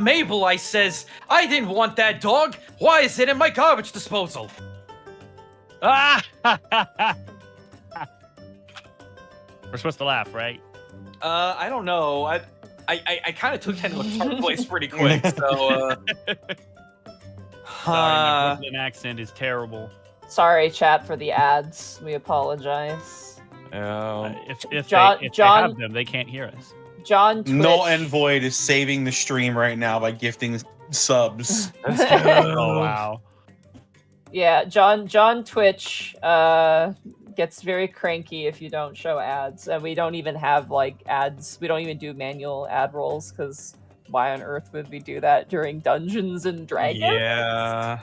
Mabel, I says, I didn't want that dog. Why is it in my garbage disposal? Ah! We're supposed to laugh, right? I don't know. I kind of took that into a dark place pretty quick, so, Sorry, my Brooklyn accent is terrible. Sorry, chat, for the ads. We apologize. If John- they John- have them, they can't hear us. John Twitch. Null and Void is saving the stream right now by gifting subs. Oh wow. Yeah, John Twitch gets very cranky if you don't show ads, and we don't even have like ads. We don't even do manual ad rolls because why on earth would we do that during Dungeons and Dragons? yeah.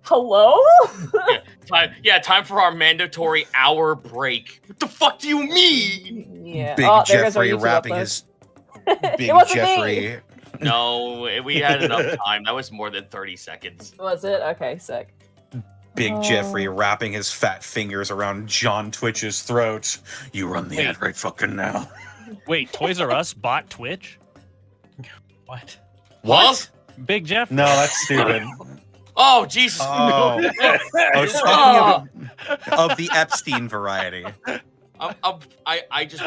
Hello? Time for our mandatory hour break. What the fuck do you mean? Yeah. Big Oh, there goes our Jeffrey YouTube wrapping upload. his big It wasn't me. Jeffrey. No, we had enough time. That was more than 30 seconds. Was it? Okay, sick. Big Oh. Jeffrey wrapping his fat fingers around John Twitch's throat. You run the ad right fucking now. Wait, Toys R Us bought Twitch? What? What? Big Jeff? No, that's stupid. Oh, Jesus. Oh, I was talking of the Epstein variety. I just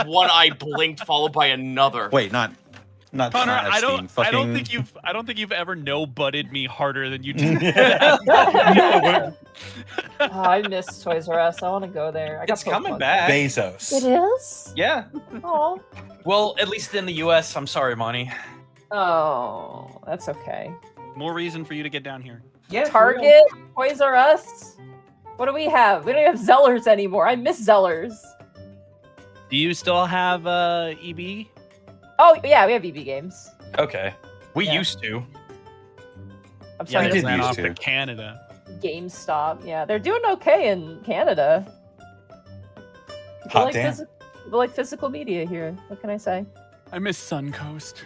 one eye blinked followed by another. Wait, not Connor, Epstein. I don't Fucking... think you've ever no-butted me harder than you did. Oh, I miss Toys R Us. I want to go there. I got It's coming Pokemon. back. Bezos. It is? Yeah. Oh. Well, at least in the U.S. I'm sorry, Monty. Oh, that's okay. More reason for you to get down here. Yeah. Target, Toys R Us. What do we have? We don't even have Zellers anymore. I miss Zellers. Do you still have EB? Oh yeah, we have EB games. Okay. We Yeah. used to. I'm Yeah, sorry, they did ran used off to. to Canada. GameStop. Yeah, they're doing okay in Canada. They Hot like damn. they like physical media here. What can I say? I miss Suncoast.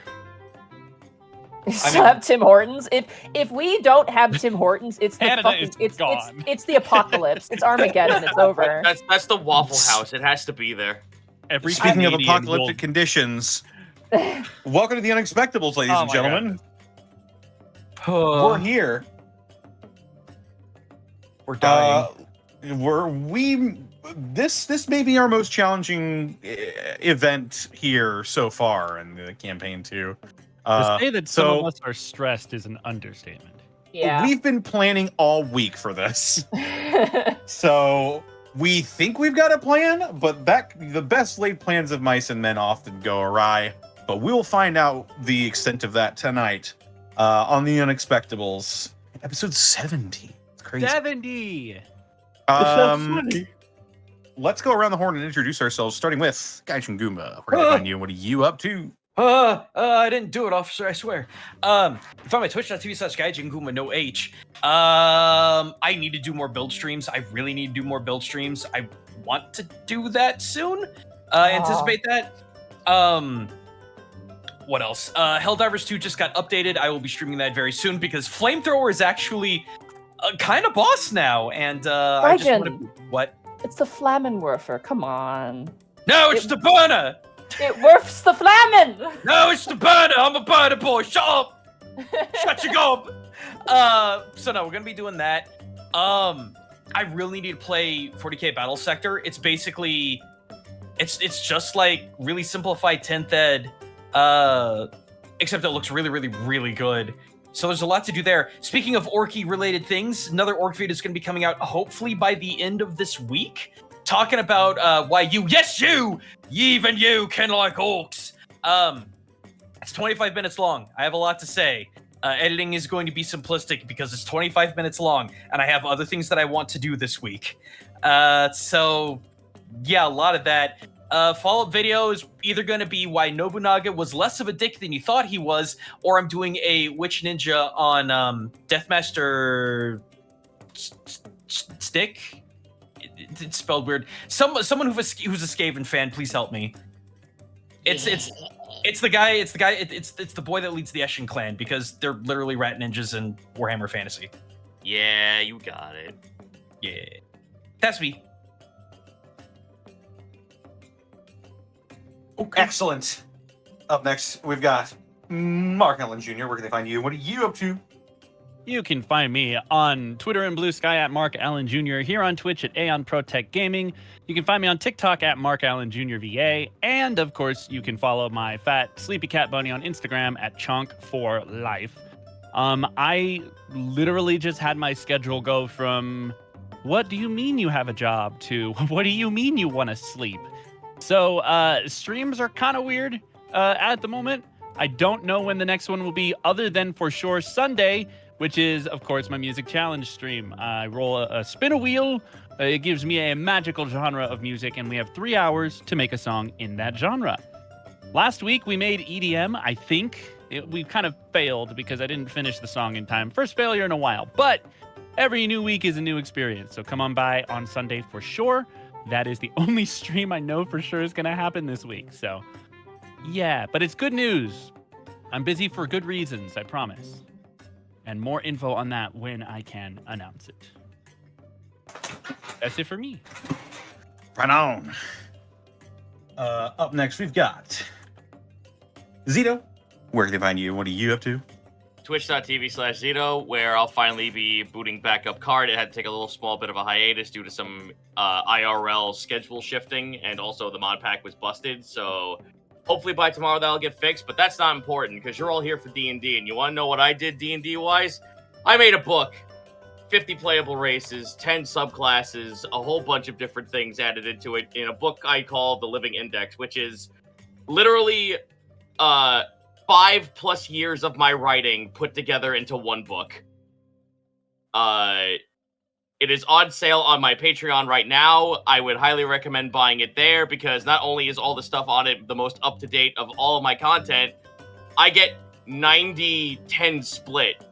You still have Tim Hortons. If we don't have Tim Hortons, it's the Canada fucking is gone. it's the apocalypse. It's Armageddon. It's over. That's the Waffle House. It has to be there. Every Speaking of Canadian apocalyptic conditions, welcome to the Unexpectables, ladies Oh and my gentlemen. We're We're here. dying. This may be our most challenging event here so far in the campaign too. To say that some so- of us are stressed is an understatement. Yeah. We've been planning all week for this, so we think we've got a plan. But the best laid plans of mice and men often go awry. But we'll find out the extent of that tonight on the Unexpectables, episode 70. It's crazy. 70! Let's go around the horn and introduce ourselves, starting with Gaijin Goomba. Where can I find you? What are you up to? I didn't do it, officer, I swear. Find my twitch.tv/GaijinGuma, no H. I need to do more build streams. I really need to do more build streams. I want to do that soon. Anticipate that. What else? Helldivers 2 just got updated. I will be streaming that very soon because Flamethrower is actually kind of boss now. And I just want to... What? It's the Flammenwerfer. Come on. No, it's the burner! It werfs the Flammen! No, it's the burner! I'm a burner boy! Shut up! Shut your gob! So no, we're gonna be doing that. I really need to play 40k Battle Sector. It's basically... It's just like really simplified 10th ed, except it looks really, really, really good. So there's a lot to do there. Speaking of Orky-related things, another Orc video is going to be coming out hopefully by the end of this week, talking about why yes, even you can like orcs. It's 25 minutes long. I have a lot to say. Editing is going to be simplistic because it's 25 minutes long, and I have other things that I want to do this week. So, yeah, a lot of that. Follow-up video is either going to be why Nobunaga was less of a dick than you thought he was, or I'm doing a Witch Ninja on Deathmaster Stick. It's spelled weird. Someone who's a Skaven fan, please help me. It's the guy. It's the boy that leads the Eshin clan because they're literally rat ninjas in Warhammer Fantasy. Yeah, you got it. Yeah, that's me. Excellent. Up next, we've got Mark Allen Jr., where can they find you? What are you up to? You can find me on Twitter and Blue Sky at Mark Allen Jr., here on Twitch at Aeon Protect Gaming. You can find me on TikTok at Mark Allen Jr. VA. And of course, you can follow my fat sleepy cat bunny on Instagram at Chunk for Life. I literally just had my schedule go from what do you mean you have a job to what do you mean you want to sleep? So streams are kind of weird at the moment. I don't know when the next one will be, other than for sure Sunday, which is, of course, my music challenge stream. I roll a spin a wheel. It gives me a magical genre of music, and we have 3 hours to make a song in that genre. Last week, we made EDM. I think we kind of failed because I didn't finish the song in time. First failure in a while. But every new week is a new experience. So come on by on Sunday for sure. That is the only stream I know for sure is going to happen this week. So, yeah. But it's good news. I'm busy for good reasons, I promise. And more info on that when I can announce it. That's it for me. Right on. Up next, we've got Zito. Where can they find you? What are you up to? Twitch.tv/Zito, where I'll finally be booting back up card. It had to take a little small bit of a hiatus due to some IRL schedule shifting, and also the mod pack was busted. So hopefully by tomorrow that'll get fixed, but that's not important because you're all here for D&D, and you want to know what I did D&D wise? I made a book, 50 playable races, 10 subclasses, a whole bunch of different things added into it in a book I call The Living Index, which is literally 5+ years of my writing put together into one book. It is on sale on my Patreon right now. I would highly recommend buying it there because not only is all the stuff on it the most up-to-date of all of my content, I get 90-10 split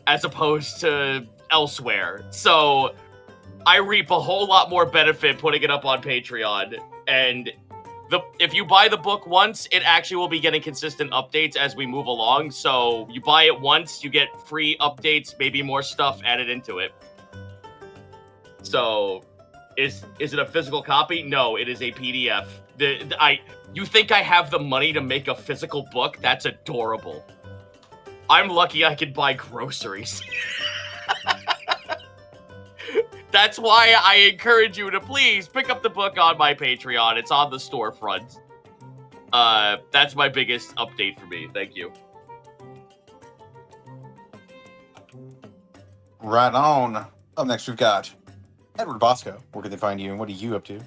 as opposed to elsewhere. So I reap a whole lot more benefit putting it up on Patreon. And if you buy the book once, it actually will be getting consistent updates as we move along. So you buy it once, you get free updates, maybe more stuff added into it. So, is it a physical copy? No, it is a PDF. You think I have the money to make a physical book? That's adorable. I'm lucky I can buy groceries. That's why I encourage you to please pick up the book on my Patreon. It's on the storefront. That's my biggest update for me. Thank you. Right on. Up next, we've got Edward Bosco. Where can they find you, and what are you up to?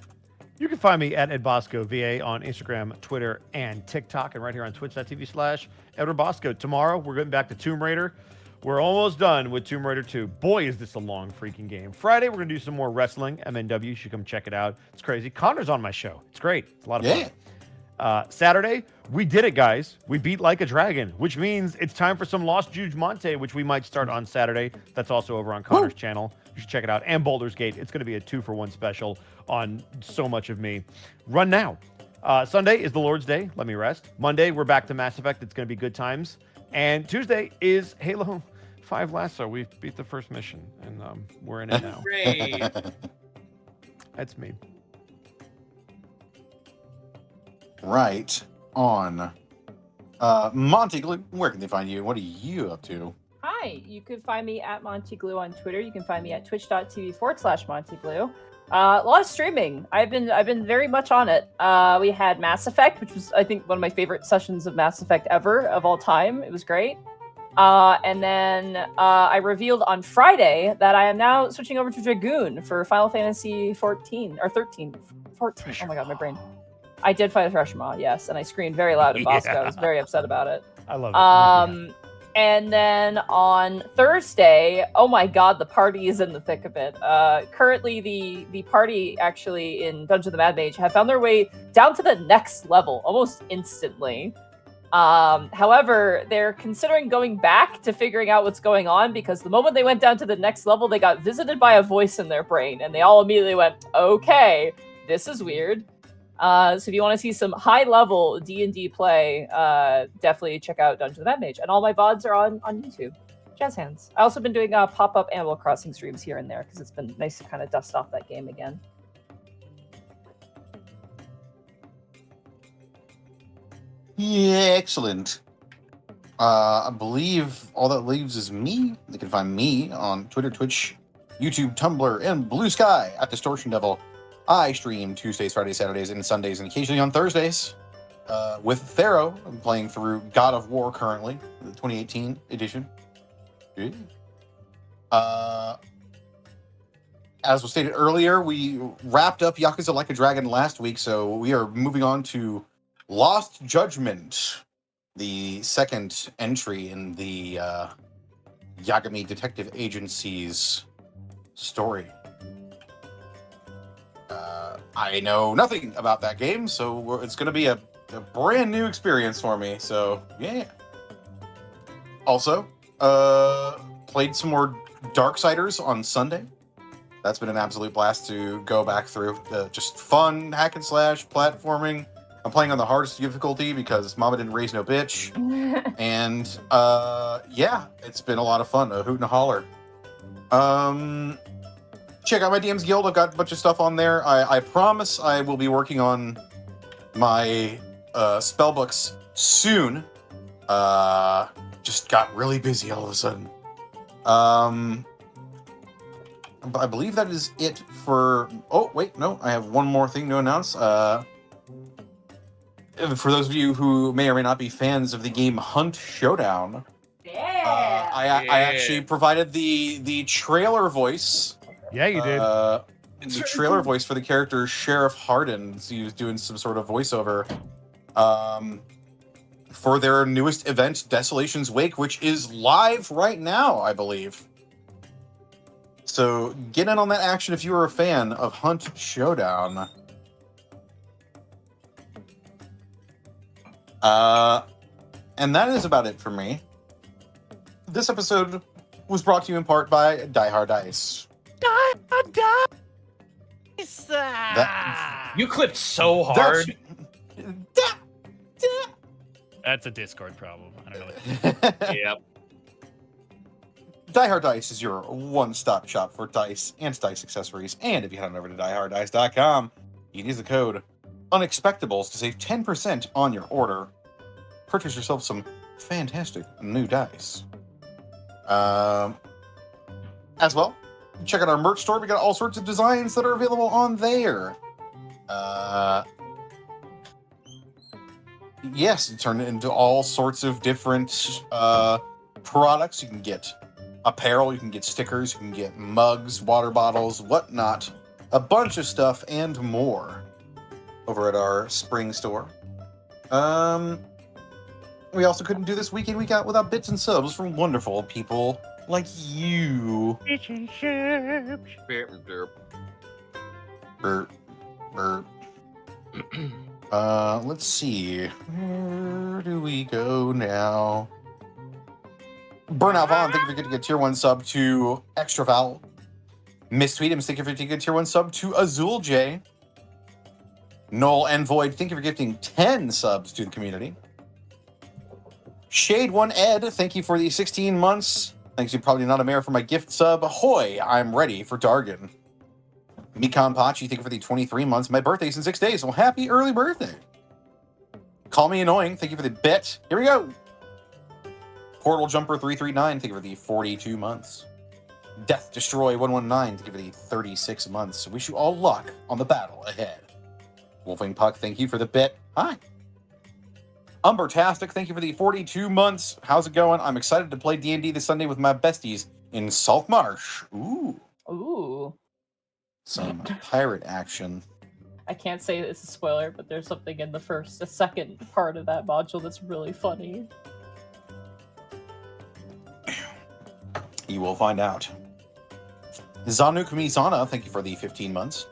You can find me at EdBoscoVA on Instagram, Twitter, and TikTok, and right here on twitch.tv/Edward Bosco. Tomorrow, we're getting back to Tomb Raider. We're almost done with Tomb Raider 2. Boy, is this a long freaking game. Friday, we're going to do some more wrestling. MNW, you should come check it out. It's crazy. Connor's on my show. It's great. It's a lot of fun. Saturday, we did it, guys. We beat Like a Dragon, which means it's time for some Lost Juge Monte, which we might start on Saturday. That's also over on Connor's channel. You should check it out. And Baldur's Gate. It's going to be a 2-for-1 special on so much of me. Run now. Sunday is the Lord's Day. Let me rest. Monday, we're back to Mass Effect. It's going to be good times. And Tuesday is Halo 5 Lasso. We beat the first mission, and we're in it now. Great. That's me. Right on. Monty Glue, where can they find you? What are you up to? Hi, you can find me at MontyGlue on Twitter. You can find me at twitch.tv/MontyGlue. A lot of streaming. I've been very much on it. We had Mass Effect, which was, I think, one of my favorite sessions of Mass Effect ever of all time. It was great. And then I revealed on Friday that I am now switching over to Dragoon for Final Fantasy 14 or 13. 14. Oh my god, my brain. I did fight a Freshmaw, yes, and I screamed very loud at Bosco. I was very upset about it. I love it. And then on Thursday, oh my god, the party is in the thick of it. Currently, the party actually in Dungeon of the Mad Mage have found their way down to the next level almost instantly. However, they're considering going back to figuring out what's going on because the moment they went down to the next level, they got visited by a voice in their brain, and they all immediately went, okay, this is weird. So if you want to see some high-level D&D play, definitely check out Dungeon of the Mad Mage. And all my VODs are on YouTube. Jazz hands. I also been doing pop-up Animal Crossing streams here and there because it's been nice to kind of dust off that game again. Yeah, excellent. I believe all that leaves is me. They can find me on Twitter, Twitch, YouTube, Tumblr, and Blue Sky at Distortion Devil. I stream Tuesdays, Fridays, Saturdays, and Sundays, and occasionally on Thursdays with Thero. I'm playing through God of War currently, the 2018 edition. As was stated earlier, we wrapped up Yakuza Like a Dragon last week, so we are moving on to Lost Judgment, the second entry in the Yagami Detective Agency's story. I know nothing about that game, so it's going to be a brand new experience for me, so yeah. Also, played some more Darksiders on Sunday. That's been an absolute blast to go back through. Just fun hack and slash platforming. I'm playing on the hardest difficulty because Mama didn't raise no bitch. And yeah, it's been a lot of fun. A hoot and a holler. Check out my DM's Guild. I've got a bunch of stuff on there. I promise I will be working on my spell books soon. Just got really busy all of a sudden. But I believe that is it for... Oh, wait, no. I have one more thing to announce. For those of you who may or may not be fans of the game Hunt Showdown, I actually provided the trailer voice. Yeah, you did. The trailer voice for the character Sheriff Hardin. So he was doing some sort of voiceover for their newest event, Desolation's Wake, which is live right now, I believe. So get in on that action if you are a fan of Hunt Showdown. And that is about it for me. This episode was brought to you in part by Die Hard Dice. Dice! You clipped so hard. That's a Discord problem. I don't know. Yep. Die Hard Dice is your one-stop shop for dice and dice accessories. And if you head on over to dieharddice.com, you can use the code Unexpectables to save 10% on your order. Purchase yourself some fantastic new dice. As well, check out our merch store. We got all sorts of designs that are available on there. Yes, turn it into all sorts of different products. You can get apparel, you can get stickers, you can get mugs, water bottles, whatnot. A bunch of stuff and more over at our spring store. We also couldn't do this week in, week out without bits and subs from wonderful people like you. Let's see. Where do we go now? Burnout Vaughn, thank you for getting a tier 1 sub to Extra Val. Miss Tweetums, thank you for getting a tier 1 sub to Azul J. Noel and Void, thank you for gifting 10 subs to the community. Shade 1 Ed, thank you for the 16 months. Thanks to Probably Not a Mayor for my gift sub. Ahoy, I'm ready for Dargan. Mikan Pachi, thank you for the 23 months. My birthday's in 6 days, so happy early birthday. Call Me Annoying, thank you for the bit. Here we go. Portal Jumper 339, thank you for the 42 months. Death Destroy 119, thank you for the 36 months. Wish you all luck on the battle ahead. Wolfing Puck, thank you for the bit. Hi. Umbertastic, thank you for the 42 months. How's it going? I'm excited to play D&D this Sunday with my besties in Saltmarsh. Ooh. Ooh. Some pirate action. I can't say it's a spoiler, but there's something in the second part of that module that's really funny. You will find out. Zanu Kamisana, thank you for the 15 months.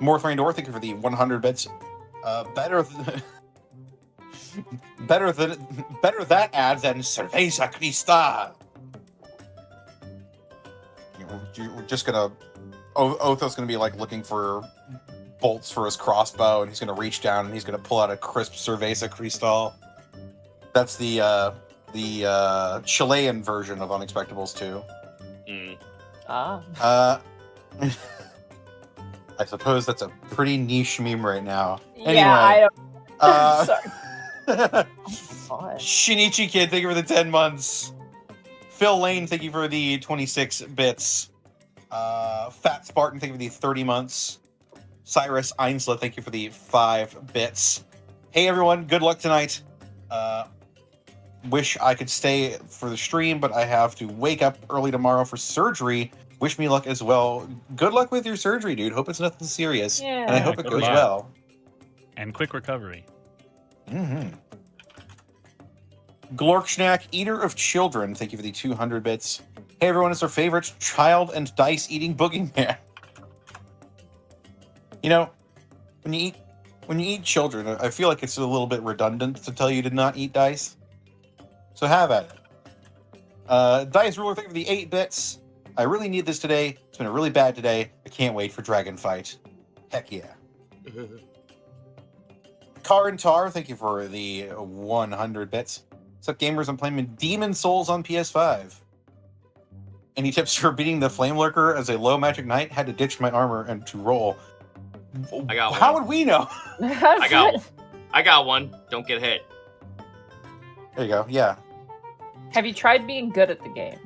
Morthrain Door, thank you for the 100 bits. Better that ad than Cerveza Cristal. We're just gonna... Otho's gonna be like looking for bolts for his crossbow, and he's gonna reach down and he's gonna pull out a crisp Cerveza Cristal. That's the Chilean version of Unexpectables 2. Mm. Ah. I suppose that's a pretty niche meme right now. Yeah, Anyway, sorry. God. Shinichi Kid, thank you for the 10 months. Phil Lane, thank you for the 26 bits. Fat Spartan, thank you for the 30 months. Cyrus Einsla, thank you for the 5 bits. Hey everyone, good luck tonight. Wish I could stay for the stream, but I have to wake up early tomorrow for surgery. Wish me luck as well. Good luck with your surgery, dude. Hope it's nothing serious. Yeah. And I hope it good goes luck. well. And quick recovery. Mm-hmm. Glorkschnack, Eater of Children, thank you for the 200 bits. Hey everyone, it's our favorite child and dice eating boogeyman. You know, when you eat children, I feel like it's a little bit redundant to tell you to not eat dice. So have at it. Dice Ruler, thank you for the 8 bits. I really need this today. It's been a really bad today. I can't wait for Dragon Fight. Heck yeah. Karin Tar, thank you for the 100 bits. What's up, gamers? I'm playing Demon Souls on PS5. Any tips for beating the Flame Lurker as a low magic knight? Had to ditch my armor and to roll. I got How one. would we know? I got one. Don't get hit. There you go. Yeah. Have you tried being good at the game?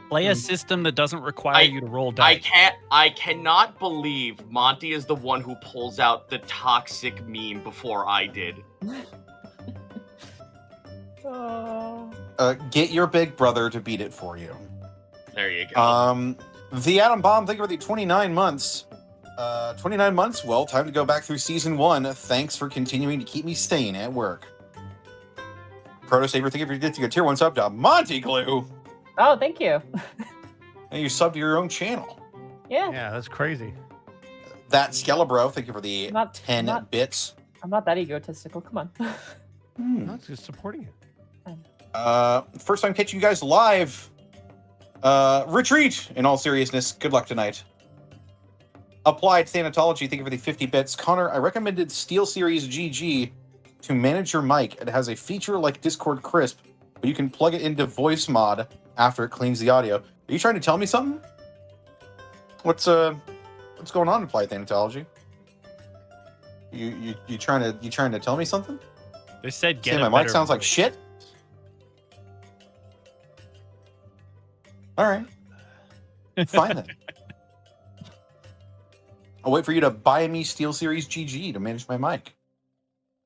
Play a system that doesn't require you to roll dice. I cannot believe Monty is the one who pulls out the toxic meme before I did. Oh. Get your big brother to beat it for you. There you go. The Atom Bomb, thank you for the 29 months. 29 months? Well, time to go back through Season 1. Thanks for continuing to keep me sane at work. Proto Saber, thank you for getting a Tier 1 sub to Monty Glue. Oh, thank you. And you subbed to your own channel. Yeah. Yeah, that's crazy. That Skelebro, thank you for the Not- 10 not- bits. I'm not that egotistical. Come on. No, it's just supporting it. First time catching you guys live. Retreat, in all seriousness. Good luck tonight. Applied Thanatology, thank you for the 50 bits. Connor, I recommended SteelSeries GG to manage your mic. It has a feature like Discord Crisp, but you can plug it into voice mod after it cleans the audio. Are you trying to tell me something? What's going on in Applied Thanatology? You trying to tell me something? They said get Say a my mic better sounds like voice. shit? All right. Fine then. I'll wait for you to buy me SteelSeries GG to manage my mic.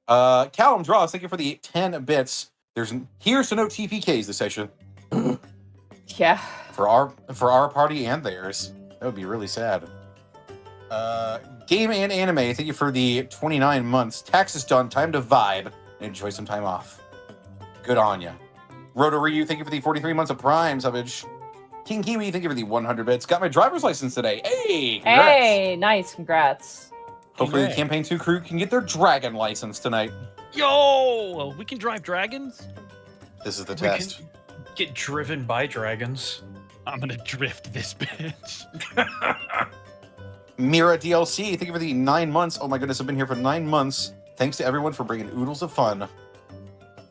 Callum Draws, thank you for the 10 bits. Here's to no TPKs this session. Yeah. For our party and theirs. That would be really sad. Game and Anime, thank you for the 29 months. Tax is done. Time to vibe and enjoy some time off. Good on ya. Roto Ryu, thank you for the 43 months of Prime subbage. King Kiwi, thank you for the 100 bits. Got my driver's license today. Hey, congrats. Hey, nice. Congrats. Hopefully the Congrats. Campaign 2 crew can get their dragon license tonight. Yo, we can drive dragons. This is the We test. can get driven by dragons. I'm gonna drift this bitch. Mira DLC, thank you for the 9 months. Oh my goodness, I've been here for 9 months. Thanks to everyone for bringing oodles of fun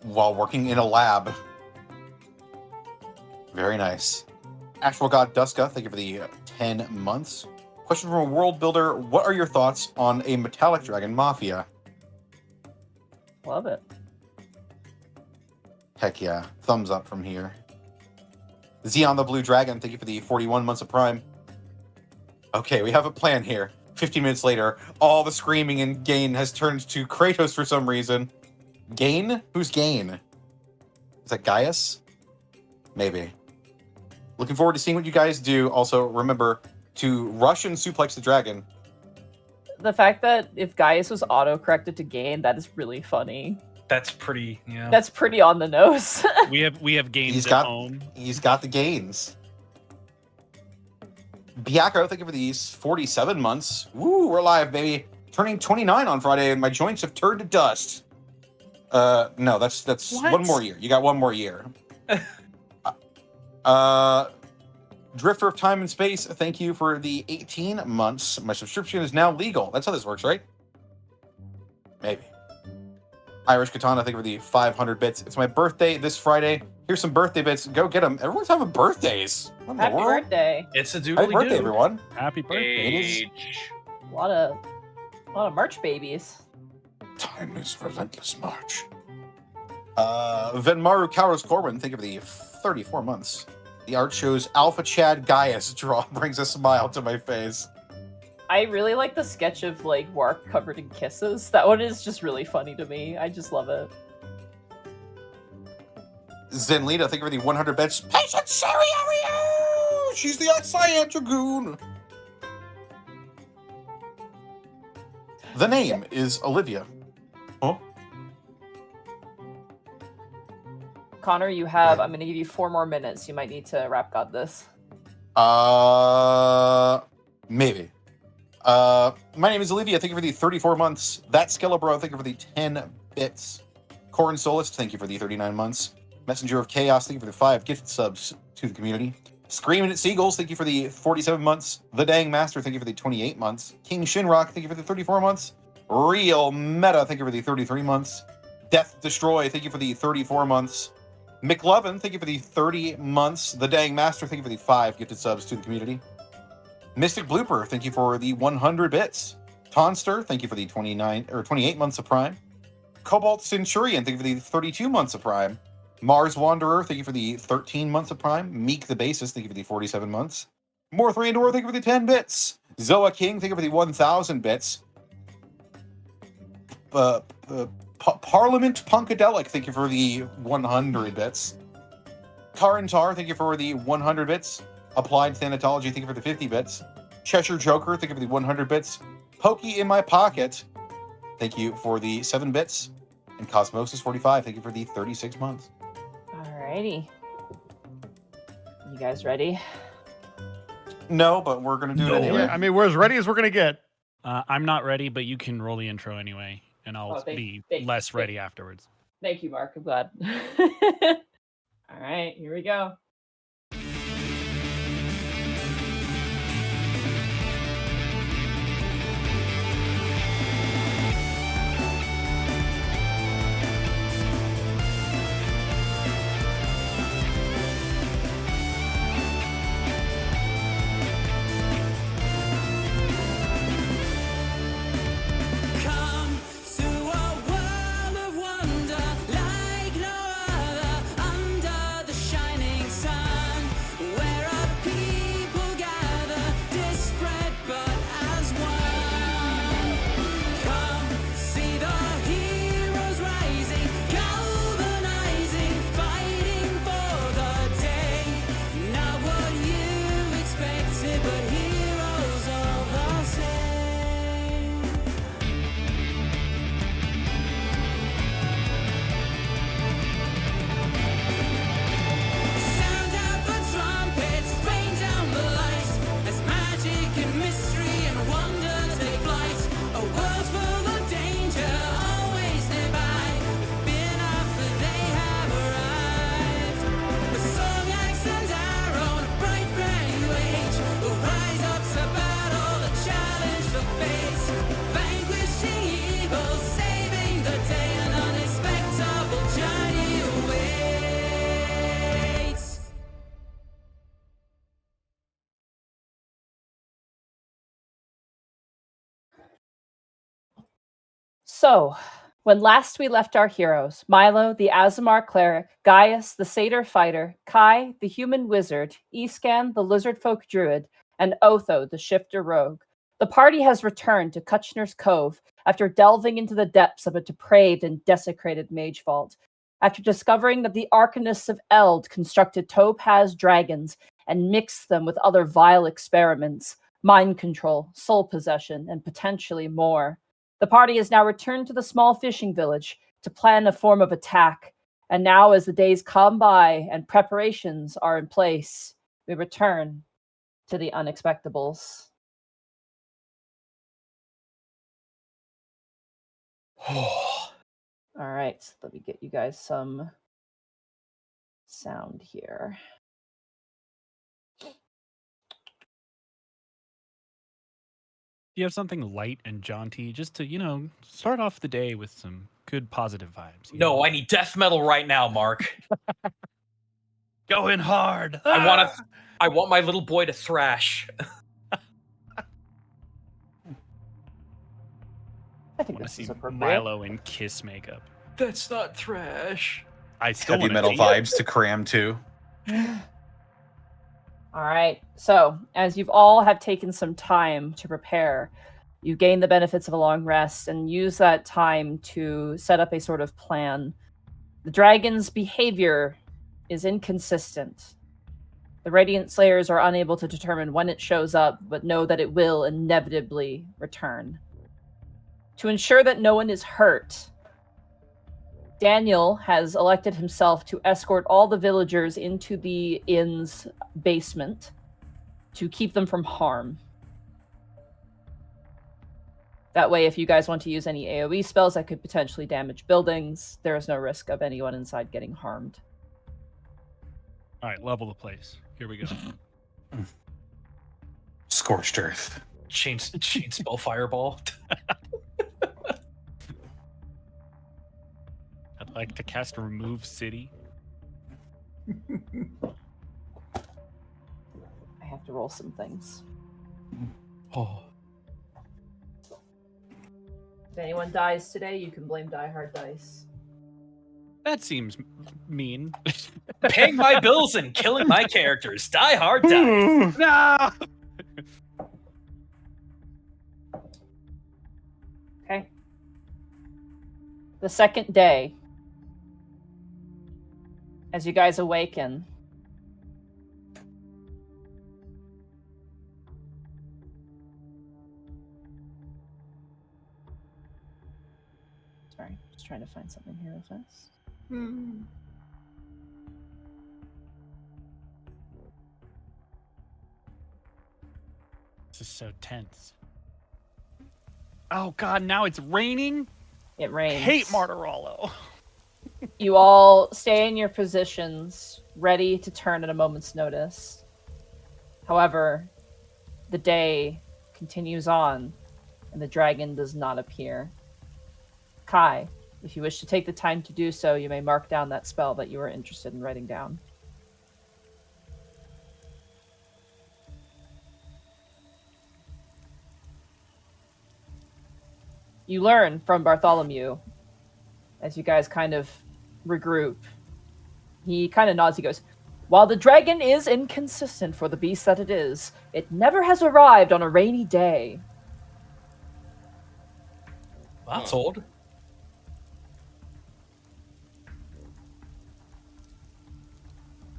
while working in a lab. Very nice. Actual God Duska, thank you for the 10 months. Question from a world builder. What are your thoughts on a metallic dragon mafia? Love it. Heck yeah. Thumbs up from here. Zeon the Blue Dragon, thank you for the 41 months of Prime. Okay, we have a plan here. 50 minutes later, all the screaming in Gain has turned to Kratos for some reason. Gain? Who's Gain? Is that Gaius? Maybe. Looking forward to seeing what you guys do. Also, remember to rush and suplex the dragon. The fact that if Gaius was auto-corrected to Gain, that is really funny. That's pretty, yeah. That's pretty on the nose. we have games He's at got- home. He's got the gains. Biako, thank you for these 47 months. Woo, we're live, baby. Turning 29 on Friday, and my joints have turned to dust. No, that's What? one more year. You got one more year. Drifter of Time and Space, thank you for the 18 months. My subscription is now legal. That's how this works, right? Maybe. Irish Katana, thank you for the 500 bits. It's my birthday this Friday. Here's some birthday bits. Go get them. Everyone's having birthdays. What in the Happy world? birthday. It's a Happy doodly birthday, doo. everyone. Happy birthday. It is- Age. A lot of March babies. Time is relentless march. Venmaru Kauros Corwin, thank you for the 34 months. The art shows Alpha Chad Gaius draw brings a smile to my face. I really like the sketch of like Wark covered in kisses. That one is just really funny to me. I just love it. Zenlita, thank you for the 100 bits. Patient Sariario! She's the Cyan Dragoon. The name is Olivia. Oh, Connor, you have. I'm going to give you 4 more minutes. You might need to rap god this. Maybe. My name is Olivia. Thank you for the 34 months. That Skellabro, thank you for the 10 bits. Corn Solist, thank you for the 39 months. Messenger of Chaos, thank you for the 5 gifted subs to the community. Screaming at Seagulls, thank you for the 47 months. The Dang Master, thank you for the 28 months. King Shinrock, thank you for the 34 months. Real Meta, thank you for the 33 months. Death Destroy, thank you for the 34 months. McLovin, thank you for the 30 months. The Dang Master, thank you for the 5 gifted subs to the community. Mystic Blooper, thank you for the 100 bits. Tonster, thank you for the 28 months of Prime. Cobalt Centurion, thank you for the 32 months of Prime. Mars Wanderer, thank you for the 13 months of Prime. Meek the Bassist, thank you for the 47 months. More 3 Andor, thank you for the 10 bits. Zoa King, thank you for the 1,000 bits. Parliament Punkadelic, thank you for the 100 bits. Karantar, thank you for the 100 bits. Applied Thanatology, thank you for the 50 bits. Cheshire Joker, thank you for the 100 bits. Pokey in My Pocket, thank you for the 7 bits. And Cosmosis45, thank you for the 36 months. Alrighty. You guys ready? No, but we're going to do it anyway. Yeah, I mean, we're as ready as we're gonna get. I'm not ready, but you can roll the intro anyway, and I'll be less ready afterwards. Thank you, Mark. I'm glad. All right, here we go. So, when last we left our heroes, Milo, the Azamar cleric, Gaius, the satyr fighter, Kai, the human wizard, Escan, the lizard folk druid, and Otho, the shifter rogue, the party has returned to Kutchner's Cove after delving into the depths of a depraved and desecrated mage vault, after discovering that the Arcanists of Eld constructed topaz dragons and mixed them with other vile experiments, mind control, soul possession, and potentially more. The party has now returned to the small fishing village to plan a form of attack, and now as the days come by and preparations are in place, we return to the Unexpectables. All right, let me get you guys some sound here. You have something light and jaunty just to, start off the day with some good positive vibes. No, I need death metal right now, Mark. Going hard. I want my little boy to thrash. I think I want to this see is appropriate. Milo in Kiss makeup. That's not thrash. I still Heavy wanna metal see it. vibes to cram to. All right. So, as you've all have taken some time to prepare, you gain the benefits of a long rest and use that time to set up a sort of plan. The dragon's behavior is inconsistent. The Radiant Slayers are unable to determine when it shows up, but know that it will inevitably return. To ensure that no one is hurt, Daniel has elected himself to escort all the villagers into the inn's basement to keep them from harm. That way, if you guys want to use any AoE spells that could potentially damage buildings, there is no risk of anyone inside getting harmed. All right, level the place. Here we go. Scorched earth. Chain spell fireball. I'd like to cast Remove City. I have to roll some things. Oh. If anyone dies today, you can blame Die Hard Dice. That seems mean. Paying my bills and killing my characters. Die hard, die. No! Okay. The second day, as you guys awaken, sorry, just trying to find something here real fast. This is so tense. Oh god, now it's raining? It rains. Hate Martirollo. You all stay in your positions, ready to turn at a moment's notice. However, the day continues on, and the dragon does not appear. Kai, if you wish to take the time to do so, you may mark down that spell that you are interested in writing down. You learn from Bartholomew, as you guys kind of regroup. He kind of nods, he goes, "While the dragon is inconsistent for the beast that it is, it never has arrived on a rainy day." That's old.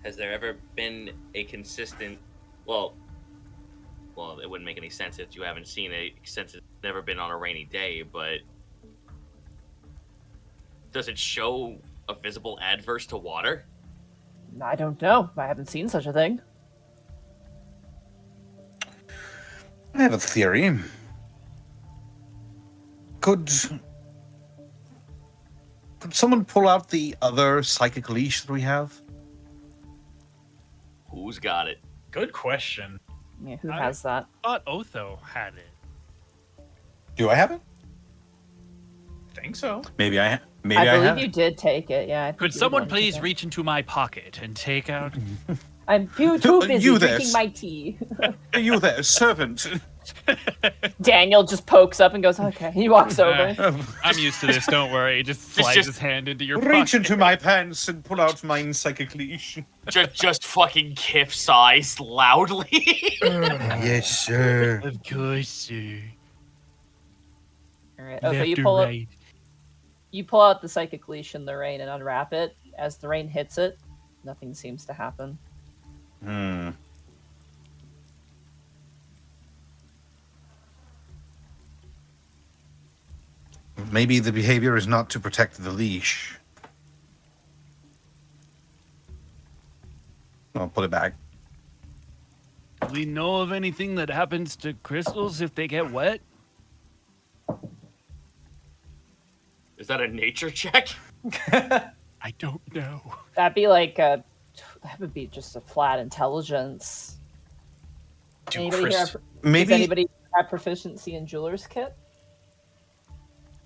Has there ever been a consistent? Well, it wouldn't make any sense if you haven't seen it, since it's never been on a rainy day. But does it show a visible adverse to water? I don't know. I haven't seen such a thing. I have a theory. Could someone pull out the other psychic leash that we have? Who's got it? Good question. Yeah, who has that? Thought Otho had it. Do I have it? Think so. Maybe I I have believe it. you did take it, yeah. I think Could you were someone the one who please took it. reach into my pocket and take out? I'm too busy You there, drinking my tea. Are you there, servant? Daniel just pokes up and goes, okay. He walks over. I'm used to this, don't worry. He just slides just- his hand into your Reach pocket. into my pants and pull out mine psychic leash. Just fucking Kif sighs loudly. Yes, sir. Of course, sir. All right. Left Okay, or you right? pull out the psychic leash in the rain and unwrap it. As the rain hits it, nothing seems to happen. Hmm. Maybe the behavior is not to protect the leash. I'll put it back. Do we know of anything that happens to crystals if they get wet? Is that a nature check? I don't know. That would be just a flat intelligence. Do Anybody here Chris- does Maybe anybody have proficiency in jeweler's kit?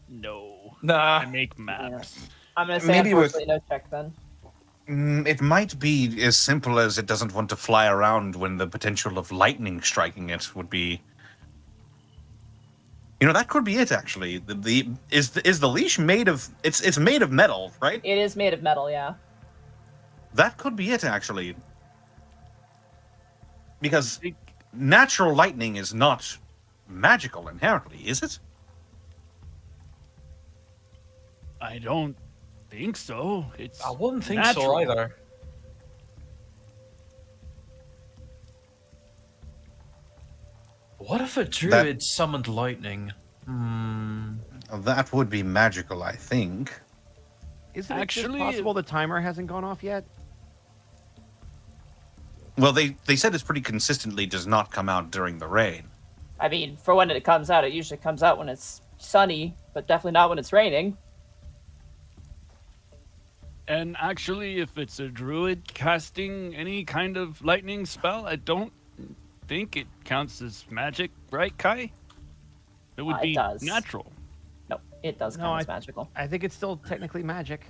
No. Nah. I make maps. I'm gonna say Maybe with- unfortunately no check then. it might be as simple as it doesn't want to fly around when the potential of lightning striking it would be, You know, that could be it. Actually, is the leash made of? It's made of metal, right? It is made of metal, yeah. That could be it, actually. Because natural lightning is not magical inherently, is it? I don't think so. I wouldn't think natural. so either. What if a druid summoned lightning? That would be magical, I think. Isn't it just Actually- possible the timer hasn't gone off yet? Well, they said it's pretty consistently does not come out during the rain. I mean, for when it comes out, it usually comes out when it's sunny, but definitely not when it's raining. And actually, if it's a druid casting any kind of lightning spell, I don't think it counts as magic, right, Kai? It would It be does. natural. No, it does No, count as magical. I think it's still technically magic.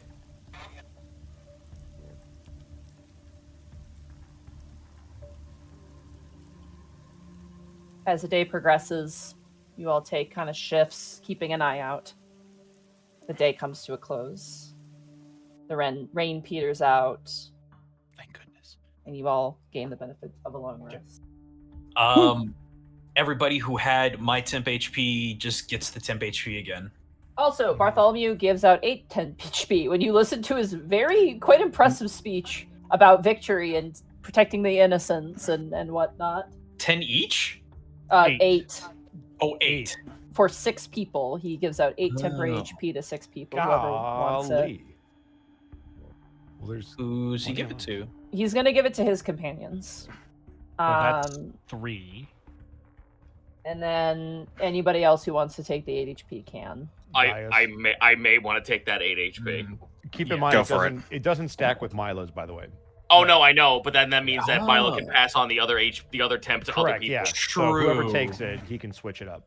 As the day progresses, you all take kind of shifts, keeping an eye out. The day comes to a close. The rain peters out, Thank goodness. and you all gain the benefit of a long rest. Everybody who had my temp HP just gets the temp HP again. Also, Bartholomew gives out 8 10 HP when you listen to his quite impressive speech about victory and protecting the innocents and whatnot. 10 each? 8. 8. Oh, 8. For 6 people, he gives out 8 temporary Oh. HP to 6 people, whoever wants it. Golly. Well, there's Who's he give it to? He's going to give it to his companions. That's 3. And then anybody else who wants to take the 8 HP can. I may want to take that 8 HP. keep Yeah. in mind Go it for it doesn't stack with Milo's, by the way. Oh no, I know, but then that means that Milo can Oh. pass on the other temp to other Correct, people. yeah. So whoever True. takes it, he can switch it up.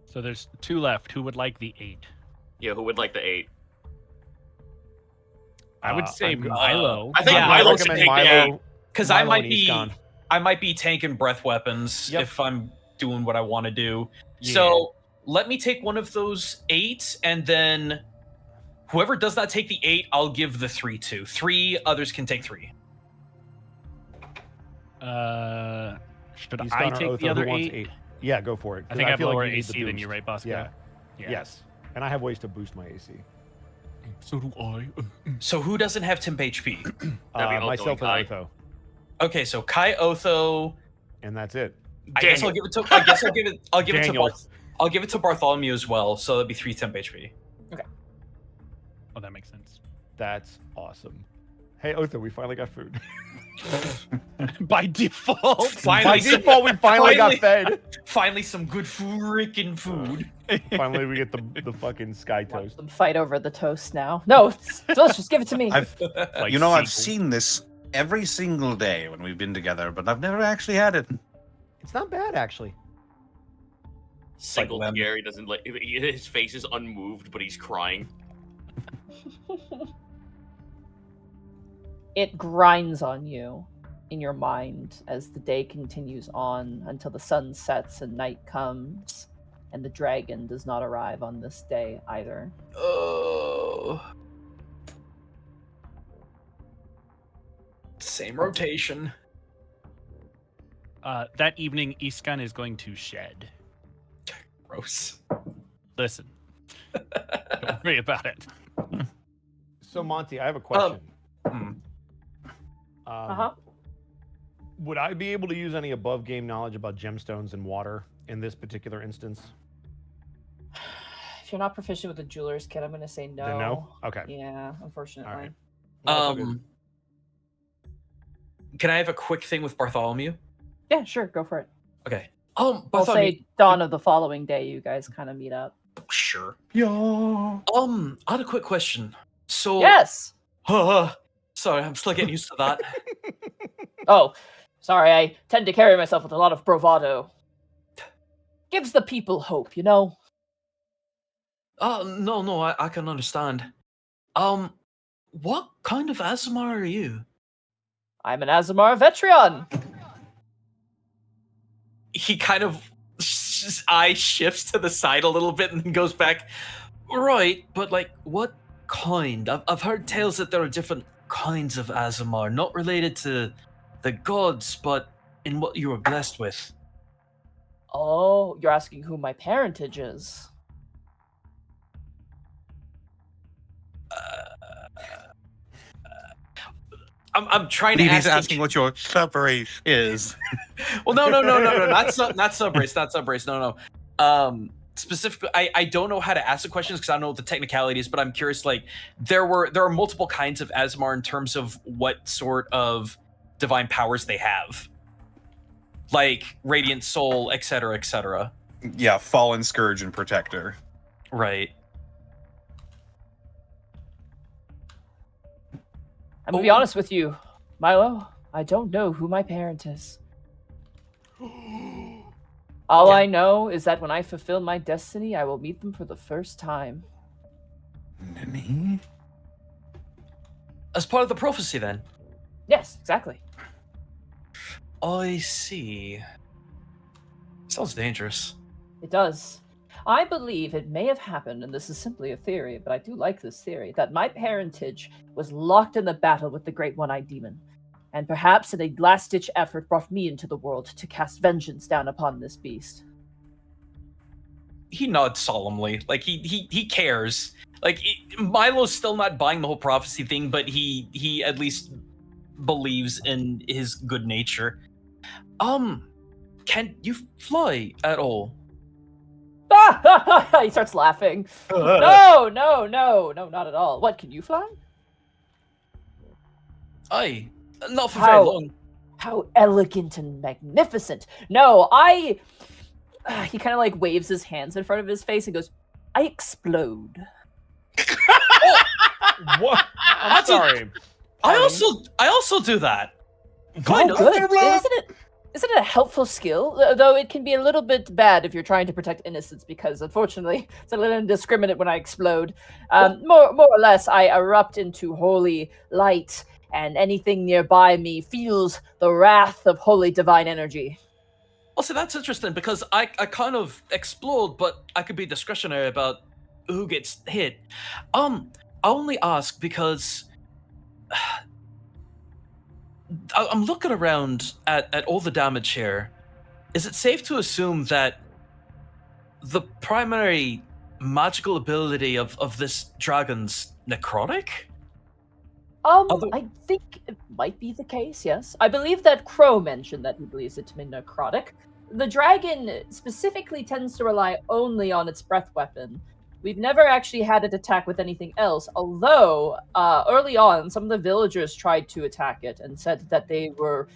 So there's 2 left. Who would like the 8? Yeah, who would like the 8? I would say I'm good. Milo. I think Yeah, Milo I should recommend take the 8. Milo. Because I Milo might and he's be gone. tanking breath weapons Yep. if I'm doing what I want to do. Yeah. So let me take one of those 8, and then whoever does not take the 8, I'll give the 3 to. 3 others can take 3. Should He's I gone, or take Otho, the who other wants 8? Yeah, go for it. I think I have feel like lower you need the AC than boost. you, right, Bosco? Yeah. Yeah. Yes. And I have ways to boost my AC. So do I. So who doesn't have temp HP? That'd be Otho Myself and and Kai. Otho. Okay, so Kai, Otho. And that's it. I guess I'll give it to. I'll give it to. Daniel. I'll give it to Bartholomew as well. So that'd be 3 temp HP. Oh, that makes sense. That's awesome. Hey, Otho, we finally got food. By default. By Finally, default, we finally got finally- fed. finally some good freaking food. Finally, we get the fucking sky Watch toast. them fight over the toast now. No, it's delicious. Give it to me. I've Like I've sequel. seen this every single day when we've been together, but I've never actually had it. It's not bad, actually. Single them. Gary doesn't like his face is unmoved, but he's crying. It grinds on you in your mind as the day continues on until the sun sets and night comes, and the dragon does not arrive on this day either. Oh. Same rotation. That evening, Iskan is going to shed. Gross. Listen. Don't worry about it. So, Monty, I have a question. Hmm. Would I be able to use any above game knowledge about gemstones and water in this particular instance? If you're not proficient with the jeweler's kit, I'm going to say no. Then no? Okay. Yeah, unfortunately. All right. Well, that's all good. Can I have a quick thing with Bartholomew? Yeah, sure, go for it. Okay. I'll Bartholomew. say dawn of the following day, you guys kind of meet up. Sure. Yeah. I had a quick question. So. Yes! Sorry, I'm still getting used to that. Oh, sorry, I tend to carry myself with a lot of bravado. Gives the people hope, you know? No, I can understand. What kind of Azamar are you? I'm an Azamar Vetrion. He kind of just eye shifts to the side a little bit and then goes back. Right, but like, what kind? I've heard tales that there are different kinds of Azamar, not related to the gods, but in what you were blessed with. Oh, you're asking who my parentage is. I'm trying to He's ask. asking what your subrace is. Well, no, not subrace, not subrace. No. Specifically, I don't know how to ask the questions because I don't know the technicalities, but I'm curious. Like, there are multiple kinds of Azamar in terms of what sort of divine powers they have, like Radiant Soul, etc., etc. Yeah, Fallen Scourge and Protector. Right. I'm gonna be honest with you, Milo. I don't know who my parent is. All I know is that when I fulfill my destiny, I will meet them for the first time. Nani? As part of the prophecy, then. Yes, exactly. I see. Sounds dangerous. It does. I believe it may have happened, and this is simply a theory, but I do like this theory, that my parentage was locked in the battle with the Great One-Eyed Demon, and perhaps in a last-ditch effort brought me into the world to cast vengeance down upon this beast. He nods solemnly, like he cares. Like Milo's still not buying the whole prophecy thing, but he at least believes in his good nature. Can you fly at all? He starts laughing. No, not at all. What, can you fly? Aye, not for very long. How elegant and magnificent. No, he kind of like waves his hands in front of his face and goes, I explode. What? I'm sorry. I also do that. Kind of. Good. Isn't it a helpful skill? Though it can be a little bit bad if you're trying to protect innocents, because unfortunately it's a little indiscriminate when I explode. More or less, I erupt into holy light, and anything nearby me feels the wrath of holy divine energy. Well, see, that's interesting because I kind of explode, but I could be discretionary about who gets hit. I only ask because I'm looking around at all the damage here. Is it safe to assume that the primary magical ability of this dragon's necrotic? I think it might be the case, yes. I believe that Crow mentioned that he believes it to be necrotic. The dragon specifically tends to rely only on its breath weapon. We've never actually had it attack with anything else, although early on, some of the villagers tried to attack it and said that they were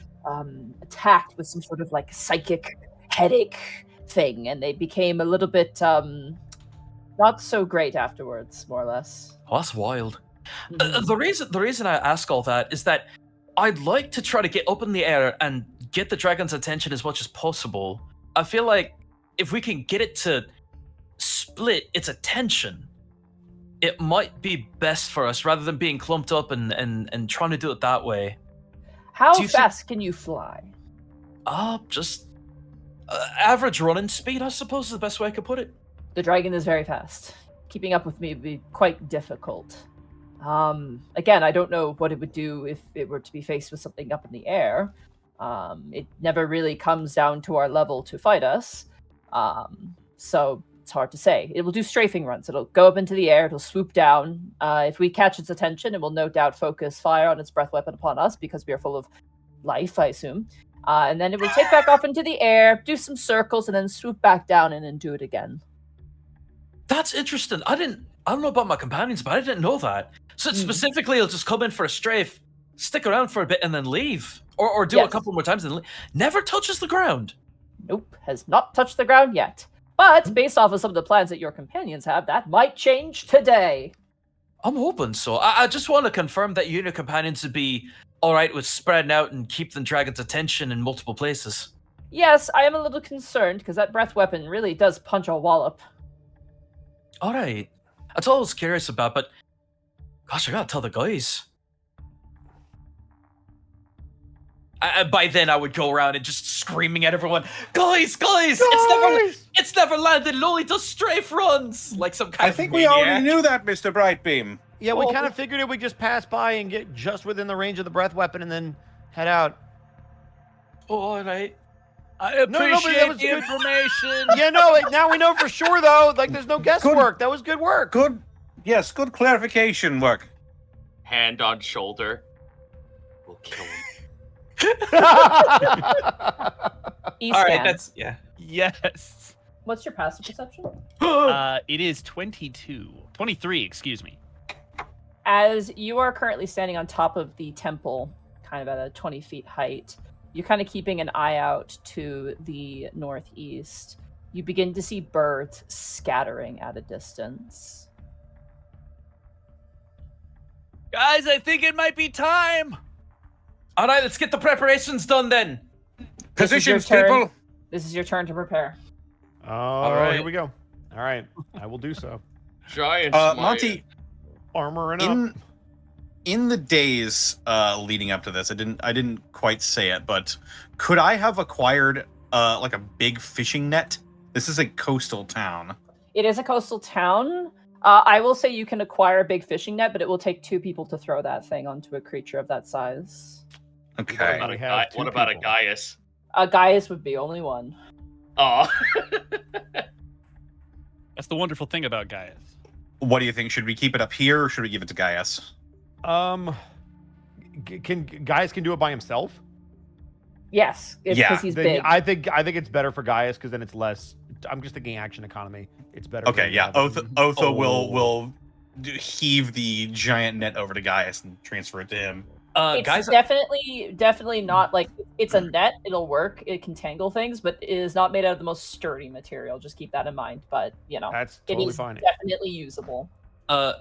attacked with some sort of like psychic headache thing, and they became a little bit not so great afterwards, more or less. Oh, that's wild. The reason I ask all that is that I'd like to try to get up in the air and get the dragon's attention as much as possible. I feel like if we can get it to split its attention, it might be best for us rather than being clumped up and trying to do it that way. How fast can you fly? Just average running speed, I suppose is the best way I could put it. The dragon is very fast. Keeping up with me would be quite difficult. Again, I don't know what it would do if it were to be faced with something up in the air. It never really comes down to our level to fight us. So it's hard to say. It will do strafing runs. It'll go up into the air, it'll swoop down. If we catch its attention, it will no doubt focus fire on its breath weapon upon us because we are full of life, I assume. And then it will take back off into the air, do some circles, and then swoop back down and then do it again. That's interesting. I don't know about my companions, but I didn't know that. So specifically, it'll just come in for a strafe, stick around for a bit, and then leave. Or do a couple more times and leave. Never touches the ground. Nope, has not touched the ground yet. But based off of some of the plans that your companions have, that might change today. I'm hoping so. I just want to confirm that you and your companions would be all right with spreading out and keep the dragon's attention in multiple places. Yes, I am a little concerned because that breath weapon really does punch a wallop. All right. That's all I was curious about, but gosh, I gotta tell the guys. By then, I would go around and just screaming at everyone, guys, Guys! it's never landed. It only does strafe runs, like some kind I of think maniac. we already knew that, Mr. Brightbeam. Yeah, we Well- kind of figured it would just pass by and get just within the range of the breath weapon and then head out. All right. I No, but that appreciate was the good. information. Yeah, no, now we know for sure, though. Like, there's no guesswork. That was good work. Good. Yes, good clarification work. Hand on shoulder. We'll kill him. East All right, Scan. that's yeah. Yes. What's your passive perception? It is 23, excuse me. As you are currently standing on top of the temple, kind of at a 20 feet height, you're kind of keeping an eye out to the northeast. You begin to see birds scattering at a distance. Guys, I think it might be time. All right, let's get the preparations done then. This is your Positions, turn. people. This is your turn to prepare. Oh, right. here we go. All right, I will do so. Giant smite. Monty, Armoring up. in the days leading up to this, I didn't quite say it, but could I have acquired like a big fishing net? This is a coastal town. It is a coastal town. I will say you can acquire a big fishing net, but it will take 2 people to throw that thing onto a creature of that size. What Okay. about, We a, have 2 what about a people. Gaius? A Gaius would be only one. Oh. That's the wonderful thing about Gaius. What do you think? Should we keep it up here, or should we give it to Gaius? Gaius can do it by himself? Yes, it's Yeah, because he's Then big. I think it's better for Gaius because then it's less. I'm just thinking action economy. It's better. for Okay, him to yeah. have it. Otho will heave the giant net over to Gaius and transfer it to him. It's Guys, definitely not like it's a net. It'll work. It can tangle things, but it is not made out of the most sturdy material. Just keep that in mind. But That's it totally is fine. definitely usable.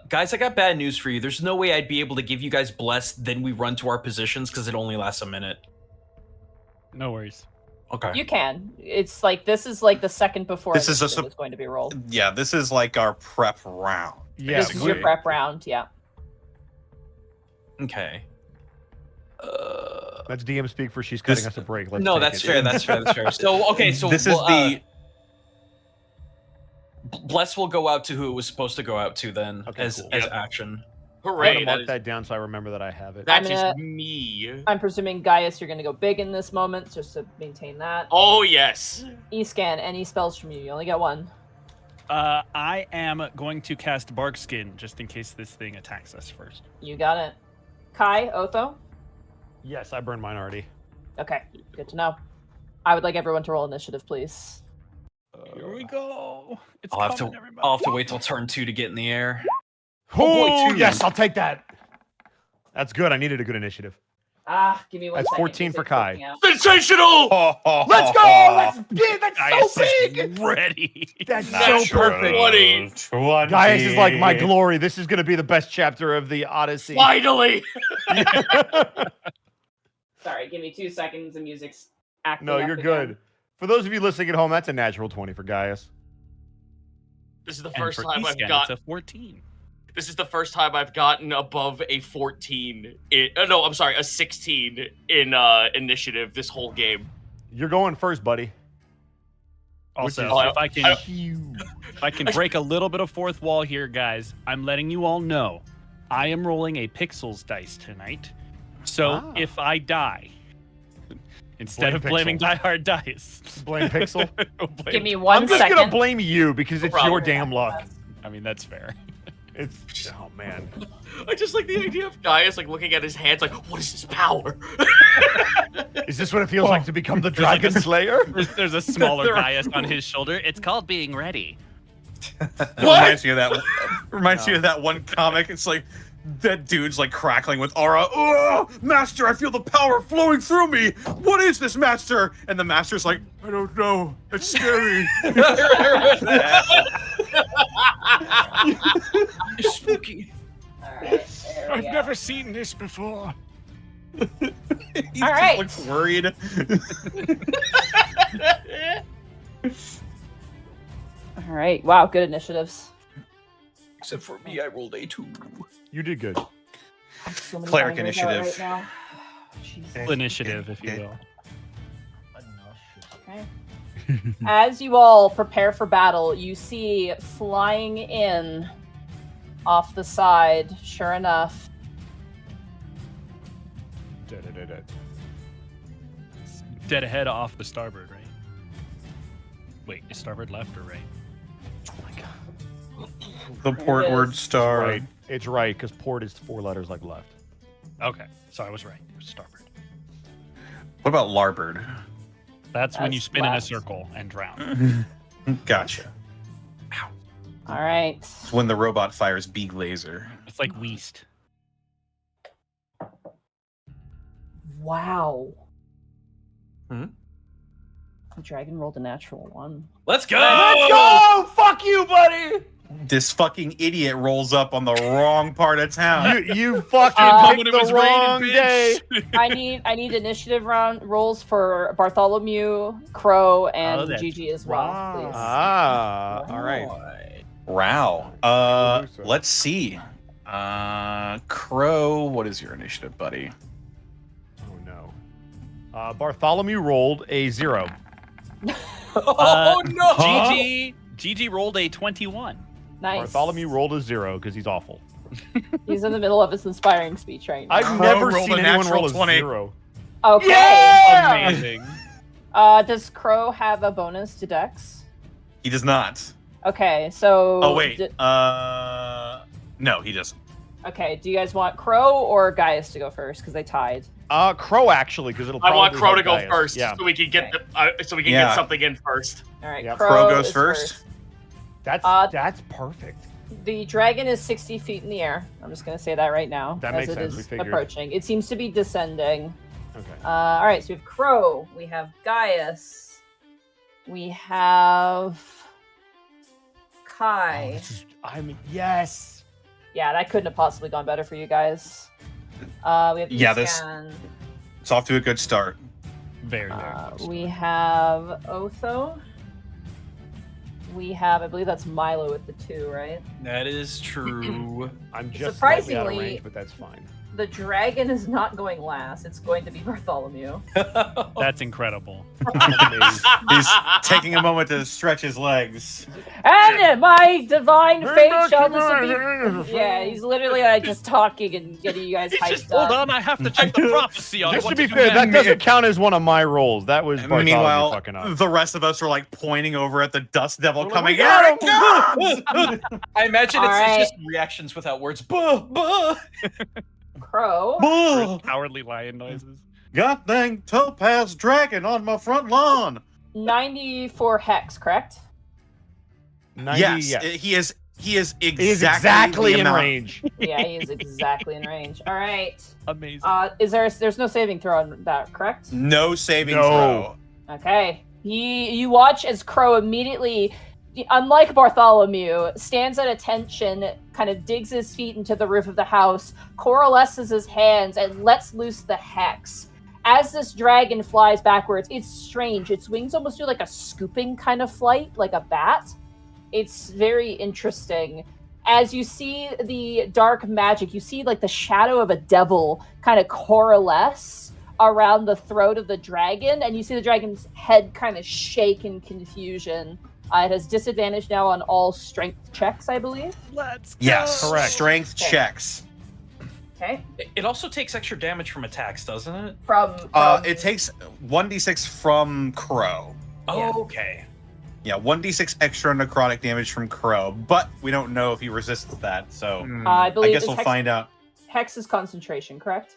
guys, I got bad news for you. There's no way I'd be able to give you guys bless, then we run to our positions because it only lasts a minute. No worries. Okay. You can. It's like this is like the second before This is a initiative is going to be rolled. Yeah, this is like our prep round. Yeah, This is your basically. prep round. Yeah. Okay. That's DM speak for she's cutting This- us a break. Let's No, take that's it. fair. That's fair. That's fair. So okay, so this is the bless will go out to who it was supposed to go out to then Okay, as cool. as Yep. action. I'm Hooray. gonna That mark is, that down so I remember that I have it. that I'm is gonna- me. I'm presuming Gaius, you're going to go big in this moment just to maintain that. Oh, yes. E-scan, any spells from you. You only get one. I am going to cast Bark Skin just in case this thing attacks us first. You got it. Kai, Otho. Yes, I burned mine already. Okay, good to know. I would like everyone to roll initiative, please. Here we go. It's I'll have coming, to everybody. I'll have to wait till turn 2 to get in the air. Oh, 2. yes, I'll take that. That's good. I needed a good initiative. Give me one That's second. 14 for Music's Kai. working out. Sensational! Let's go! That's big. That's Gaius so big. is ready. That's so Natural perfect. 20. 20. Gaius is like my glory. This is going to be the best chapter of the Odyssey. Finally! Sorry, give me 2 seconds. The music's acting No, up you're again. good. For those of you listening at home, that's a natural 20 for Gaius. This is the And first for time I've E-scan, got. it's a 14. This is the first time I've gotten above a 14. No, I'm sorry, a 16 in initiative this whole game. You're going first, buddy. Also, is- if I can break a little bit of fourth wall here, guys, I'm letting you all know I am rolling a pixels dice tonight. So Ah. if I die, instead Blame of blaming Pixel. Die Hard Dice, Blame Pixel. blame- Give me 1 I'm just second. going to blame you because it's your problem. damn luck. I mean, that's fair. It's oh man. I just like the idea of Gaius like looking at his hands like, what is his power? Is this what it feels like to become the There's like Dragon a- Slayer? There's a smaller Gaius on his shoulder. It's called being ready. Reminds me of that. Reminds me of that one comic. It's like that dude's like crackling with aura. Oh, master, I feel the power flowing through me. What is this, master? And the master's like, I don't know. It's scary. Spooky. Alright, there we go. seen this before. He All right. just looks worried. Alright, wow, good initiatives. Except for me, I rolled a 2. You did good. So many Cleric bangers out initiative. Right now. Jesus. Initiative, if you will. Okay. As you all prepare for battle, you see flying in off the side, sure enough. Dead ahead off the starboard, right? Wait, is starboard left or right? The portward star. Right. It's right, because port is 4 letters like left. Okay, so I was right. It was starboard. What about larboard? That's when you That's spin in a left. circle and drown. Gotcha. All right. It's when the robot fires big laser. It's like Weast. Wow. Hmm? The dragon rolled a natural 1. Let's go! Let's go! Fuck you, buddy! This fucking idiot rolls up on the wrong part of town. You fucking When picked it was the wrong raining, day. bitch. I need initiative round rolls for Bartholomew, Crow, and that's Gigi as well, please. Ah, all right. Wow. Let's see. Crow, what is your initiative, buddy? Oh no. Bartholomew rolled a 0. Oh no! Gigi rolled a 21. Nice. Bartholomew rolled a 0 because he's awful. He's in the middle of his inspiring speech right now. I've Crow never rolled seen a anyone natural roll a 20. 0. Okay. Yeah! Amazing. Does Crow have a bonus to Dex? He does not. Okay, so. Oh, wait. No, he doesn't. Okay, do you guys want Crow or Gaius to go first? Because they tied. Crow actually, because it'll. I want probably Crow to help go Gaius. first, Yeah, so we can get Yeah. get something in first. All right, Yep. Crow goes is first. that's perfect. The dragon is 60 feet in the air. I'm just going to say that right now. That as makes it sense, we is figured. approaching. It seems to be descending. Okay. All right, so we have Crow. We have Gaius. We have Kai. Yes. Yeah, that couldn't have possibly gone better for you guys. We have Yeah, this- Iscan. It's off to a good start. Very, very close. We have Otho. We have, I believe that's Milo with the 2, right? That is true. I'm just slightly out of Surprisingly- range, but that's fine. The dragon is not going last. It's going to be Bartholomew. That's incredible. I'm amazed. He's taking a moment to stretch his legs. And my divine fate shall Document. disappear. Yeah, he's literally just talking and getting you guys hyped Just, hold up. on, I have to check the prophecy on Just what to be do fair, that next. doesn't count as one of my rolls. That was Bartholomew Meanwhile, fucking up. the rest of us are like pointing over at the dust devil We're like, coming. "We got Here it comes!" I imagine All right. it's just reactions without words. Buh, buh. Crow. Bull. Cowardly lion noises. God dang topaz dragon on my front lawn. 94 hex, correct? 90, Yes, he is exactly, He is exactly the in amount. range. Yeah, he is exactly in range. All right. Amazing. There's no saving throw on that, correct? No saving No. throw. Okay. You watch as Crow immediately, unlike Bartholomew, stands at attention, kind of digs his feet into the roof of the house, coalesces his hands, and lets loose the hex. As this dragon flies backwards, it's strange. Its wings almost do like a scooping kind of flight, like a bat. It's very interesting. As you see the dark magic, you see like the shadow of a devil kind of coalesce around the throat of the dragon, and you see the dragon's head kind of shake in confusion. It has disadvantage now on all strength checks, I believe. Let's go. Yes, Correct. Strength Okay. checks. Okay. It also takes extra damage from attacks, doesn't it? From It takes 1d6 from Crow. Yeah. Okay. Yeah, 1d6 extra necrotic damage from Crow, but we don't know if he resists that, so I I believe guess it's we'll hex, find out. hex is concentration, correct?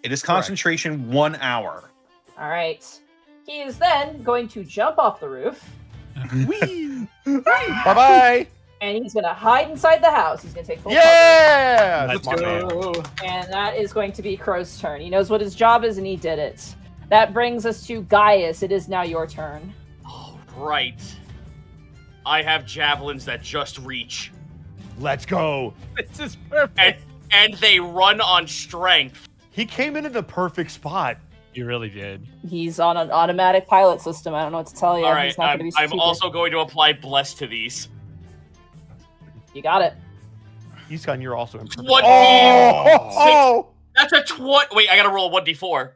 It is concentration 1 hour. All right. He is then going to jump off the roof, Bye-bye. and he's going to hide inside the house. He's going to take full Yeah. Let's Smart man. cover, and that is going to be Crow's turn. He knows what his job is, and he did it. That brings us to Gaius. It is now your turn. All right. I have javelins that just reach, Let's go. This is perfect. and they run on strength. He came into the perfect spot. You really did. He's on an automatic pilot system. I don't know what to tell you. All right, He's not going to be I'm stupid. also going to apply bless to these. You got it. Iscan, you're also in perfect. What? Oh! That's a 20. Wait, I gotta roll a 1d4.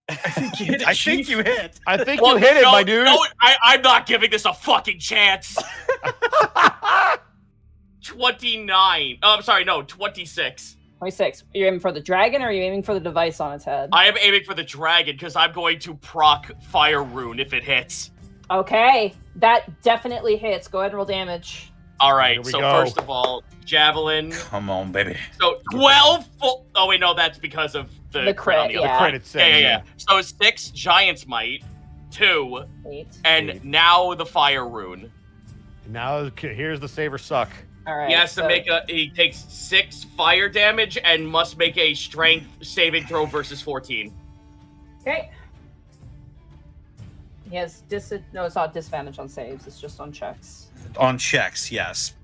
I think you hit it, I think you hit. I think Well, you hit it, no, my dude. No, I'm not giving this a fucking chance. 29. Oh, I'm sorry, no, 26. 26. Are you aiming for the dragon or are you aiming for the device on its head? I am aiming for the dragon because I'm going to proc Fire Rune if it hits. Okay, that definitely hits. Go ahead and roll damage. All Here right, we so go. first of all, Javelin. Come on, baby. So 12 full. Oh, wait, no, that's because of the crit on crit, the other yeah. side. Credit says, Yeah. So 6 Giant's Might, 2, 8. and Eight. now the Fire Rune. Now here's the Saver Suck. All right. He has so to make he takes 6 fire damage and must make a strength saving throw versus 14. Okay. He has no, it's not disadvantage on saves. It's just on checks. On checks, yes.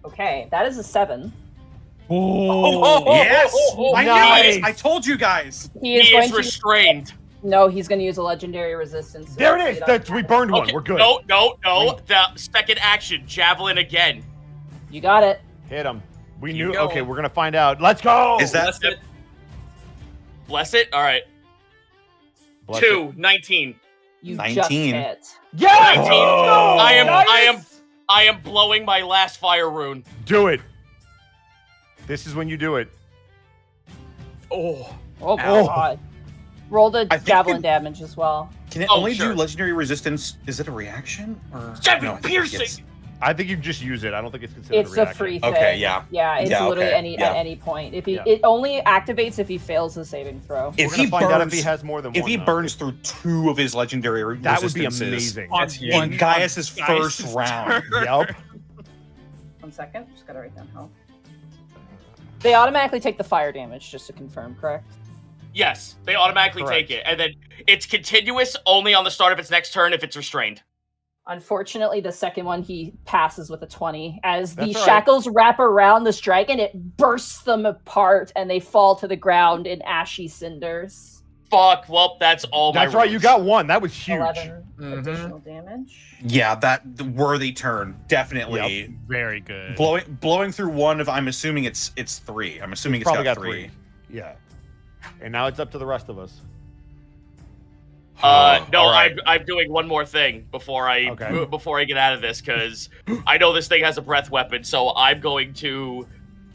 Okay, that is a 7. Oh, Yes! I knew nice. it! I told you guys! He He is is going to. restrained. No, he's going to use a legendary resistance. There it is. We burned one. Okay, We're good. No. The second action, Javelin again. You got it. Hit him. We Keep knew. going. Okay, we're gonna find out. Let's go. Is that Bless it. Bless it. All right. Bless 2, 19. You 19. just hit. Yeah. 19. Oh, I am blowing my last Fire Rune. Do it. This is when you do it. Oh. Oh my Ow. god. Roll the I think javelin you- damage as well. Can it Oh, only sure. do legendary resistance? Is it a reaction? Or Seven No, I think piercing. it's- I think you just use it. I don't think it's considered It's a a reaction. free thing. Okay, yeah. Yeah, it's Yeah, literally okay, at yeah. any point. If he Yeah. it only activates if he fails his saving throw. We're If gonna he find out if burns, he has more than if one. he though. burns through 2 of his legendary that would be resistances amazing. On That's one in Gaius's Gaius' first round. Yep. 1 second. Just gotta write down health. They automatically take the fire damage, just to confirm, correct? Yes, they automatically Correct. take it, and then it's continuous only on the start of its next turn if it's restrained. Unfortunately, the second one he passes with a 20. As the That's all right. shackles wrap around this dragon, it bursts them apart and they fall to the ground in ashy cinders. Fuck. Well, that's all my. That's right. You rules. got one. That was huge. 11 Mhm. additional damage. Yeah, that worthy turn. Definitely. very good. Blowing through one of I'm assuming it's 3. I'm assuming He's it's probably got got 3. 3. Yeah. And now it's up to the rest of us. No, all right. I'm doing one more thing before I Okay. get out of this because I know this thing has a breath weapon, so I'm going to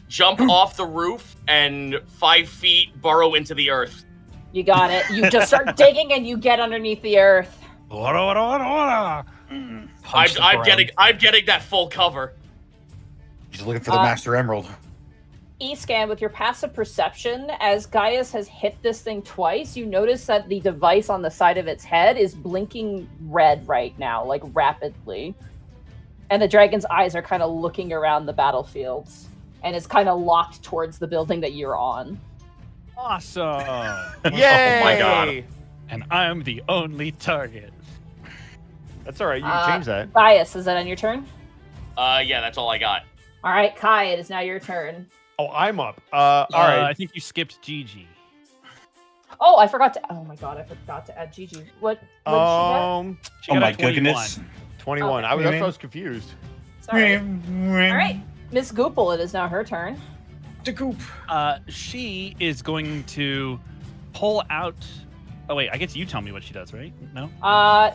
jump off the roof and 5 feet burrow into the earth. You got it. You just start digging and you get underneath the earth. Punch the I'm ground. getting that full cover. He's looking for the Uh, Master Emerald. E-scan, with your passive perception, as Gaius has hit this thing twice, you notice that the device on the side of its head is blinking red right now, like rapidly. And the dragon's eyes are kind of looking around the battlefields, and it's kind of locked towards the building that you're on. Awesome. Yay! Oh my God. And I'm the only target. That's all right. You can change that. Gaius, is that on your turn? Yeah, that's all I got. All right, Kai, it is now your turn. Oh, I'm up. All right. I think you skipped Gigi. Oh, I forgot to. Oh my god, I forgot to add Gigi. What? What She Oh got my a 21. goodness. 21. Okay. That's why I was confused. Sorry. All right, Miss Goopel, it is now her turn. The goop. She is going to pull out. Oh wait, I guess you tell me what she does, right? No.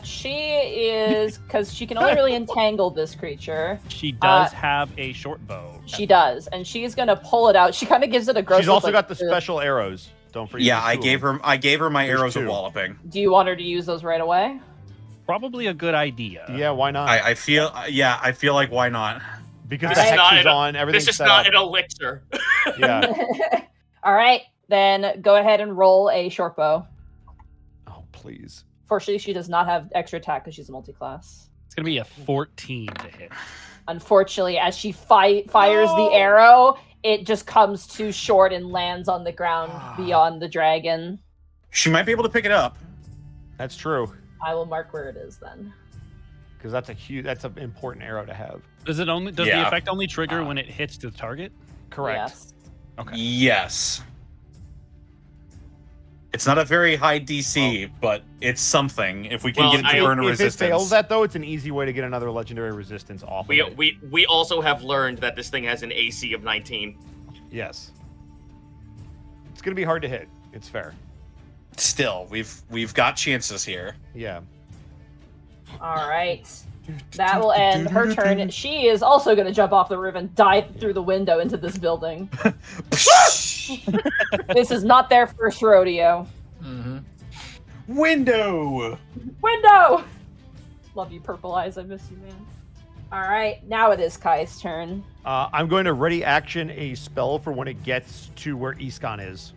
She is because she can only really entangle this creature. She does have a short bow. She does, and she's gonna pull it out. She kind of gives it a gross. She's also look, got the like, special arrows. Don't forget. Yeah, there's two of them. I gave her my There's arrows a 2. walloping. Do you want her to use those right away? Probably a good idea. Yeah, why not? I feel like why not? Because This the is hex not is on. Everything's This is set not up. an elixir. Yeah. All right, then go ahead and roll a short bow. Oh, please. Fortunately, she does not have extra attack because she's a multi-class. It's gonna be a 14 to hit. Unfortunately, as she fires the arrow, it just comes too short and lands on the ground beyond the dragon. She might be able to pick it up. That's true. I will mark where it is then. Because that's an important arrow to have. Does the Yeah. effect only trigger when it hits the target? Correct. Yes. Okay. Yes. It's not a very high DC, but it's something. If we can Well, get it to burn a If it resistance. fails that, though, it's an easy way to get another legendary resistance off of it. We also have learned that this thing has an AC of 19. Yes. It's gonna be hard to hit. It's fair. Still, we've got chances here. Yeah. All right. That will end her turn. She is also going to jump off the roof and dive through the window into this building. This is not their first rodeo. Mm-hmm. Window. Window! Love you, Purple Eyes. I miss you, man. All right. Now it is Kai's turn. I'm going to ready action a spell for when it gets to where Iskan is.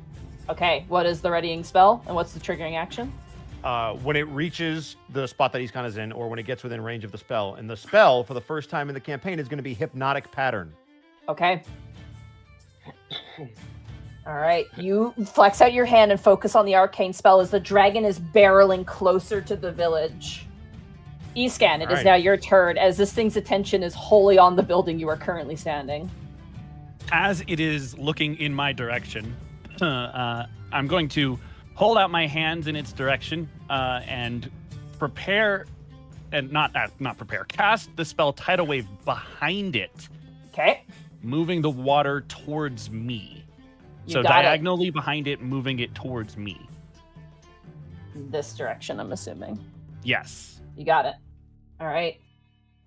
Okay. What is the readying spell? And what's the triggering action? When it reaches the spot that Iskan is in, or when it gets within range of the spell. And the spell, for the first time in the campaign, is going to be Hypnotic Pattern. Okay. All right. You flex out your hand and focus on the arcane spell as the dragon is barreling closer to the village. Iskan, it is now your turn, as this thing's attention is wholly on the building you are currently standing. As it is looking in my direction, I'm going to hold out my hands in its direction and prepare, and not prepare, cast the spell Tidal Wave behind it. Okay. Moving the water towards me. So got it. diagonally behind it, moving it towards me. This direction, I'm assuming. Yes. You got it. All right.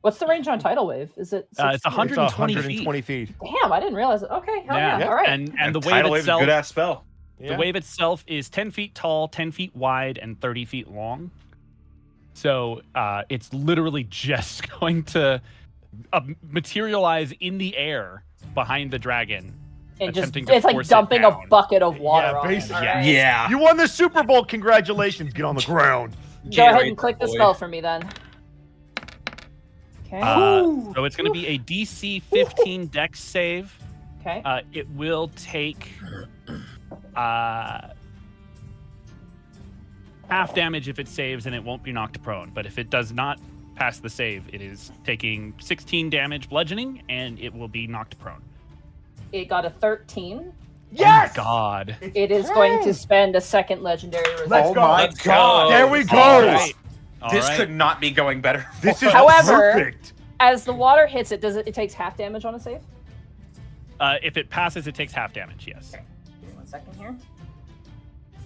What's the range on Tidal Wave? Is it? It's 60? 120 feet. Damn, I didn't realize it. Okay, hell yeah. All right. And the Tidal wave Wave's itself, a good ass spell. Yeah. the wave itself is 10 feet tall, 10 feet wide, and 30 feet long. So it's literally just going to materialize in the air behind the dragon. And just, attempting to it's like force it dumping a down. bucket of water Yeah, on it. basically. All Yeah. right. Yeah. You won the Super Bowl. Congratulations. Get on the ground. Go ahead Gatorade and click the boy. spell for me then. Okay. So it's going to be a DC 15 Dex save. Okay. It will take half damage if it saves, and it won't be knocked prone. But if it does not pass the save, it is taking 16 damage bludgeoning, and it will be knocked prone. It got a 13. Yes! Oh my God. It is going to spend a second legendary resolve. Let's Oh go. my Let's god. go. There we go. All right. All This right. could not be going better. This is However- perfect. As the water hits it, it takes half damage on a save? If it passes, it takes half damage, yes. Give me 1 second here.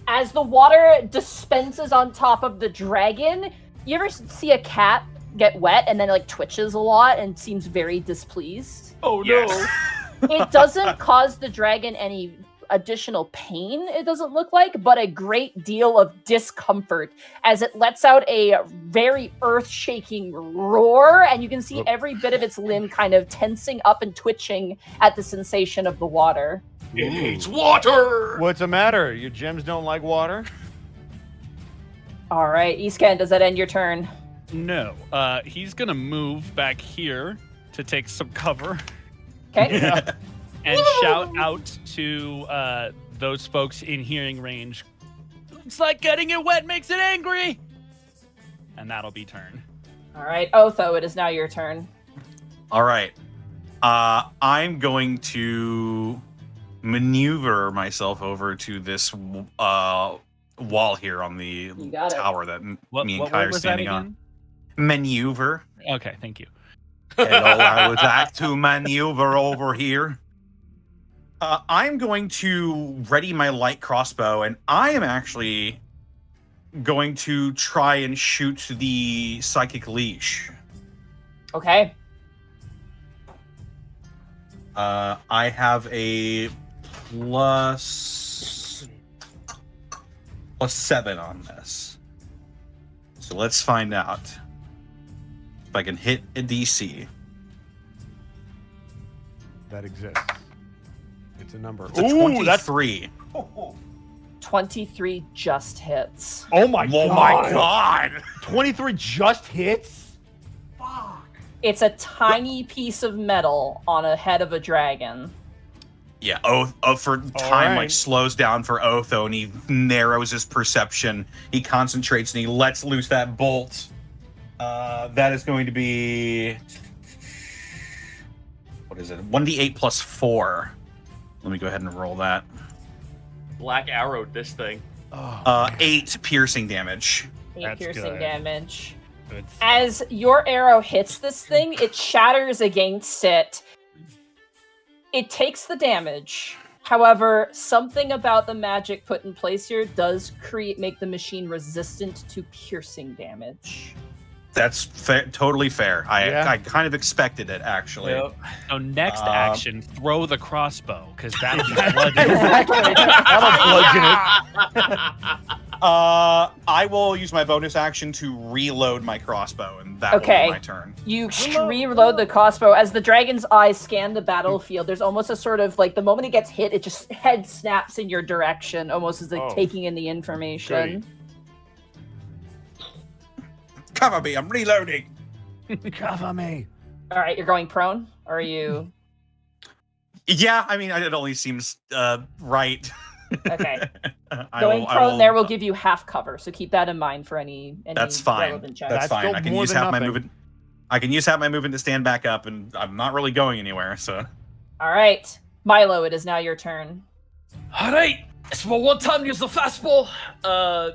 As the water dispenses on top of the dragon, you ever see a cat get wet and then it, like, twitches a lot and seems very displeased? Oh Yes. It doesn't cause the dragon any additional pain, it doesn't look like, but a great deal of discomfort as it lets out a very earth-shaking roar, and you can see every bit of its limb kind of tensing up and twitching at the sensation of the water. It hates water. What's the matter? Your gems don't like water? All right, Iskan, does that end your turn? No. He's going to move back here to take some cover. Okay. And shout out to those folks in hearing range. It's like getting it wet makes it angry. And that'll be turn. All right, Otho, it is now your turn. All right. I'm going to maneuver myself over to this wall here on the You got it. tower that What, me and what Kai word are was that standing again? on. Maneuver. Okay, thank you. Hello, I would like to maneuver over here. I'm going to ready my light crossbow, and I am actually going to try and shoot the psychic leash. Okay. I have a plus 7 on this. So let's find out if I can hit a DC. That exists. It's a number. It's a Ooh, that's 23. 23 just hits. Oh my Oh my god! 23 just hits? It's a tiny piece of metal on a head of a dragon. Yeah, for time right. slows down for Otho, and he narrows his perception. He concentrates and he lets loose that bolt. That is going to be, what is it? 1d8 plus 4. Let me go ahead and roll that. Black arrowed this thing. 8 piercing damage. 8 That's piercing good. damage. Good. As your arrow hits this thing, it shatters against it. It takes the damage. However, something about the magic put in place here does make the machine resistant to piercing damage. That's totally fair. Yeah. I kind of expected it, actually. Yep. So next action, throw the crossbow, because that'll be bloody. Exactly. That'll bludgeon it. I will use my bonus action to reload my crossbow, and that will Okay. be my turn. You reload the crossbow. As the dragon's eyes scan the battlefield, there's almost a sort of like the moment it gets hit, it just head snaps in your direction, almost as like taking in the information. Goody. Cover me, I'm reloading. Cover me. All right, you're going prone? Or are you... Yeah, I mean, it only seems right. Okay. I Going will- prone there will give you half cover, so keep that in mind for any That's fine. relevant checks. That's That's fine. still I can more use than half my nothing. movement. I can use half my movement to stand back up, and I'm not really going anywhere. So All right. Milo, it is now your turn. All right. It's my one time to use the fastball.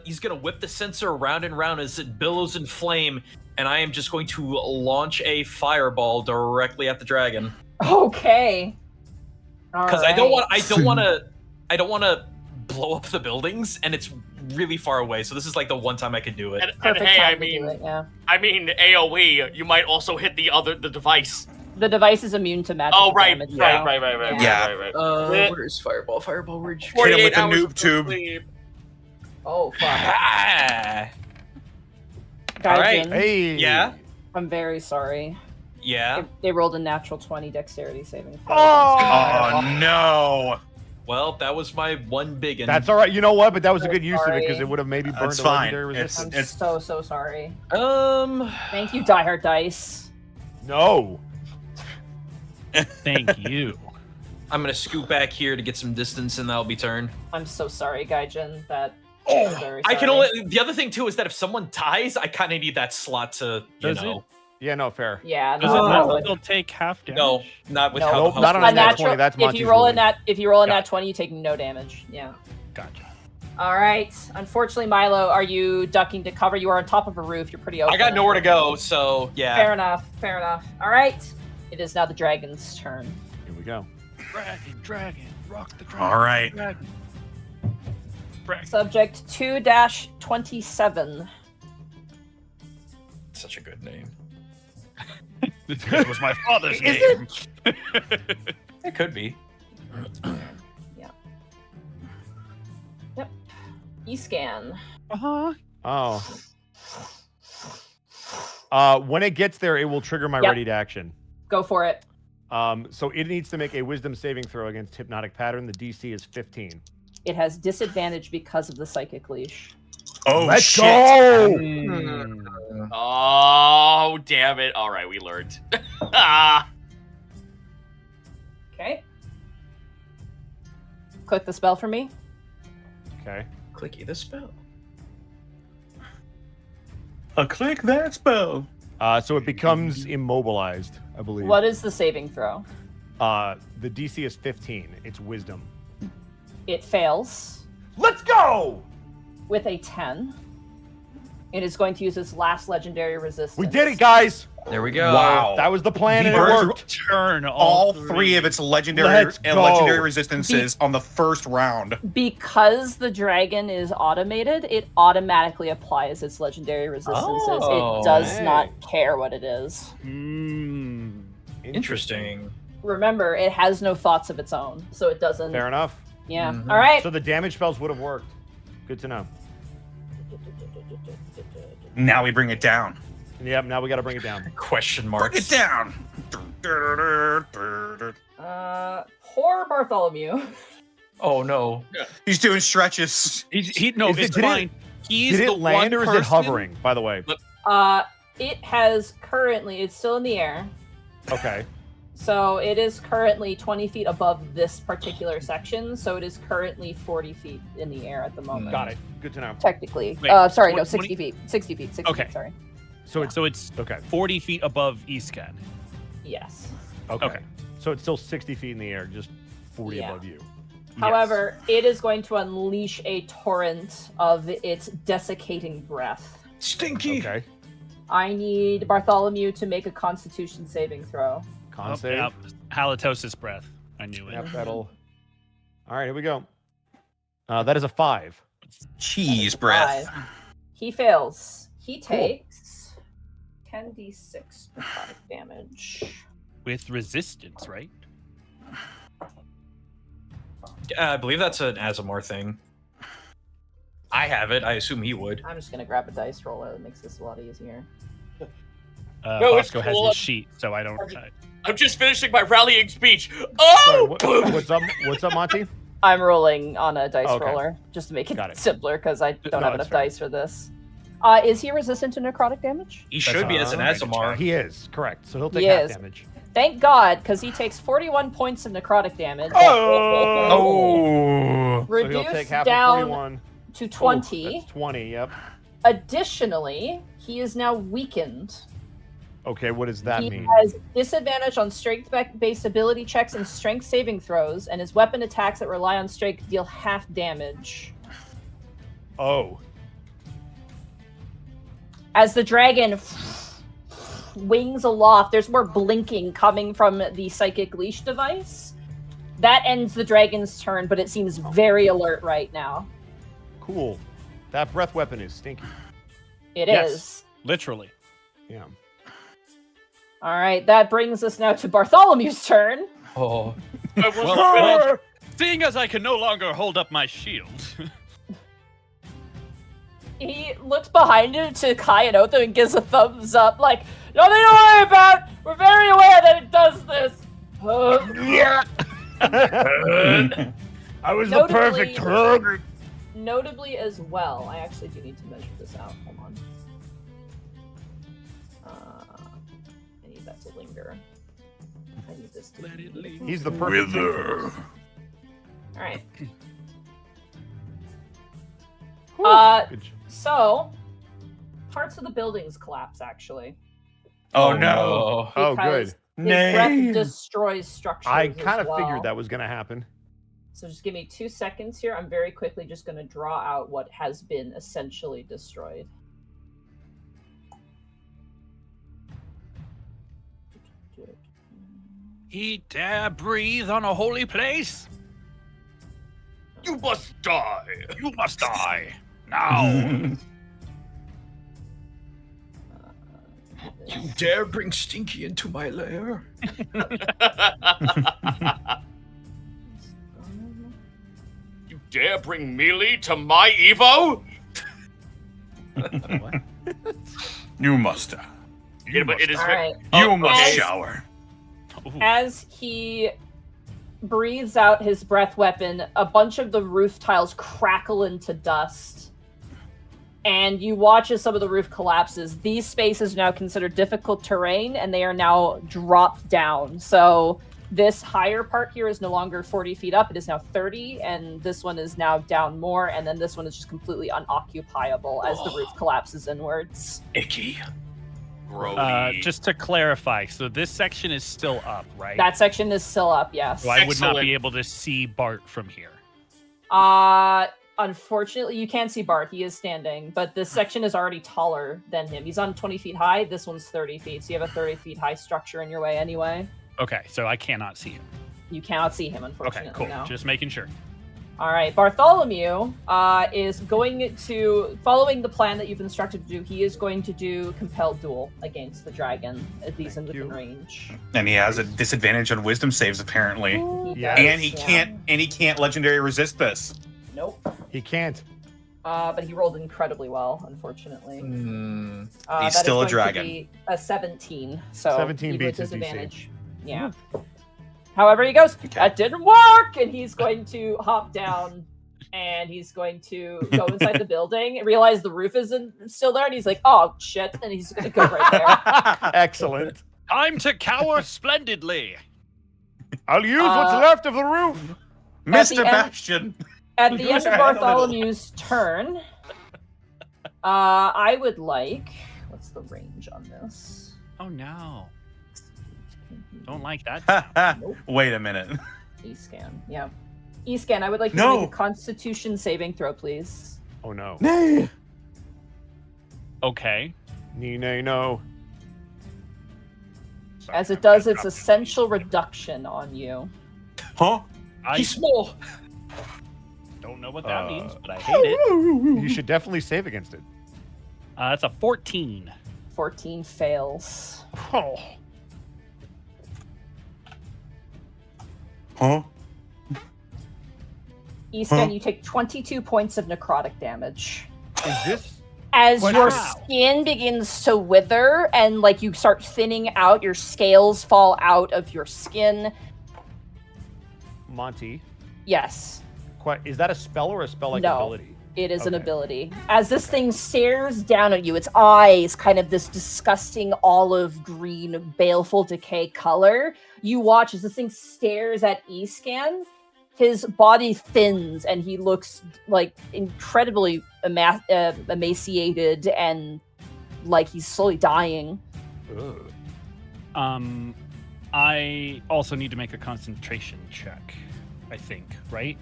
He's gonna whip the sensor round and round as it billows in flame, and I am just going to launch a fireball directly at the dragon. Okay. Because I don't want to blow up the buildings, and it's really far away. So this is like the one time I could do it. And Perfect hey, time to do it, yeah. I mean AOE. You might also hit the device. The device is immune to magic Oh right, damage. right, so- right, right, right, Yeah. right, right. Where's fireball? Fireball, where'd you... Hit him with 48 the hours noob of tube. sleep. Oh, fuck. Ah! Gaijin, Hey. Yeah? I'm very sorry. Yeah? They rolled a natural 20 dexterity saving throw. Oh no! Well, that was my one big one. That's all right. You know what? But that was a So good use of it because sorry. it would have maybe burned That's a fine. legendary It's- resistance. I'm so sorry. Thank you, Diehard Dice. No. Thank you. I'm gonna scoot back here to get some distance, and that'll be turn. I'm so sorry, Gaijin. Oh, very I can sorry. only. The other thing too is that if someone dies, I kind of need that slot to, you Does know. Yeah, no, fair. Yeah, Does no, it that not would- still take half damage? No, not with No. how the Nope, house not on works. a nat 20, that's if Monty's you roll ruling. in that, if you roll in Got that 20, you take no damage. Yeah. Gotcha. All right. Unfortunately, Milo, are you ducking to cover? You are on top of a roof. You're pretty open. I got nowhere to go, so yeah. Fair enough. Fair enough. All right. It is now the dragon's turn. Here we go. Dragon, rock the dragon. All right. Dragon. Subject 2-27. Such a good name. This was my father's Is name. It could be. Yep. E-scan. Uh-huh. Oh. When it gets there, it will trigger my Yep. ready to action. Go for it. So it needs to make a wisdom saving throw against hypnotic pattern. The DC is 15. It has disadvantage because of the psychic leash. Oh Let's shit! go! Oh damn it! All right, we learned. Ah. Okay. Click the spell for me. Okay. Clicky the spell. Click that spell. So it becomes immobilized, I believe. What is the saving throw? The DC is 15. It's wisdom. It fails Let's go! with a 10. It is going to use its last legendary resistance. We did it, guys! There we go. Wow. That was the plan, and it Bird- worked. Turn All three of its legendary Let's and go. legendary resistances on the first round. Because the dragon is automated, it automatically applies its legendary resistances. Oh, it does hey. not care what it is. Interesting. Remember, it has no thoughts of its own, so it doesn't. Fair enough. Yeah. Mhm. All right. So the damage spells would have worked. Good to know. Now we bring it down. Yep, now we got to bring it down. Question Bring marks. it down. Poor Bartholomew. Oh no. He's doing stretches. No, Is it- it's did it- fine. He's Did the it land one or is it person- hovering, by the way? It has currently. It's still in the air. Okay. So it is currently 20 feet above this particular section. So it is currently 40 feet in the air at the moment. Got it. Good to know. Technically. Wait, Sorry, no, 20 60 feet. 60 feet. 60 Okay. feet, sorry. So it's So it's okay. 40 feet above Eastcan. Yes. Okay. So it's still 60 feet in the air, just 40 Yeah. above you. However, it is going to unleash a torrent of its desiccating breath. Stinky. Okay. I need Bartholomew to make a Constitution saving throw. Con Oh, save. yep. Halitosis breath. I knew it. Yep, that'll. All right, here we go. That is a 5. Cheese breath. 5. He fails. He Cool. takes 10d6 necrotic damage. With resistance, right? I believe that's an Azamar thing. I have it. I assume he would. I'm just gonna grab a dice roller. It makes this a lot easier. No, it's Bosco has cool. his sheet, so I don't. I'm just finishing my rallying speech. Sorry, Oh! what's up, Monty? I'm rolling on a dice Okay. roller just to make Got it it. simpler because I don't No, have that's enough fair. dice for this. Is he resistant to necrotic damage? He should be as an That's Azamar. He is, correct. So he'll take He half is. damage. Thank God, because he takes 41 points of necrotic damage. Oh. So he'll take Reduced half down of 41. to Oh, 20. that's 20, yep. Additionally, he is now weakened. Okay, what does that He mean? has disadvantage on strength-based ability checks and strength saving throws, and his weapon attacks that rely on strength deal half damage. Oh. As the dragon wings aloft, there's more blinking coming from the psychic leash device. That ends the dragon's turn, but it seems very alert right now. Cool. That breath weapon is stinky. It Yes. is. Literally. Yeah. All right, that brings us now to Bartholomew's turn. Oh. I wasn't Well, finished. seeing as I can no longer hold up my shield. He looks behind him to Kai and Otho and gives a thumbs up, like, nothing to worry about! We're very aware that it does this! I was Notably- the perfect target. Notably as well, I actually do need to measure this out. Hold on. I need that to linger. I need this to Let it be- linger. He's the perfect Wither. Alright. Good j- So, parts of the buildings collapse, actually. Oh no. Oh, because good. His breath Nay. destroys structures. I kind of as well. figured that was going to happen. So just give me 2 seconds here. I'm very quickly just going to draw out what has been essentially destroyed. He dare breathe on a holy place? You must die. You must die. Now. You dare bring Stinky into my lair? You dare bring Melee to my Evo? What? You must. Yeah, but it is. All right. You must as- shower. Ooh. As he breathes out his breath weapon, a bunch of the roof tiles crackle into dust. And you watch as some of the roof collapses. These spaces are now considered difficult terrain, and they are now dropped down. So this higher part here is no longer 40 feet up. It is now 30, and this one is now down more, and then this one is just completely unoccupiable as the roof collapses inwards. Icky. Grody. Just to clarify, so this section is still up, right? That section is still up, yes. So I would not Excellent. be able to see Bart from here. Unfortunately, you can't see Bart. He is standing, but this section is already taller than him. He's on 20 feet high. This one's 30 feet, so you have a 30 feet high structure in your way anyway. Okay, so I cannot see him. You cannot see him, unfortunately. Okay, cool. No. Just making sure. All right, Bartholomew is going to, following the plan that you've instructed to do, he is going to do compelled duel against the dragon at least in Thank within you. range. And he has a disadvantage on wisdom saves apparently. He Yeah. does, And he can't legendary resist this. Nope. He can't. But he rolled incredibly well, unfortunately. Mm. He's That is still a going to dragon. be a 17. So 17 he beats with his DC. disadvantage. Yeah. However, he goes, that didn't work! And he's going to hop down and he's going to go inside the building and realize the roof isn't still there. And he's like, oh, shit. And he's going to go right there. Excellent. Time to cower splendidly. I'll use what's left of the roof. Mr. end- Bastion. At the Use end of your hand a little. Bartholomew's turn, I would like. What's the range on this? Oh no. Don't like that. Nope. Wait a minute. E-scan. Yeah. E-scan, I would like you to No. make a constitution saving throw, please. Oh no. Nay. Okay. Nay, no. Sorry, As it I've does got its dropped essential reduction on you. Huh? I, He's small. Don't know what that means, but I hate it. You should definitely save against it. That's a 14. 14 fails. Oh. Huh? Easton, you take 22 points of necrotic damage. Is this? As Wow. your skin begins to wither and like you start thinning out, your scales fall out of your skin. Monty, Yes, is that a spell or a spell-like No. ability? it is an Okay. ability. As this thing stares down at you, its eyes kind of this disgusting olive green, baleful decay color, you watch as this thing stares at Escan. His body thins and he looks like incredibly emaciated and like he's slowly dying. Ugh. I also need to make a concentration check, I think, right?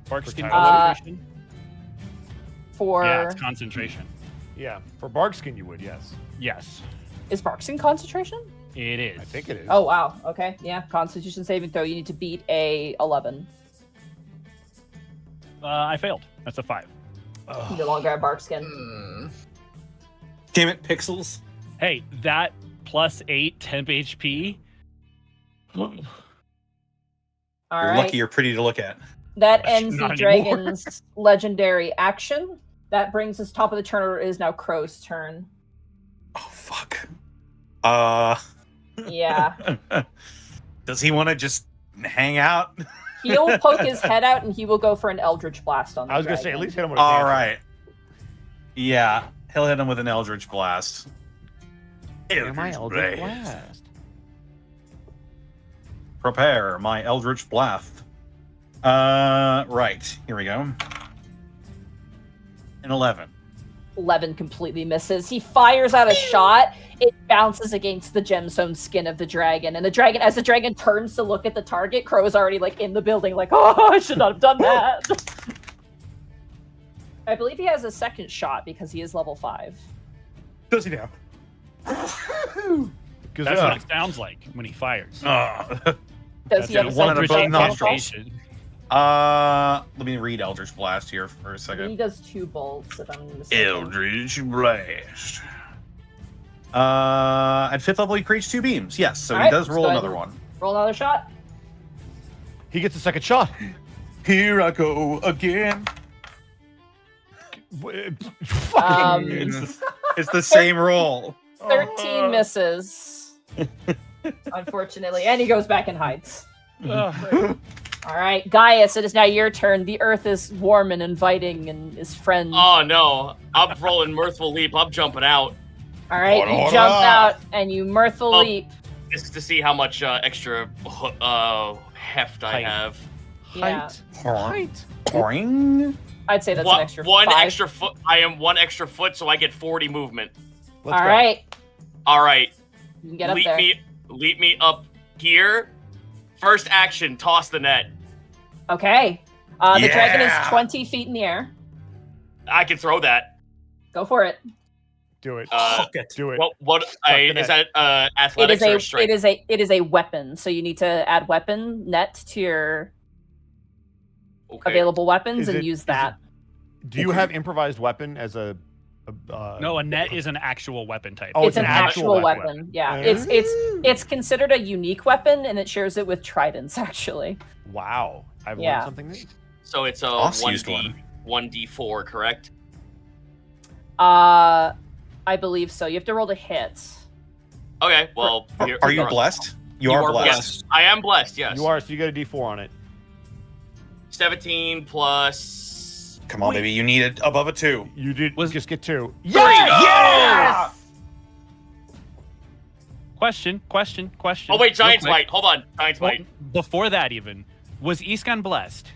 Barkskin Tyler? concentration? For Yeah, it's concentration. Yeah, for Barkskin you would, yes. Yes, is Barkskin concentration? it is. I think it is. Oh wow. Okay. Yeah. Constitution saving throw. You need to beat a 11. I failed. That's a 5. You no longer have Barkskin. Damn it, Pixels. Hey, that plus 8 temp HP. All You're right. lucky you're pretty to look at. That ends the Not anymore. dragon's legendary action. That brings us top of the turn. It is now Crow's turn. Oh, fuck. Yeah. Does he want to just hang out? He'll poke his head out and he will go for an Eldritch Blast on the I was gonna say, at dragon. least hit him with a All cantrip. right. Yeah, he'll hit him with an Eldritch Blast. Am I Eldritch Blast? Prepare my Eldritch Blast. Right. Here we go. An 11. 11 completely misses. He fires out a shot. It bounces against the gemstone skin of the dragon. And the dragon, as the dragon turns to look at the target, Crow's already like in the building, like, oh, I should not have done that. I believe he has a second shot because he is level 5. Does he now? That's what it sounds like when he fires. Does he have a one of second both shot? nostrils. concentration. Let me read Eldritch Blast here for a He second. does 2 bolts, if I'm mistaken. Eldritch Blast. At 5th level, he creates 2 beams. Yes, so he Alright, does let's roll go ahead another and one. Roll another shot. He gets a second shot. Here I go again. It's the same roll. 13 misses. Unfortunately. And he goes back and hides. All right, Gaius, it is now your turn. The earth is warm and inviting and is friend. Oh no, I'm rolling Mirthful Leap. I'm jumping out. All right, Hold you on. jump out and you mirthful Oh. leap. Just to see how much extra heft I Height. have. Yeah, Height. Boing. I'd say that's One, an extra one 5. extra foot. I am 1 extra foot, so I get 40 movement. Let's All go. right, All right, you can get up leap there. leap me up here. First action, toss the net. Okay, the dragon is Yeah. 20 feet in the air. I can throw that. Go for it. Do it. Uh, Do it. What the is net. that? It Athletics is or a strength? it is a weapon, so you need to add weapon net to your Okay. available weapons Is and it- use is that. Do you have improvised weapon as a No, a net is an actual weapon type. Oh, It's an actual weapon. Yeah, it's considered a unique weapon, and it shares it with tridents. Actually, Wow. I've Yeah. learned something new. So it's a Ross used one. 1d4, correct? I believe so. You have to roll to hit. Okay. Well, here- Are you here- blessed? You are blessed. Yes, I am blessed. Yes. You are, so you get a D4 on it. 17 plus. Come on, baby. You need it above a 2. You did just get 2. Yes! Question. Oh wait, Giant's Real quick. Might. Hold on, Giant's Well, Might. before that, even was Iskan blessed?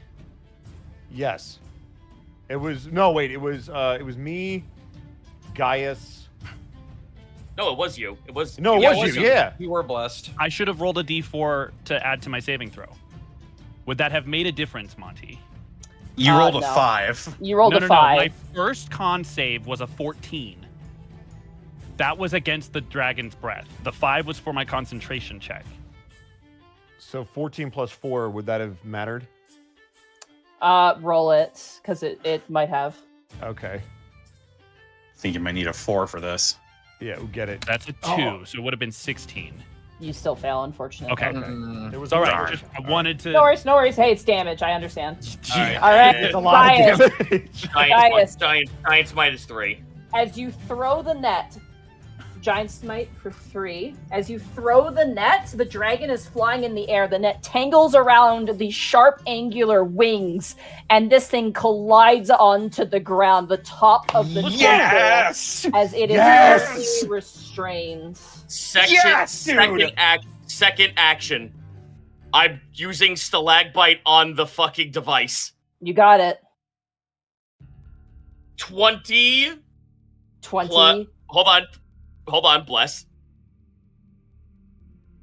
Yes. It was it was me, Gaius. No, it was you. It was. No, it yeah, was you. Yeah. You were blessed. I should have rolled a d4 to add to my saving throw. Would that have made a difference, Monty? You rolled a no. 5. You rolled no, a no, 5. No. My first con save was a 14. That was against the dragon's breath. The 5 was for my concentration check. So 14 plus 4, would that have mattered? Roll it, because it might have. Okay. I think you might need a 4 for this. Yeah, we'll get it. That's a 2, so it would have been 16. You still fail, unfortunately. Okay. Okay. It was All right. Darn. Just, I wanted to. No worries, no worries. Hey, it's damage. I understand. All right. All right, It's a lot Gaius. of damage. Gaius. Giant smite is 3. As you throw the net, giant smite for 3. As you throw the net, the dragon is flying in the air. The net tangles around the sharp, angular wings, and this thing collides onto the ground, the top of the Yes! table, as it is Yes! partially restrained. Second action. I'm using Stalagbite on the fucking device. You got it. 20. 20. Hold on, bless.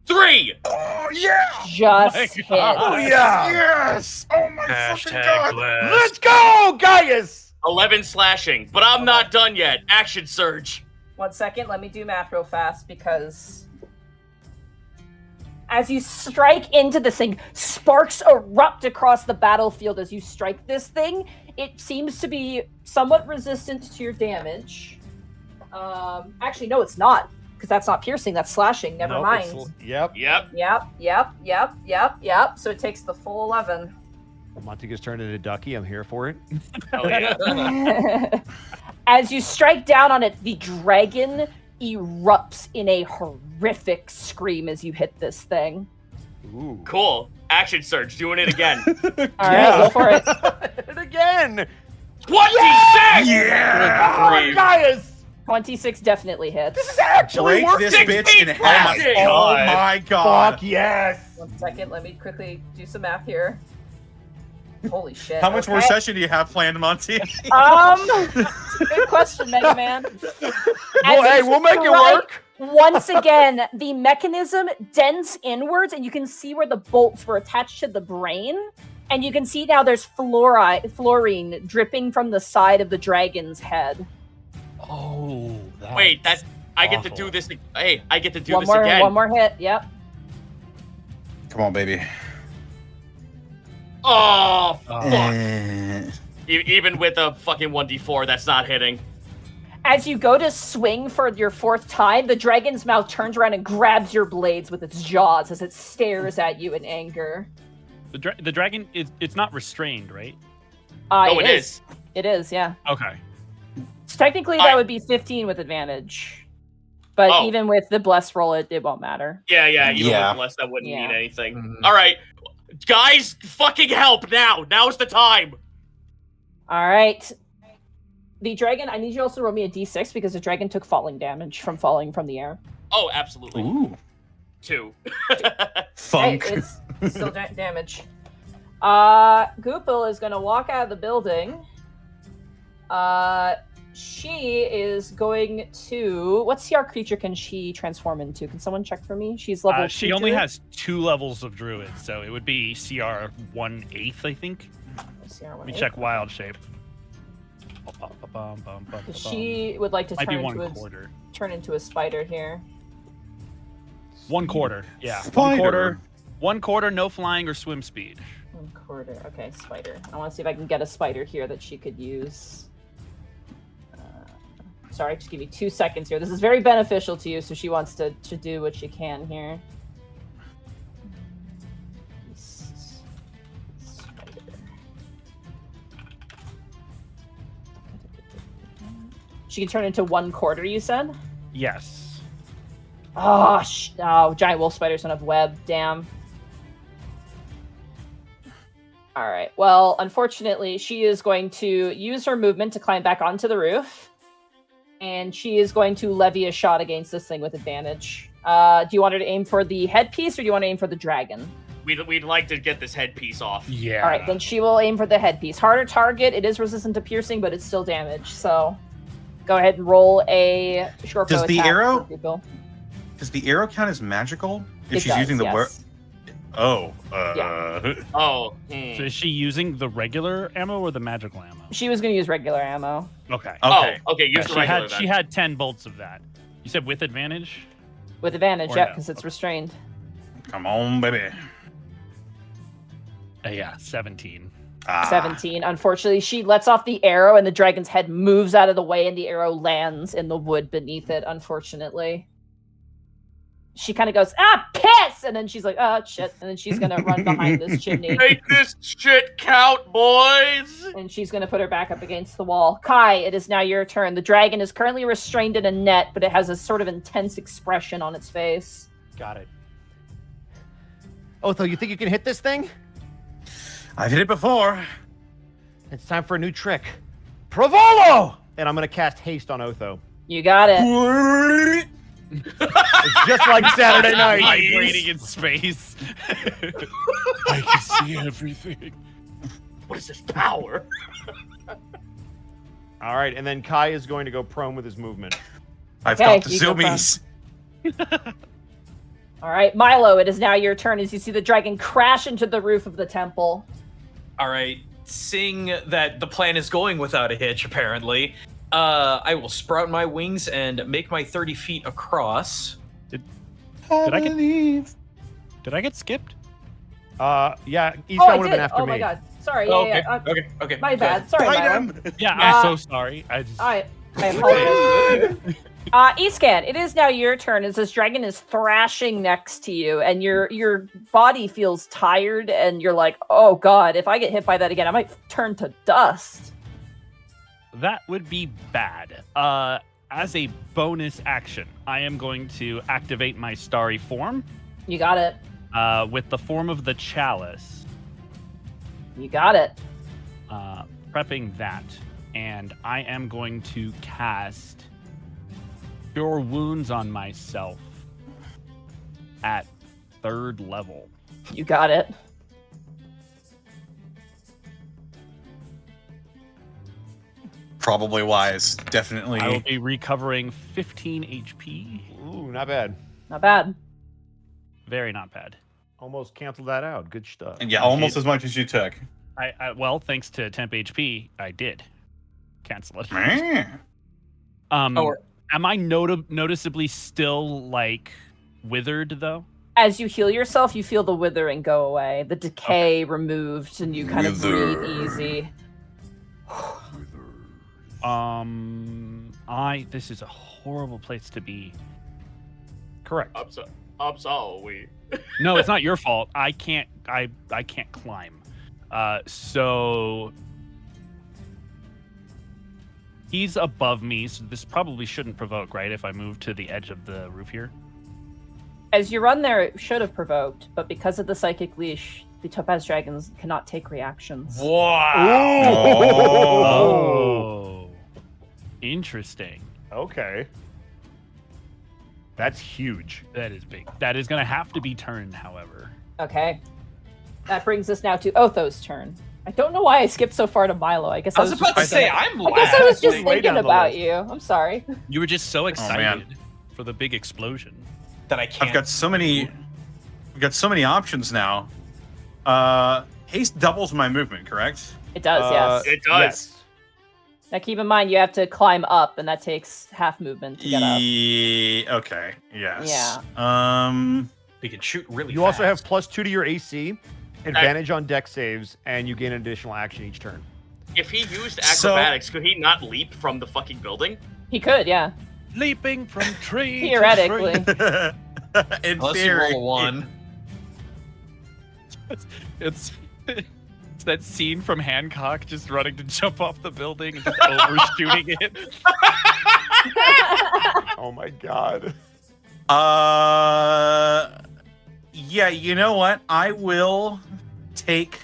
3! Oh, yeah! Just my hit. God. Oh, yeah. Yes! Oh, my fucking God! Let's go, Gaius! 11 slashing, but I'm not done yet. Action surge. 1 second, let me do math real fast because as you strike into this thing, sparks erupt across the battlefield as you strike this thing. It seems to be somewhat resistant to your damage. Actually, no, it's not, because that's not piercing, that's slashing. Never Nope, mind. Yep. Yep. So it takes the full 11. Monty gets turned into Ducky. I'm here for it. Oh, yeah. As you strike down on it, the dragon erupts in a horrific scream as you hit this thing. Ooh. Cool. Action surge. Doing it again. All right, go for it. And again! 26! Yeah! Oh, Gaius! 26 definitely hits. This is actually Break working! this bitch in half. Fuck Oh, my God. Fuck yes! 1 second, let me quickly do some math here. Holy shit. How much more okay. session do you have planned, Monty? Good question, Mega Man. Well, hey, we'll make it work. Once again, the mechanism dents inwards, and you can see where the bolts were attached to the brain. And you can see now there's fluorine dripping from the side of the dragon's head. Oh, that. Wait, that's. I get to awful. do this. Hey, I get to do One this more, again. one more hit. Yep. Come on, baby. Oh, fuck. Eh. Even with a fucking 1d4, that's not hitting. As you go to swing for your 4th time, the dragon's mouth turns around and grabs your blades with its jaws as it stares at you in anger. The dragon it's not restrained, right? Oh, it is. It is, yeah. Okay. So technically, that would be 15 with advantage. But Oh. even with the bless roll, it won't matter. Yeah. Even Yeah. with less, that wouldn't Yeah. mean anything. Mhm. All right, guys, fucking help now! Now's the time. All right. The dragon, I need you also to roll me a d6 because the dragon took falling damage from falling from the air. Oh, absolutely. Ooh. 2. Funk. Hey, it's still damage. Goopel is going to walk out of the building. She is going to... What CR creature can she transform into? Can someone check for me? She's level 2. She only druid? has 2 levels of druid, so it would be CR 1/8, I think. CR Let me 1/8. check wild shape. She would like to Might be turn turn into a spider here. 1/4. Yeah. Spider. 1/4, no flying or swim speed. 1/4. Okay, spider. I want to see if I can get a spider here that she could use. Sorry, just give me 2 seconds here. This is very beneficial to you, so she wants to do what she can here. Spider. She can turn into 1/4, you said? Yes. Oh, giant wolf spiders don't have web. Damn. All right. Well, unfortunately, she is going to use her movement to climb back onto the roof. And she is going to levy a shot against this thing with advantage. Do you want her to aim for the headpiece, or do you want to aim for the dragon? We'd like to get this headpiece off. Yeah. All right, then she will aim for the headpiece. Harder target. It is resistant to piercing, but it's still damage. So go ahead and roll a short bow Does the attack arrow- for people. Does the arrow count as magical? If It she's does, using the word. yes. Oh. Oh. So is she using the regular ammo or the magical ammo? She was going to use regular ammo. Okay. Okay. Oh, okay. Use Yeah, the she regular. had then. she had 10 bolts of that. You said with advantage? With advantage, Or yeah, no. because it's restrained. Come on, baby. Yeah, 17. Ah. 17. Unfortunately, she lets off the arrow and the dragon's head moves out of the way and the arrow lands in the wood beneath it, unfortunately. She kind of goes, piss! And then she's like, shit. And then she's going to run behind this chimney. Make this shit count, boys! And she's going to put her back up against the wall. Kai, it is now your turn. The dragon is currently restrained in a net, but it has a sort of intense expression on its face. Got it. Otho, you think you can hit this thing? I've hit it before. It's time for a new trick. Provolo! And I'm going to cast haste on Otho. You got it. It's just like Saturday night. Vibrating in space. I can see everything. What is this power? All right, and then Kai is going to go prone with his movement. I've Okay, got the you go zoomies. All right, Milo, it is now your turn as you see the dragon crash into the roof of the temple. All right, seeing that the plan is going without a hitch, apparently, I will sprout my wings and make my 30 feet across. Did I get skipped? Yeah, Eastbound I would have did. been after Oh me. my god. Sorry. Oh, Yeah, okay, yeah. okay. My good. bad. Sorry, Milo. Yeah, Uh, I'm so sorry. I I apologize. Escan, it is now your turn as this dragon is thrashing next to you, and your body feels tired, and you're like, oh god, if I get hit by that again, I might turn to dust. That would be bad. As a bonus action, I am going to activate my starry form You got it. with the form of the chalice, You got it. prepping that, and I am going to cast Cure Wounds on myself at 3rd level. You got it. Probably wise. Definitely. I will be recovering 15 HP. Ooh, not bad. Not bad. Very not bad. Almost canceled that out. Good stuff. Yeah, almost as much as you took. Well, thanks to temp HP, I did cancel it. Meh. Am I noticeably still like withered though? As you heal yourself, you feel the withering go away, the decay removed, and you kind of breathe easy. This is a horrible place to be. Correct. I'm sorry. No, it's not your fault. I can't climb. So he's above me, so this probably shouldn't provoke, right? If I move to the edge of the roof here. As you run there, it should have provoked, but because of the psychic leash, the topaz dragons cannot take reactions. Wow. Oh. Interesting. Okay. That's huge. That is big. That is going to have to be turned, however. Okay. That brings us now to Otho's turn. I don't know why I skipped so far to Milo. I guess I was about to just say, thinking- I'm I guess I was just Way thinking down the about list. you. I'm sorry. You were just so man. excited for the big explosion. that I can't. I've got so many. We've got so many options now. Haste doubles my movement, correct? It does, yes. It does. Yes. Now keep in mind you have to climb up, and that takes half movement to get up. Okay. Yes. Yeah. We can shoot really You fast. also have +2 to your AC, advantage on deck saves, and you gain an additional action each turn. If he used So- acrobatics, could he not leap from the fucking building? He could, yeah. Leaping from tree to Theoretically. In Unless you theory. roll a 1. It's that scene from Hancock just running to jump off the building and just overshooting it. Oh my god. Yeah, you know what? I will take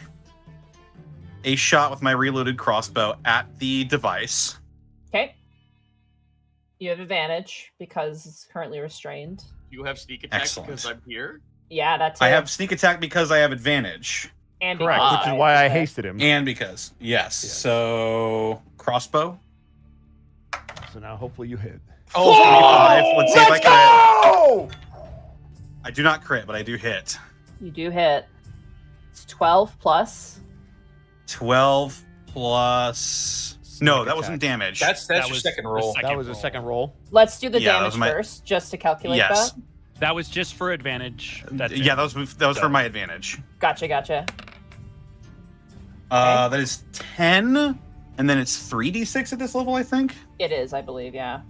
a shot with my reloaded crossbow at the device. Okay. You have advantage because it's currently restrained. You have sneak attack Excellent. because I'm here. Yeah, that's it. I have sneak attack because I have advantage. and Correct, because which is why I okay. hasted him. And because, yes. So, crossbow. So now hopefully you hit. Oh, 25. Let's see if I Let's crit. go! I do not crit, but I do hit. You do hit. It's 12 plus. 12 plus. No, Sneak that wasn't attack. damage. That's That your was second the roll. That was a second roll. Let's do the Yeah, that damage was my- first, just to calculate Yes. that. That was just for advantage. That's yeah, it. that was for my advantage. Gotcha. That is 10, and then it's 3d6 at this level, I think. It is, I believe, yeah.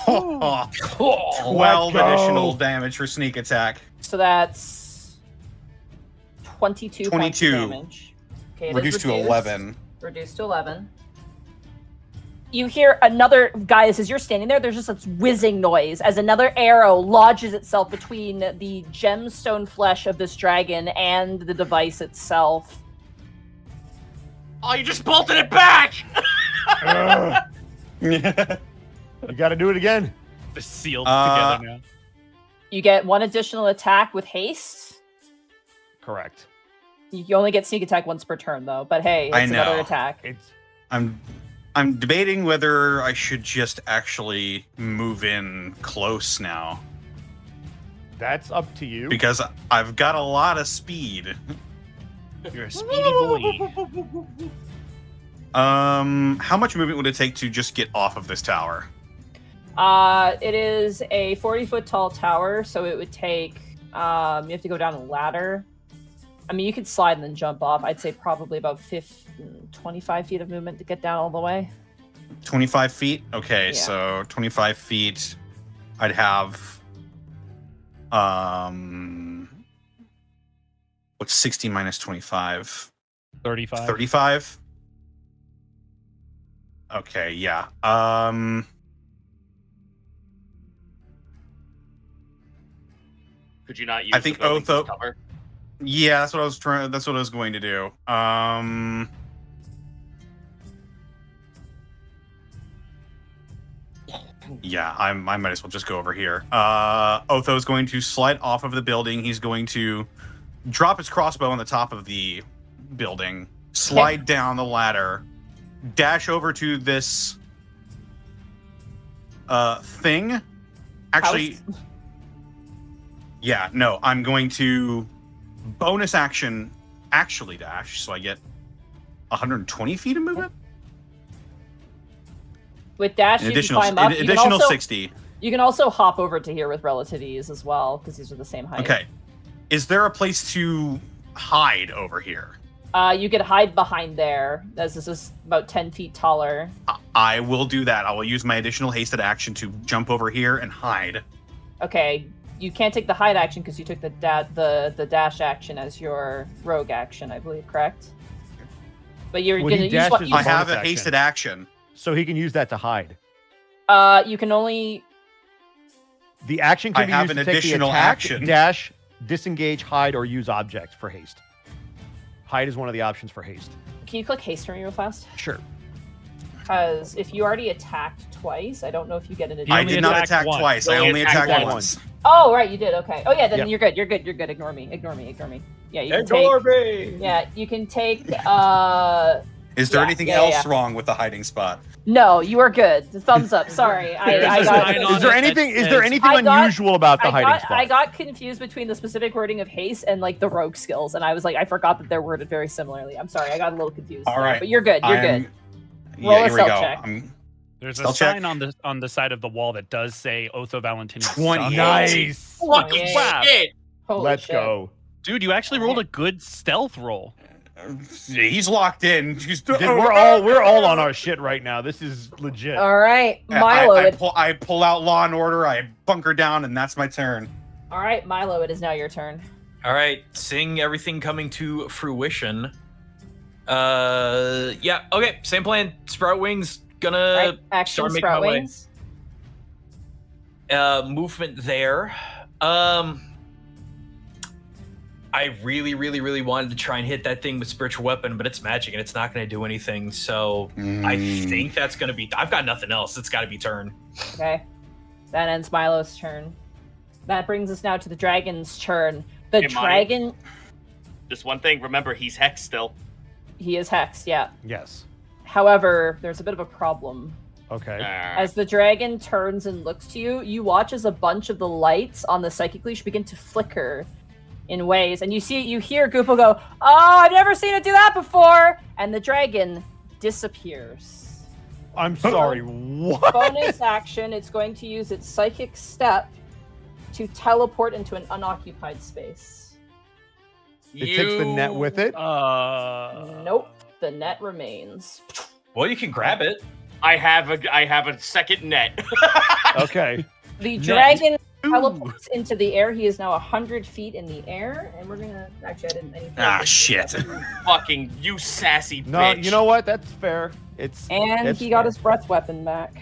12 Let's go. additional damage for sneak attack. So that's 22 points of 22. damage. Okay, it is Reduced to 11. Reduced to 11. You hear another, guys, as you're standing there, there's just this whizzing noise as another arrow lodges itself between the gemstone flesh of this dragon and the device itself. Oh, you just bolted it back! Ugh. You got to do it again. They're sealed together now. You get 1 additional attack with haste. Correct. You only get sneak attack once per turn, though. But hey, it's I know. another attack. I'm debating whether I should just actually move in close now. That's up to you. Because I've got a lot of speed. You're a speedy boy. How much movement would it take to just get off of this tower? It is a 40-foot tall tower, so it would take, you have to go down a ladder. I mean, you could slide and then jump off. I'd say probably about 25 feet of movement to get down all the way. 25 feet? Okay, Yeah. so 25 feet, I'd have, what's 60 minus 25? 35. 35? Okay, yeah. Could you not use I think the building Otho- as cover? Yeah, that's what I was trying. That's what I was going to do. Yeah, I might as well just go over here. Otho is going to slide off of the building. He's going to drop his crossbow on the top of the building, slide down the ladder, dash over to this thing. Actually, yeah, no, I'm going to bonus action actually dash, so I get 120 feet of movement. With dash, An you additional, can climb up. an additional 60. You can also hop over to here with relative ease as well, because these are the same height. Okay. Is there a place to hide over here? You could hide behind there, as this is about 10 feet taller. I will do that. I will use my additional hasted action to jump over here and hide. Okay, you can't take the hide action because you took the dash action as your rogue action, I believe, correct? But you're Well, gonna he use what dashes you I have bonus a action. hasted action. So he can use that to hide. You can only The action can I be have used an to take the additional attack, action. dash, disengage, hide, or use object for haste. Hide is one of the options for haste. Can you click haste for me real fast? Sure. Because if you already attacked twice, I don't know if you get an You additional. I only did not attacked attack once. twice. You I only only attacked attacked once. once. Oh, right, you did. Okay. Oh, yeah, then Yep. you're good. You're good. You're good. Ignore me. Ignore me. Ignore me. Yeah, you can Ignore take. me. Yeah, you can take. Is there Yeah, anything yeah, else yeah. wrong with the hiding spot? No, you are good. Thumbs up. Sorry, There's I a got. sign on Is there it anything? that Is there says- anything I got- unusual about the hiding spot? I got confused between the specific wording of haste and like the rogue skills, and I was like, I forgot that they're worded very similarly. I'm sorry, I got a little confused. All there, right. but you're good. You're I'm- good. Roll a Yeah, here we stealth go. check. There's a Spell check. sign on the side of the wall that does say Otho Valentini's 20. son. Nice. Fucking Yeah. shit! Holy Let's shit. go. Dude, you actually rolled a good stealth roll. He's locked in. He's Dude, we're all on our shit right now. This is legit. All right, Yeah, Milo. I pull out Law and Order. I bunker down, and that's my turn. All right, Milo. It is now your turn. All right, seeing everything coming to fruition. Yeah, okay, same plan. Sprout wings, All right, gonna action start making sprout my way. wings. Movement there. I really wanted to try and hit that thing with spiritual weapon, but it's magic and it's not going to do anything. So I think that's going to be. I've got nothing else. It's got to be turn. Okay, that ends Milo's turn. That brings us now to the dragon's turn. The Hey, Monty. dragon, Just one thing, remember, he's hexed still. he is hexed. Yeah. Yes. However, there's a bit of a problem. Okay. As the dragon turns and looks to you, you watch as a bunch of the lights on the psychic leash begin to flicker in ways, and you hear Goople go, "Oh, I've never seen it do that before!" And the dragon disappears. I'm sorry. What? Bonus action, it's going to use its psychic step to teleport into an unoccupied space. It takes the net with it. Nope. The net remains. Well, you can grab it. I have a second net. Okay. The Net. dragon Ooh. teleports into the air. He is now 100 feet in the air, and we're gonna actually I didn't. I need to- Ah, shit. Fucking you sassy No, bitch. you know what? That's fair. It's And it's he got fair. his breath weapon back.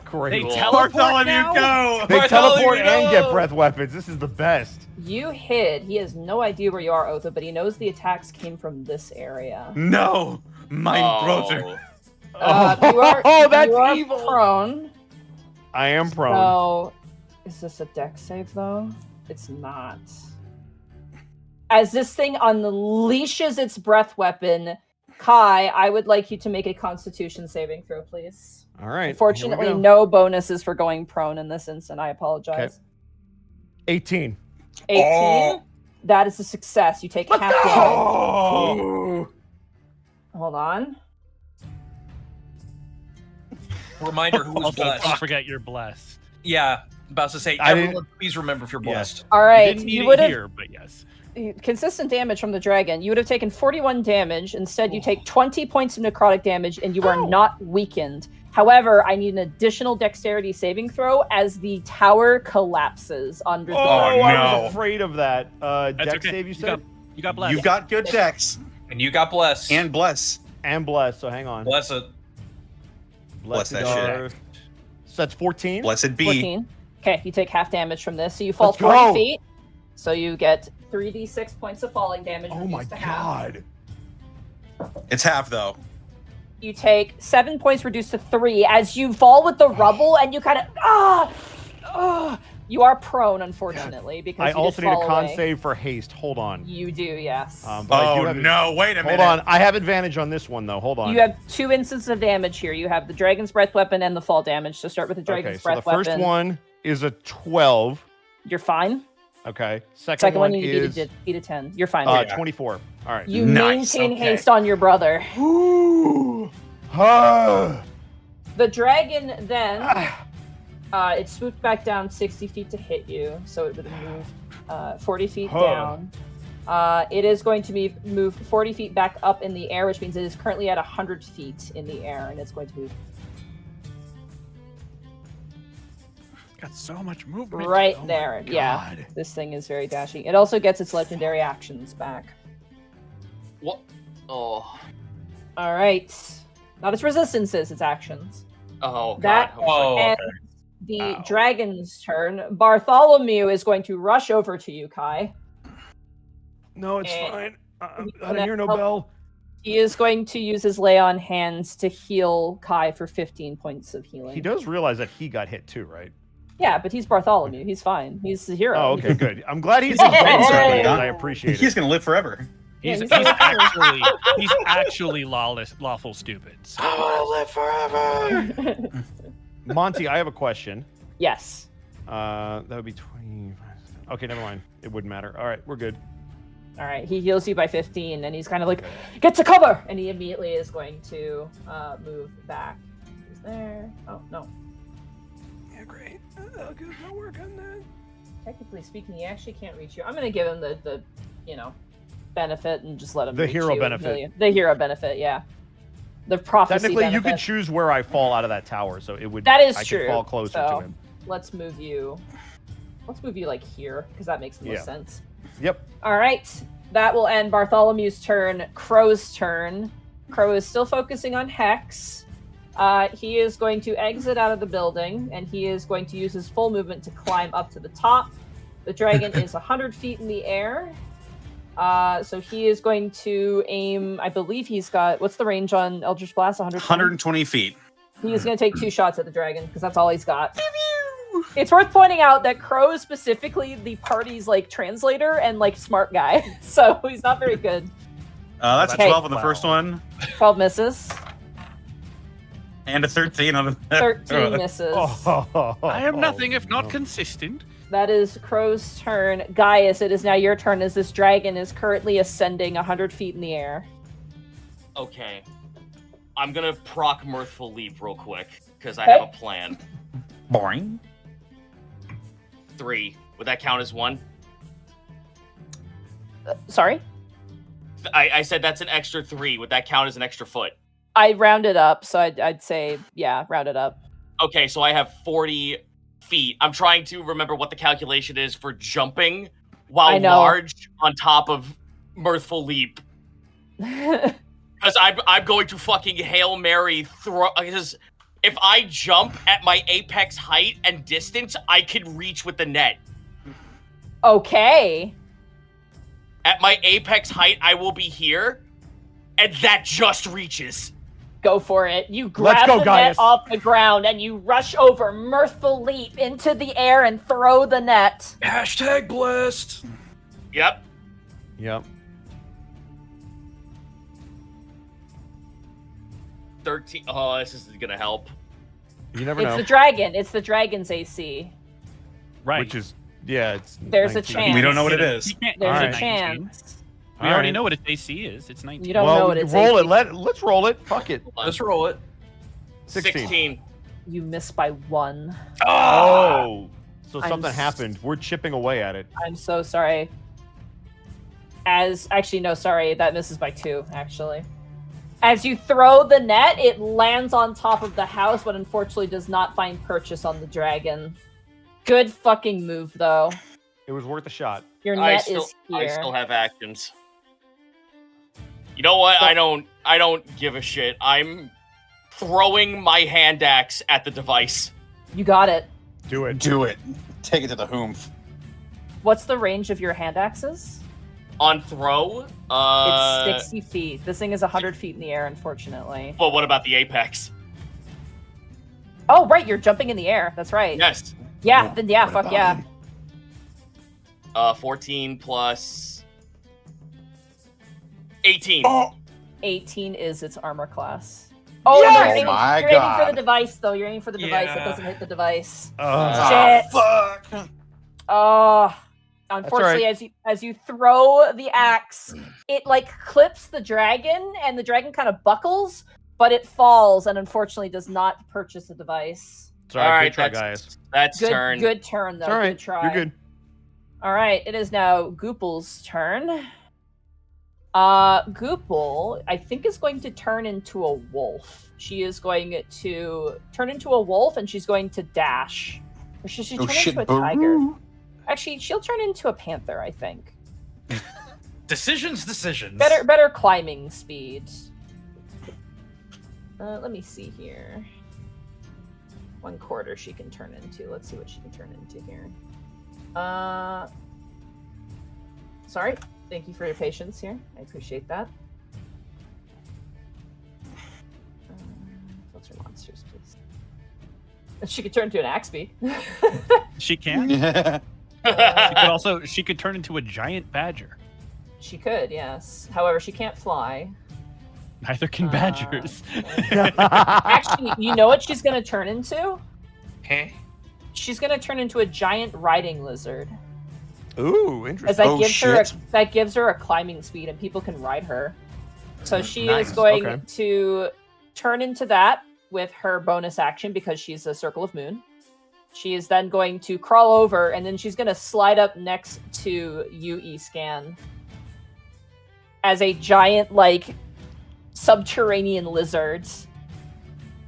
Great. They Cool. teleport Bartholomew, now? go! They Bartholomew, teleport and get no! breath weapons. This is the best. You hid. He has no idea where you are, Otha, but he knows the attacks came from this area. No! Mein brother. You are, Oh, that's you are evil. prone. I am prone. So, is this a dex save though? It's not. As this thing unleashes its breath weapon, Kai, I would like you to make a Constitution saving throw, please. All right. Unfortunately, here we go. no bonuses for going prone in this instant. I apologize. 18. 18. Oh. That is a success. You take half damage. Oh! Hold on. Reminder who was Also, don't blessed. forget you're blessed. Yeah, about to say, I didn't- everyone, please remember if you're Yeah. blessed. All You right. didn't You need would it have here, but yes. consistent damage from the dragon. You would have taken 41 damage. Instead, you take 20 points of necrotic damage, and you are not weakened. However, I need an additional dexterity saving throw as the tower collapses under the Oh, Oh, I no. was afraid of that. That's Dex okay. save, you got, said? you got blessed. You've got good decks. And you got blessed. And bless. And bless, so hang on. bless it. Blessed that shit. are- So that's 14? Blessed be. 14. Okay, you take half damage from this, so you fall Let's 40 go. feet. So you get 3d6 points of falling damage. Oh my reduced to half. god. It's half, though. You take 7 points reduced to 3 as you fall with the rubble, and you kind of you are prone, unfortunately, because I you also just need a fall con away. save for haste. Hold on. You do, yes. But I do Oh, have no. Wait a minute. Hold on. I have advantage on this one, though. Hold on. You have 2 instances of damage here. You have the dragon's breath weapon and the fall damage. So start with the Okay, dragon's so the breath first weapon. one is a 12. You're fine. Okay. Second, Second one, one you is beat a 10. You're fine. Yeah. 24. All right. You Nice, maintain okay. haste on your brother. Ooh. Ah. The dragon then, it swooped back down 60 feet to hit you, so it would have moved 40 feet Huh. down. It is going to move 40 feet back up in the air, which means it is currently at 100 feet in the air, and it's going to move Got so much movement. right Oh my there. Yeah, God. this thing is very dashing. It also gets its legendary actions back. What? Oh. All right. Not its resistances, its actions. Oh god. That- Oh, okay. and the Ow. dragon's turn. Bartholomew is going to rush over to you, Kai. No, it's Eh, fine. I he's didn't gonna hear no help- bell. He is going to use his lay on hands to heal Kai for 15 points of healing. He does realize that he got hit too, right? Yeah, but he's Bartholomew. He's fine. He's the hero. Oh, okay, good. I'm glad he's Hey! enjoying Hey! it. I appreciate He's it. going to live forever. Yeah, He's, he's he's not- actually lawful stupid. So. want to live forever. Monty, I have a question. Yes. That would be 25. Okay, never mind. It wouldn't matter. All right, we're good. All right. He heals you by 15, and he's kind of like, get to cover! And he immediately is going to move back. He's there. Oh, no. Yeah, great. I'll get my work on that. Technically speaking, he actually can't reach you. I'm going to give him the benefit and just let him The reach hero you benefit. until the hero benefit, yeah. The prophecy Technically, you benefit. could choose where I fall out of that tower, so it would. That is I true. could fall closer So, to him. Let's move you like here, because that makes the most Yeah. sense. Yep. All right. That will end Bartholomew's turn. Crow's turn. Crow is still focusing on Hex. He is going to exit out of the building, and he is going to use his full movement to climb up to the top. The dragon is 100 feet in the air. So he is going to aim, I believe he's got, what's the range on Eldritch Blast? 120 feet. He is going to take 2 shots at the dragon, because that's all he's got. It's worth pointing out that Crow is specifically the party's translator and smart guy, so he's not very good. That's Okay. a 12 on the first one, 12 misses, and a 13 on the 13 misses. I am nothing if not consistent. That is Crow's turn. Gaius, it is now your turn as this dragon is currently ascending 100 feet in the air. Okay. I'm gonna proc Mirthful Leap real quick, because I Okay. have a plan. Boring. 3. Would that count as 1? Sorry? I said that's an extra 3. Would that count as an extra foot? I rounded up, so I'd say, yeah, round it up. Okay, so I have 40 feet. I'm trying to remember what the calculation is for jumping while large on top of Mirthful Leap. Because I'm going to fucking Hail Mary throw. Because if I jump at my apex height and distance, I can reach with the net. Okay. At my apex height, I will be here, and that just reaches. Go for it. You grab the net off the ground and you rush over, Mirthful Leap into the air and throw the net. Hashtag blessed. Yep. 13. Oh, this isn't gonna help. You never It's know. the dragon. It's the dragon's AC. Right. Which is, yeah, it's. There's 19. a chance. We don't know what it is. There's Alright. a chance. We already know what its AC is. It's 19. You don't know what it's roll AC. it. Let's roll it. Fuck it. Let's roll it. 16. You missed by 1. Oh. So I'm something s- happened. We're chipping away at it. I'm so sorry. Actually, no, sorry. That misses by 2, actually. As you throw the net, it lands on top of the house, but unfortunately does not find purchase on the dragon. Good fucking move, though. It was worth a shot. Your net is here. I still have actions. You know what? I don't give a shit. I'm throwing my hand axe at the device. You got it. Do it. Do it. Take it to the hoomph. What's the range of your hand axes? On throw, It's 60 feet. This thing is 100 feet in the air, unfortunately. But what about the apex? Oh, right, you're jumping in the air. That's right. Yes. Yeah, Well, then yeah, what fuck about yeah. him? 14 plus 18. Oh, 18 is its armor class. Oh, and Yes! you're aiming, My you're aiming for God. the device, though. You're aiming for the device. That Yeah. doesn't hit the device. ah, Shit. fuck. Oh, unfortunately, as you throw the axe, it like clips the dragon, and the dragon kind of buckles, but it falls, and unfortunately does not purchase the device. Sorry, All right, good try, guys. that's Good, turn. good turn though. It's all right. Good try. You're good. All right, it is now Goople's turn. Goople, I think, is going to turn into a wolf. She is going to turn into a wolf, and she's going to dash. Or should she Oh turn shit, into a tiger? Baru. Actually, she'll turn into a panther, I think. Decisions. Better climbing speed. Let me see here. 1/4 she can turn into. Let's see what she can turn into here. Sorry. Thank you for your patience here. I appreciate that. Filter monsters, please. She could turn into an Axby. She can. Yeah. She could turn into a giant badger. She could, yes. However, she can't fly. Neither can badgers. Actually, you know what she's going to turn into? Hey. She's going to turn into a giant riding lizard. Ooh, As interesting. that Oh, gives her a climbing speed, and people can ride her. So she Nice, is going okay. to turn into that with her bonus action because she's a circle of moon. She is then going to crawl over, and then she's going to slide up next to UE Scan as a giant, like, subterranean lizard.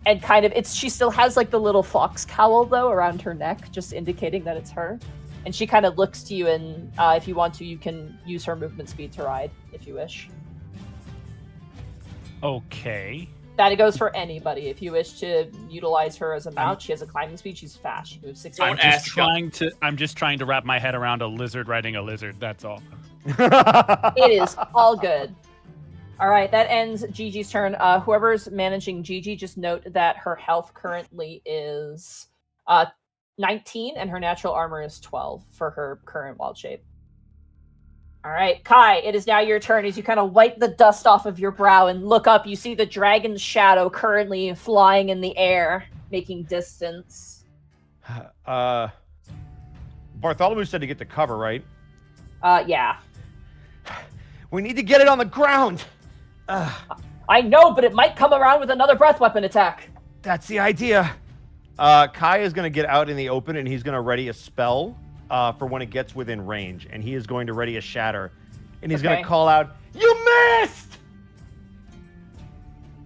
And kind of, she still has like the little fox cowl though around her neck, just indicating that it's her. And she kind of looks to you, and if you want to, you can use her movement speed to ride, if you wish. Okay. That goes for anybody. If you wish to utilize her as a mount, she has a climbing speed. She's fast. She moves 60. Don't I'm ask just trying to wrap my head around a lizard riding a lizard. That's all. It is all good. All right, that ends Gigi's turn. Whoever's managing Gigi, just note that her health currently is 19, and her natural armor is 12 for her current wild shape. All right, Kai, it is now your turn. As you kind of wipe the dust off of your brow and look up, you see the dragon's shadow currently flying in the air, making distance. Bartholomew said to get to cover, right? Yeah. We need to get it on the ground. I know, but it might come around with another breath weapon attack. That's the idea. Kai is going to get out in the open, and he's going to ready a spell for when it gets within range, and he is going to ready a shatter. and he's Okay. gonna call out, "You missed!"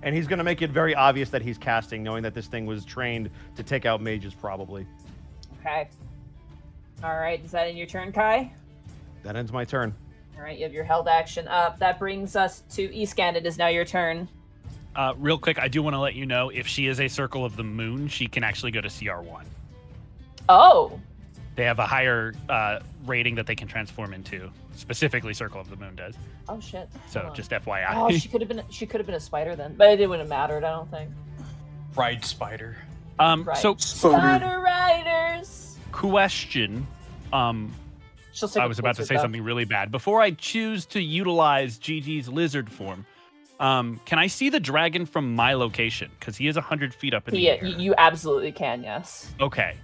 And he's gonna make it very obvious that he's casting, knowing that this thing was trained to take out mages, probably. Okay. All right. Is that in your turn, Kai? That ends my turn. All right. You have your held action up. That brings us to Escan. It is now your turn. Real quick, I do want to let you know if she is a Circle of the Moon, she can actually go to CR1. Oh. They have a higher rating that they can transform into. Specifically, Circle of the Moon does. Oh shit. So Hold on. just FYI. Oh, she could have been. She could have been a spider then, but it wouldn't have mattered. I don't think. Ride spider. Right. So Spider Riders. question. She'll take I a was about to closer say look. something really bad. Before I choose to utilize Gigi's lizard form, can I see the dragon from my location? Because he is 100 feet up in the air. You absolutely can. Yes. Okay.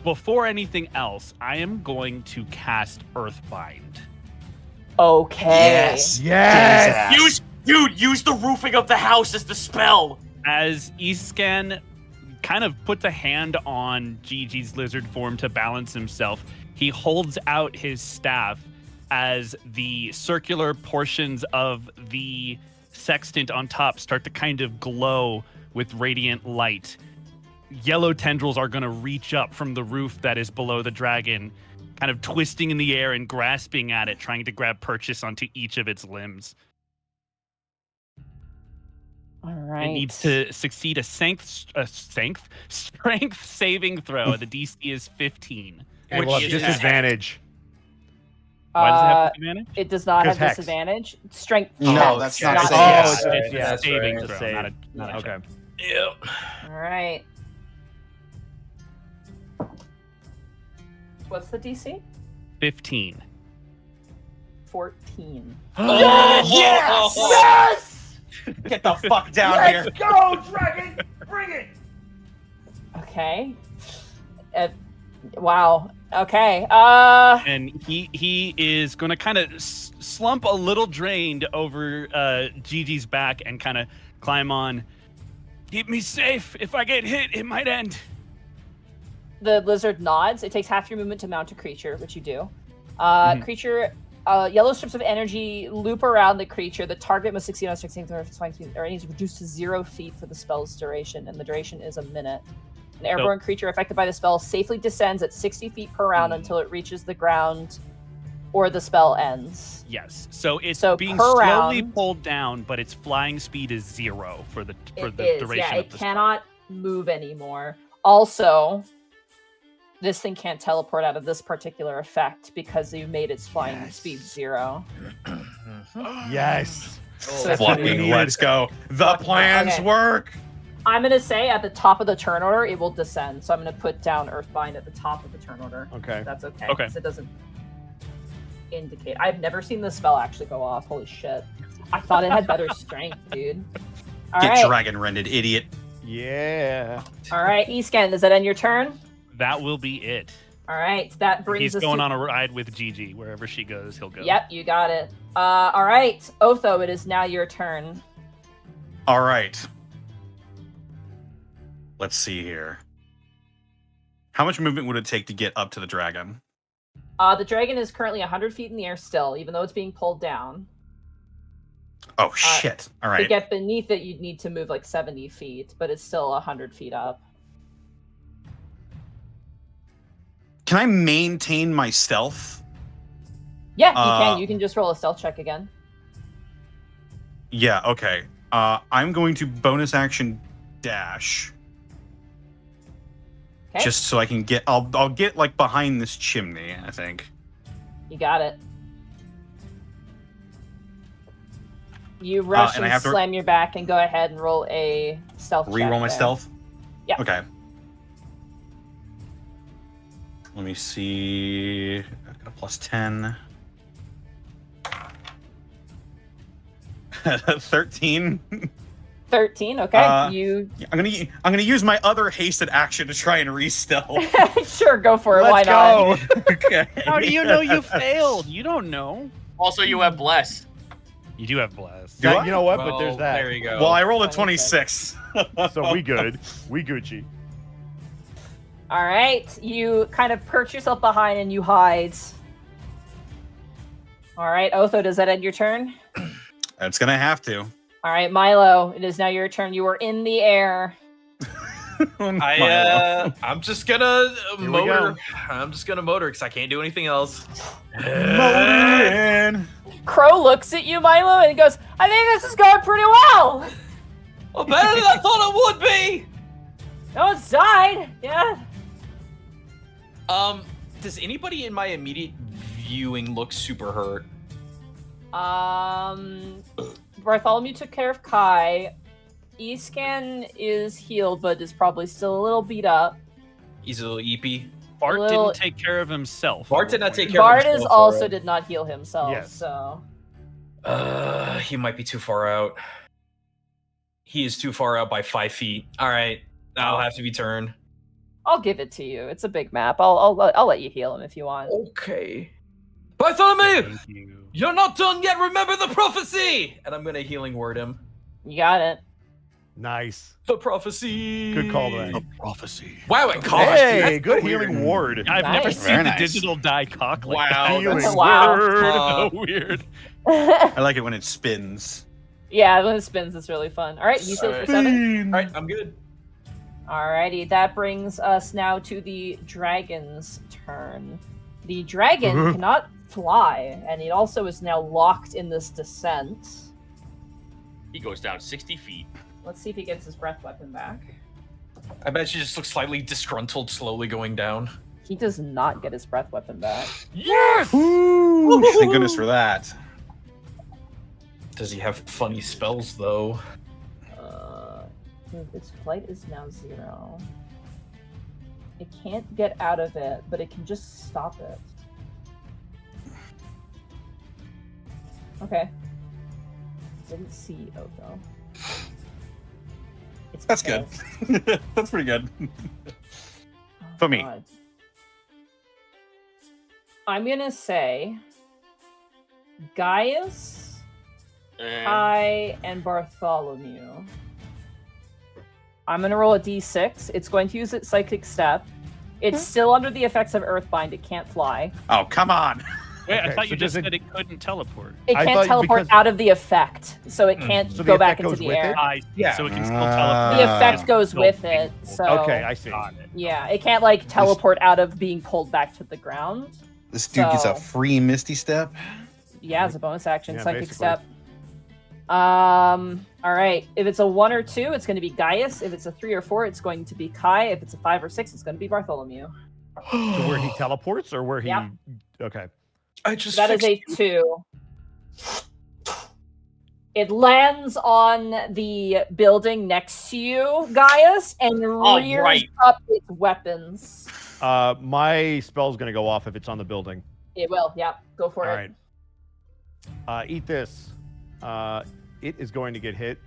Before anything else, I am going to cast Earthbind. Okay. Yes. Use the roofing of the house as the spell. As Escan kind of puts a hand on Gigi's lizard form to balance himself, he holds out his staff as the circular portions of the sextant on top start to kind of glow with radiant light. Yellow tendrils are going to reach up from the roof that is below the dragon, kind of twisting in the air and grasping at it, trying to grab purchase onto each of its limbs. All right. It needs to succeed a strength saving throw. The DC is 15. And Which we'll have is- disadvantage. Why does it have disadvantage? It does not 'Cause have hex. disadvantage. Strength. No, check. that's not Not saving. Oh, check. it's It's yeah, a saving it's a throw, save. not a Okay. check. Yep. All right. What's the DC? 15. 14. Yes! Yes! Get the fuck down here. Let's go, dragon! Bring it! Okay. Wow. Okay. And he is going to kind of slump a little drained over Gigi's back and kind of climb on. Keep me safe. If I get hit, it might end. The lizard nods. It takes half your movement to mount a creature, which you do. Mhm. Creature, yellow strips of energy loop around the creature. The target must succeed on 16th or flying speed, or is reduced to 0 feet for the spell's duration, and the duration is a minute. An airborne creature affected by the spell safely descends at 60 feet per round until it reaches the ground or the spell ends. Yes. So it's So being per slowly round- pulled down, but its flying speed is 0 for the It the is, duration yeah, of it the cannot move anymore. Also, this thing can't teleport out of this particular effect because you made its flying Yes. speed 0. Yes. So it's what we Fucking need. let's go. The plans Okay. work. I'm gonna say at the top of the turn order, it will descend. So I'm gonna put down Earthbind at the top of the turn order. Okay. That's okay. Okay. 'Cause it doesn't indicate. I've never seen this spell actually go off. Holy shit! I thought it had better strength, dude. All Get right, dragon rended, idiot. Yeah. all right. Escan, does that end your turn? That will be it. All right, that brings He's us going to. on a ride with Gigi. Wherever she goes, he'll go. Yep, you got it. All right, Otho, it is now your turn. All right. Let's see here. How much movement would it take to get up to the dragon? The dragon is currently 100 feet in the air still, even though it's being pulled down. Oh, shit. All To right. get beneath it, you'd need to move like 70 feet, but it's still 100 feet up. Can I maintain my stealth? Yeah, you can. You can just roll a stealth check again. Yeah, okay. I'm going to bonus action dash. Okay, Just so I can get I'll get like behind this chimney, I think. you got it. You rush and I and have to- slam your back and go ahead and roll a stealth check. Reroll my there. stealth? Yeah. Okay. Let me see. I've got a plus 10. 13. 13, okay. You I'm gonna use my other hasted action to try and re-stealth. sure, go for it. Let's Why not? go. Okay. How do you know you failed? You don't know. Also, you have bless. You do have blast. Do I? You know what? Well, But there's that. There you go. Well, I rolled a 26. 26. So we good. We Gucci. All right, you kind of perch yourself behind and you hide. All right, Otho, does that end your turn? That's gonna have to. All right, Milo, it is now your turn. You are in the air. I'm just gonna Here we motor. go. I'm just gonna motor because I can't do anything else. Motoring. Crow looks at you, Milo, and goes, I think this is going pretty well. Well, better than I thought it would be. No one's died. Yeah. Does anybody in my immediate viewing look super hurt? Bartholomew took care of Kai. Escan is healed, but is probably still a little beat up. He's a little eepy. Bart Little- didn't take care of himself. Bart did not take care of Bard himself. is also alright. did not heal himself, Yes. so He might be too far out. He is too far out by 5 feet. All right, I'll have to be turned. I'll give it to you. It's a big map. I'll let you heal him if you want. Okay. Bartholomew, Thank you. you're not done yet. Remember the prophecy. And I'm gonna healing word him. You got it. Nice. The prophecy. Good call, Brian. Prophecy. Wow, it cost Hey, you. good healing ward. I've never Nice. seen Very the nice. digital die cock like Wow, that. Healing that's Wow. word. So weird. I like it when it spins. Yeah, when it spins, it's really fun. All right, you healed for 7. All right, I'm good. Alrighty, that brings us now to the dragon's turn. The dragon cannot fly, and it also is now locked in this descent. He goes down 60 feet. Let's see if he gets his breath weapon back. I bet she just looks slightly disgruntled, slowly going down. He does not get his breath weapon back. Yes. Ooh, thank goodness for that. Does he have funny spells though? Its flight is now 0. It can't get out of it, but it can just stop it. Okay. Didn't see Otho. It's That's good. pissed. That's pretty good. Oh, For me. God. I'm gonna say Gaius, Kai, and Bartholomew. I'm gonna roll a d6. It's going to use its psychic step. It's still under the effects of Earthbind. It can't fly. Oh, come on. Wait, I Okay, thought so you just does it- said it couldn't teleport. It I can't thought teleport because- out of the effect, so it can't So the go back effect into goes the with air. it? Yeah. So it can still The teleport. effect goes Still with being it, pulled. so Okay, I see. Got it. yeah, it can't like teleport out of being pulled back to the ground. This dude gets a So- free Misty Step. Yeah, it's a bonus action, Yeah, psychic basically. step. All right. If it's a 1 or 2, it's going to be Gaius. If it's a 3 or 4, it's going to be Kai. If it's a 5 or 6, it's going to be Bartholomew. To where he teleports or where he. Yep. Okay. I just That is a 2. It lands on the building next to you, Gaius, and rears right. up its weapons. My spell's gonna go off if it's on the building. It will. Yeah, go for All it. right. Eat this. It is going to get hit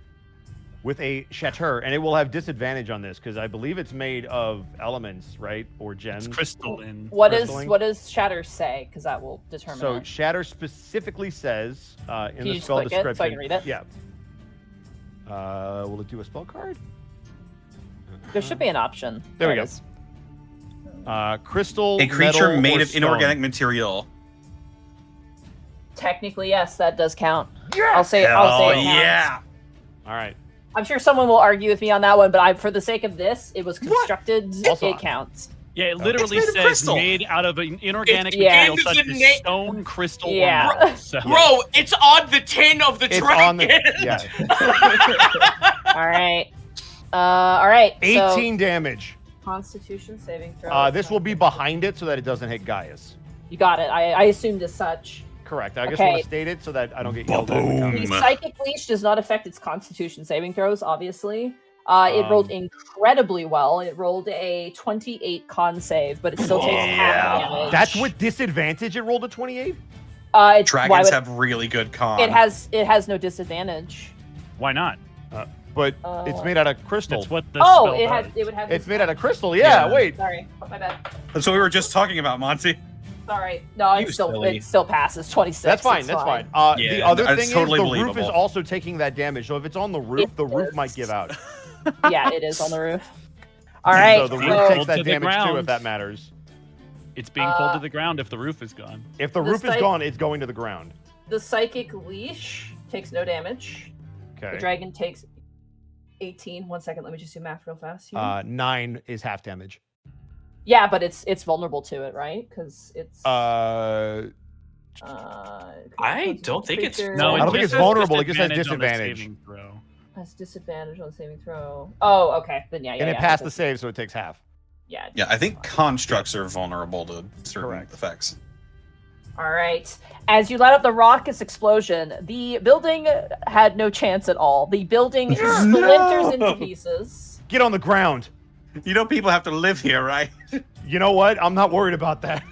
with a shatter, and it will have disadvantage on this because I believe it's made of elements, right, or gems. It's crystalline. What Crystalline. does Shatter say? Because that will determine So it. shatter specifically says in Can you the just spell click it so I description. can read it? Yeah. Will it do a spell card? There should be an option. There we it go. is. Crystal. A creature metal, made or of stone. inorganic material. Technically, yes, that does count. I'll say it counts. yeah. All right. I'm sure someone will argue with me on that one, but for the sake of this, it was constructed. Also, it counts. Yeah, it literally It's made of says crystal. made out of an inorganic Yeah. material It's such a as na- stone, crystal, Yeah. or metal. So, Bro, it's on the tin of the It's dragon. on the. Yeah. All right. All right. 18 damage. So, Constitution saving throw. This will be behind it so that it doesn't hit Gaius. You got it. I assumed as such. Correct. I just Okay. want to state it so that I don't get yelled at. in the Ba-boom. comments. The psychic leash does not affect its Constitution saving throws. Obviously, it rolled incredibly well. It rolled a 28 con save, but it still takes half damage. That's with disadvantage. It rolled a 28. Why Dragons would- have really good con. It has no disadvantage. why not? But it's made out of crystal. That's what the Oh, spell it does. would have. It's made out of crystal. Yeah. Yeah. Wait. Sorry, my bad. That's what we were just talking about, Monty. Sorry. No, You silly. it still passes 26. That's fine. it's That's fine. The Yeah, other that's thing totally is the roof is believable. also taking that damage. So if it's on the roof, It the roof is. might give out. Yeah, it is on the roof. All right. So the roof so- takes that To the damage too, if ground. that matters. It's being pulled to the ground if the roof is gone. If the The roof is site- gone, it's going to the ground. The psychic leash takes no damage. The Okay. dragon takes 18. 1 second, let me just do math real fast. Here. 9 is half damage. Yeah, but it's vulnerable to it, right? Because it's. Uh, I don't think it's- creature- No, I don't think just it's has vulnerable, it just has on the disadvantage. saving throw. Has disadvantage on the saving throw. Oh, okay. Then yeah. and it passed the save, so it takes half. Yeah. Yeah, I think constructs are vulnerable to certain Correct. effects. All right. As you let out the raucous explosion, the building had no chance at all. The building splinters into pieces. Get on the ground. You know people have to live here, right? You know what? I'm not worried about that.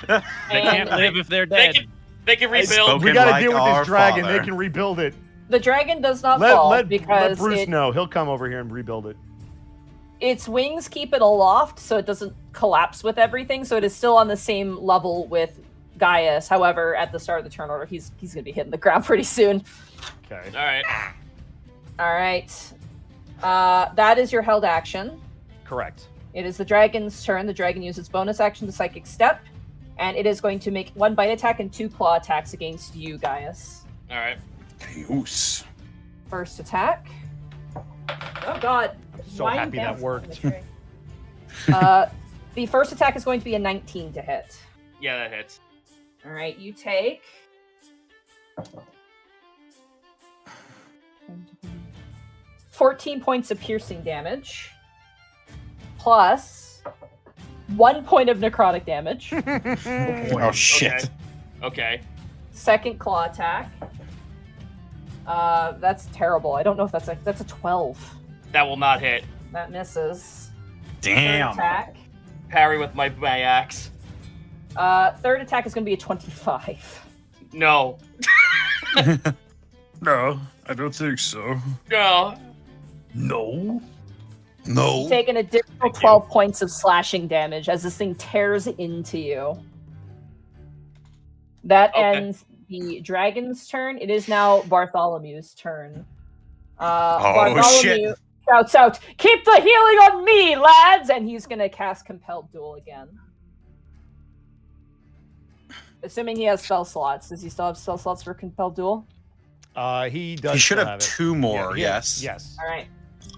They can't And live if they're They dead. can rebuild. spoke- We Spoken gotta like deal with our this dragon. father. They can rebuild it. the dragon does not Let, fall let because Bruce know. He'll come over here and rebuild it. its wings keep it aloft so it doesn't collapse with everything. So it is still on the same level with Gaius. However, at the start of the turn order, he's going to be hitting the ground pretty soon. Okay. All right. All right. That is your held action. Correct. It is the dragon's turn. The dragon uses its bonus action to Psychic Step, and it is going to make 1 bite attack and 2 claw attacks against you, Gaius. All right. Goose. First attack. Oh God! So Why are you happy that bouncing worked. on the tree? The first attack is going to be a 19 to hit. Yeah, that hits. All right, you take 14 points of piercing damage, plus 1 point of necrotic damage. Oh shit. Okay. Second claw attack. That's terrible. I don't know if that's a 12. That will not hit. That misses. Damn. Third attack. Parry with my axe. Third attack is going to be a 25. No. No, I don't think so. No. No. No. You take an additional 12 points of slashing damage as this thing tears into you. That Okay. ends the dragon's turn. It is now Bartholomew's turn. Bartholomew shit. shouts out, "Keep the healing on me, lads!" And he's going to cast Compelled Duel again. Assuming he has spell slots. Does he still have spell slots for Compelled Duel? He does. He should still have it. 2 more, Yeah, yes. Yes. All right.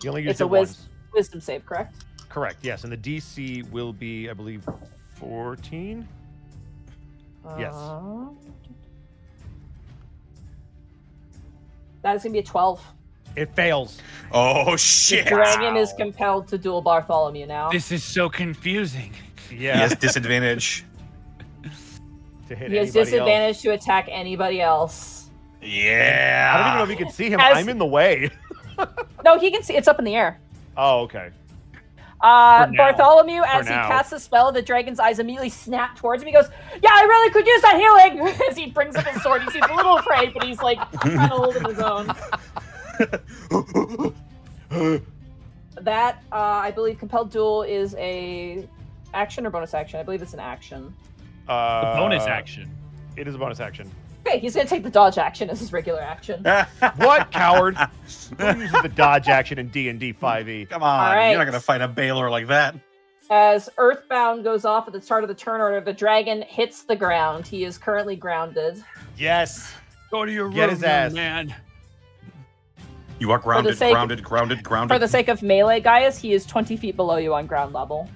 He only used It's a it once. wisdom save, correct? Correct. Yes, and the DC will be, I believe, 14. Yes. That is going to be a 12. It fails. Oh The shit. dragon is compelled to duel Bartholomew now. This is so confusing. He Yeah. has disadvantage. To hit He has anybody else. disadvantage to attack anybody else. Yeah. I don't even know if he can see him. As- I'm in the way. No, he can see. It's up in the air. Oh, okay. now. Bartholomew, as he now. casts the spell, the dragon's eyes immediately snap towards him. He goes, "Yeah, I really could use that healing." As he brings up his sword, he seems a little afraid, but he's like kind of holding his own. That I believe Compelled Duel is a action or bonus action. I believe it's an action. The bonus action. It is a bonus action. Okay, he's gonna take the dodge action as his regular action. What, coward? Who uses the dodge action in D&D 5e? Come on. All right. You're not going to fight a Baylor like that. As Earthbound goes off at the start of the turn order, the dragon hits the ground. He is currently grounded. Yes. Go to your Get room, his ass. man. You are grounded, sake- grounded, grounded, grounded. For the sake of melee, Gaius, he is 20 feet below you on ground level.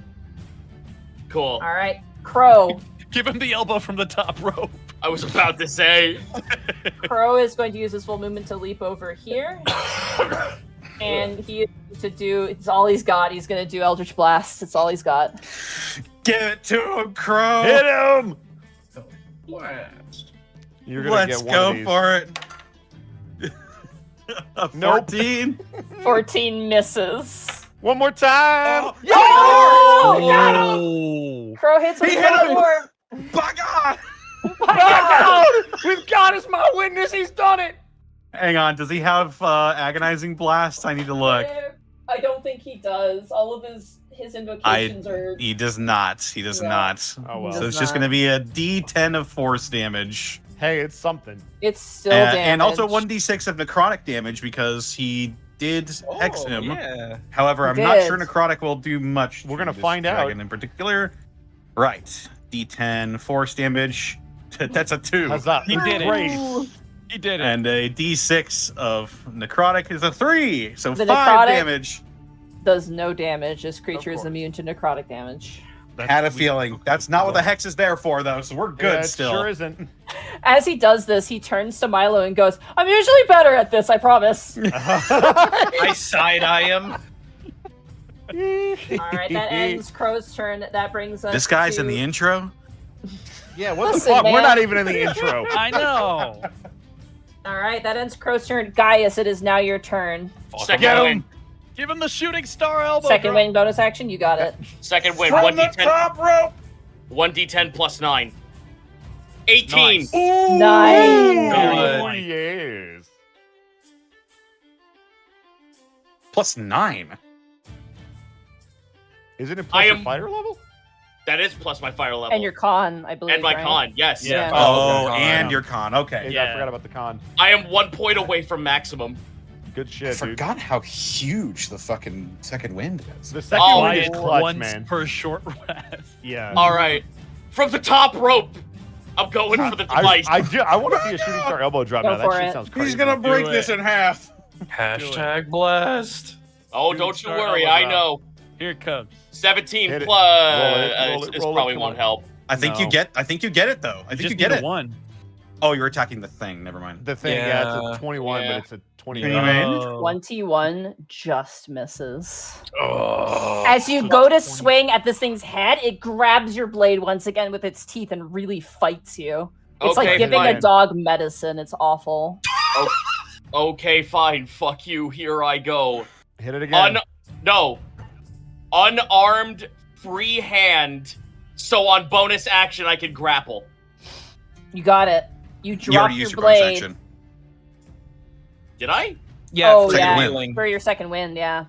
Cool. All right, Crow. Give him the elbow from the top rope. I was about to say. Crow is going to use his full movement to leap over here. And he is to do, it's all he's got. He's going to do Eldritch Blast. It's all he's got. Give it to him, Crow. Hit him! Blast. You're gonna Let's get one go of these. for it. A Nope. 14. 14 misses. One more time! Oh, got him! Oh. Crow hits with He a hit him! 24. By God. We've got us, my witness. He's done it. Hang on. Does he have agonizing blast? I need to look. I don't think he does. All of his invocations are. He does not. He does Yeah. not. Oh well. So Does it's just not. going to be a D10 of force damage. Hey, it's something. It's still damage. And also 1d6 of necrotic damage because he did hex him. Yeah. However, I'm He not did. sure necrotic will do much. We're to gonna this find out. dragon in particular. Right. D10 force damage. That's a 2. Huzzah. He did it. Great. He did it. And a D6 of necrotic is a 3. So The 5 necrotic- damage. Does no damage. This creature is course. immune to necrotic damage. Had a feeling. That's not what the hex is there for, though. So we're good Yeah, it still. sure isn't. As he does this, he turns to Milo and goes, "I'm usually better at this, I promise." I side-eye him. All right, that ends Crow's turn. That brings us This guy's to... in the intro. Yeah, what Listen, the fuck? We're man. not even in the intro. I know. All right, that ends Crow's turn. Gaius, it is now your turn. Second Get win. him. Give him the shooting star elbow. Second drop. win bonus action, you got it. Second win. From the 1d10. top rope. 1d10 plus 9. 18. Nice. Nice. Oh, yes. Plus 9. Isn't it I plus your am- fighter level? That is plus my fire level. And your con, I believe. And my right? con, yes. Yeah. Oh, okay. and your con. Okay. Yeah, I Yeah. forgot about the con. I am 1 point away from maximum. Good I shit, dude. forgot how huge the fucking second wind is. The second Oh, one is Quiet clutch, once man. per short rest. Yeah. All right. From the top rope, I'm going for the device. I want to see a shooting star elbow drop Go now. That for shit it. sounds crazy. He's gonna break Do this it. in half. Hashtag blessed. Oh, Shooting don't you star worry. elbow I drop. know. Here it comes. 17 Hit it. plus. Roll it, This roll it, probably come won't on. help. I think you No. get. I think you get it though. I think Just you get need a it. 1. Oh, you're attacking the thing. Never mind. The thing, yeah, it's Yeah. a 21, Yeah. but it's a 20. Yeah. Oh. 21 just misses. Oh. As you go to swing at this thing's head, it grabs your blade once again with its teeth and really fights you. It's Okay, like giving fine. a dog medicine. It's awful. Okay, fine. Fuck you. Here I go. Hit it again. No. Unarmed, free hand. So on bonus action, I can grapple. You got it. You You drop already your used your bonus blade. action. Did I? Yeah, Oh, for yeah. healing. For your second wind, yeah.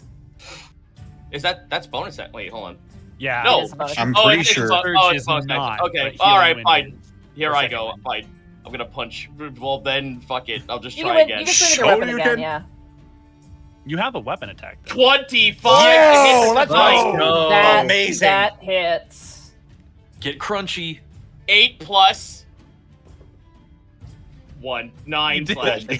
That's bonus action? Wait, hold on. Yeah. No. It is a bonus. I'm Oh, pretty it's sure. bonus Surge it's is bonus not, action. Okay. but All healing right. wind Fine. is. Here Or I second go. wind. Fine. I'm gonna punch. Well, then fuck it. I'll just You try can, again. you can swing with Show your weapon you again, can- yeah. You have a weapon attack. Though. 25. Yo, hits let's the dice. go. No. That, amazing. That hits. Get crunchy. 8 plus 1. 9 You did slashing.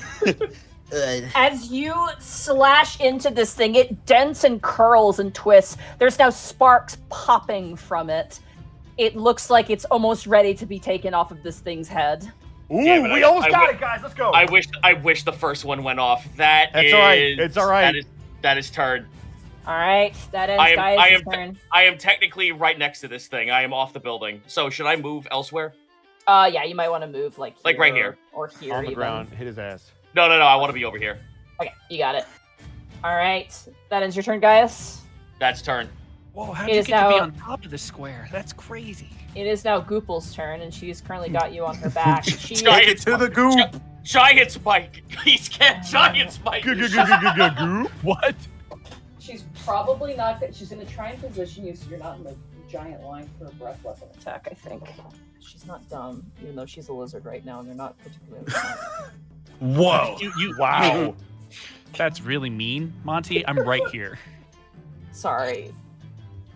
As you slash into this thing, it dents and curls and twists. There's now sparks popping from it. It looks like it's almost ready to be taken off of this thing's head. Ooh, Damn it, we I- almost I got wi- it, guys. Let's go. I wish the first one went off. That's all right. It's all right. That is turn. All right, that ends I Gaius' am- turn. I am technically right next to this thing. I am off the building. So should I move elsewhere? Yeah, you might want to move like Like right here. or here On the even. ground. Hit his ass. No. I want to be over here. Okay, you got it. All right, that ends your turn, Gaius. That's turn. Whoa, how'd It you is get to be now- on top of the square? That's crazy. It is now Goopel's turn, and she's currently got you on her back. She Giant Take it to the goop. Giant spike. He's got giant spike. Goop. What? She's probably not. She's going to try and position you so you're not in the giant line for a breath weapon attack. I think she's not dumb, even though she's a lizard right now, and they're not particularly. Whoa. Wow. That's really mean, Monty. I'm right here. Sorry.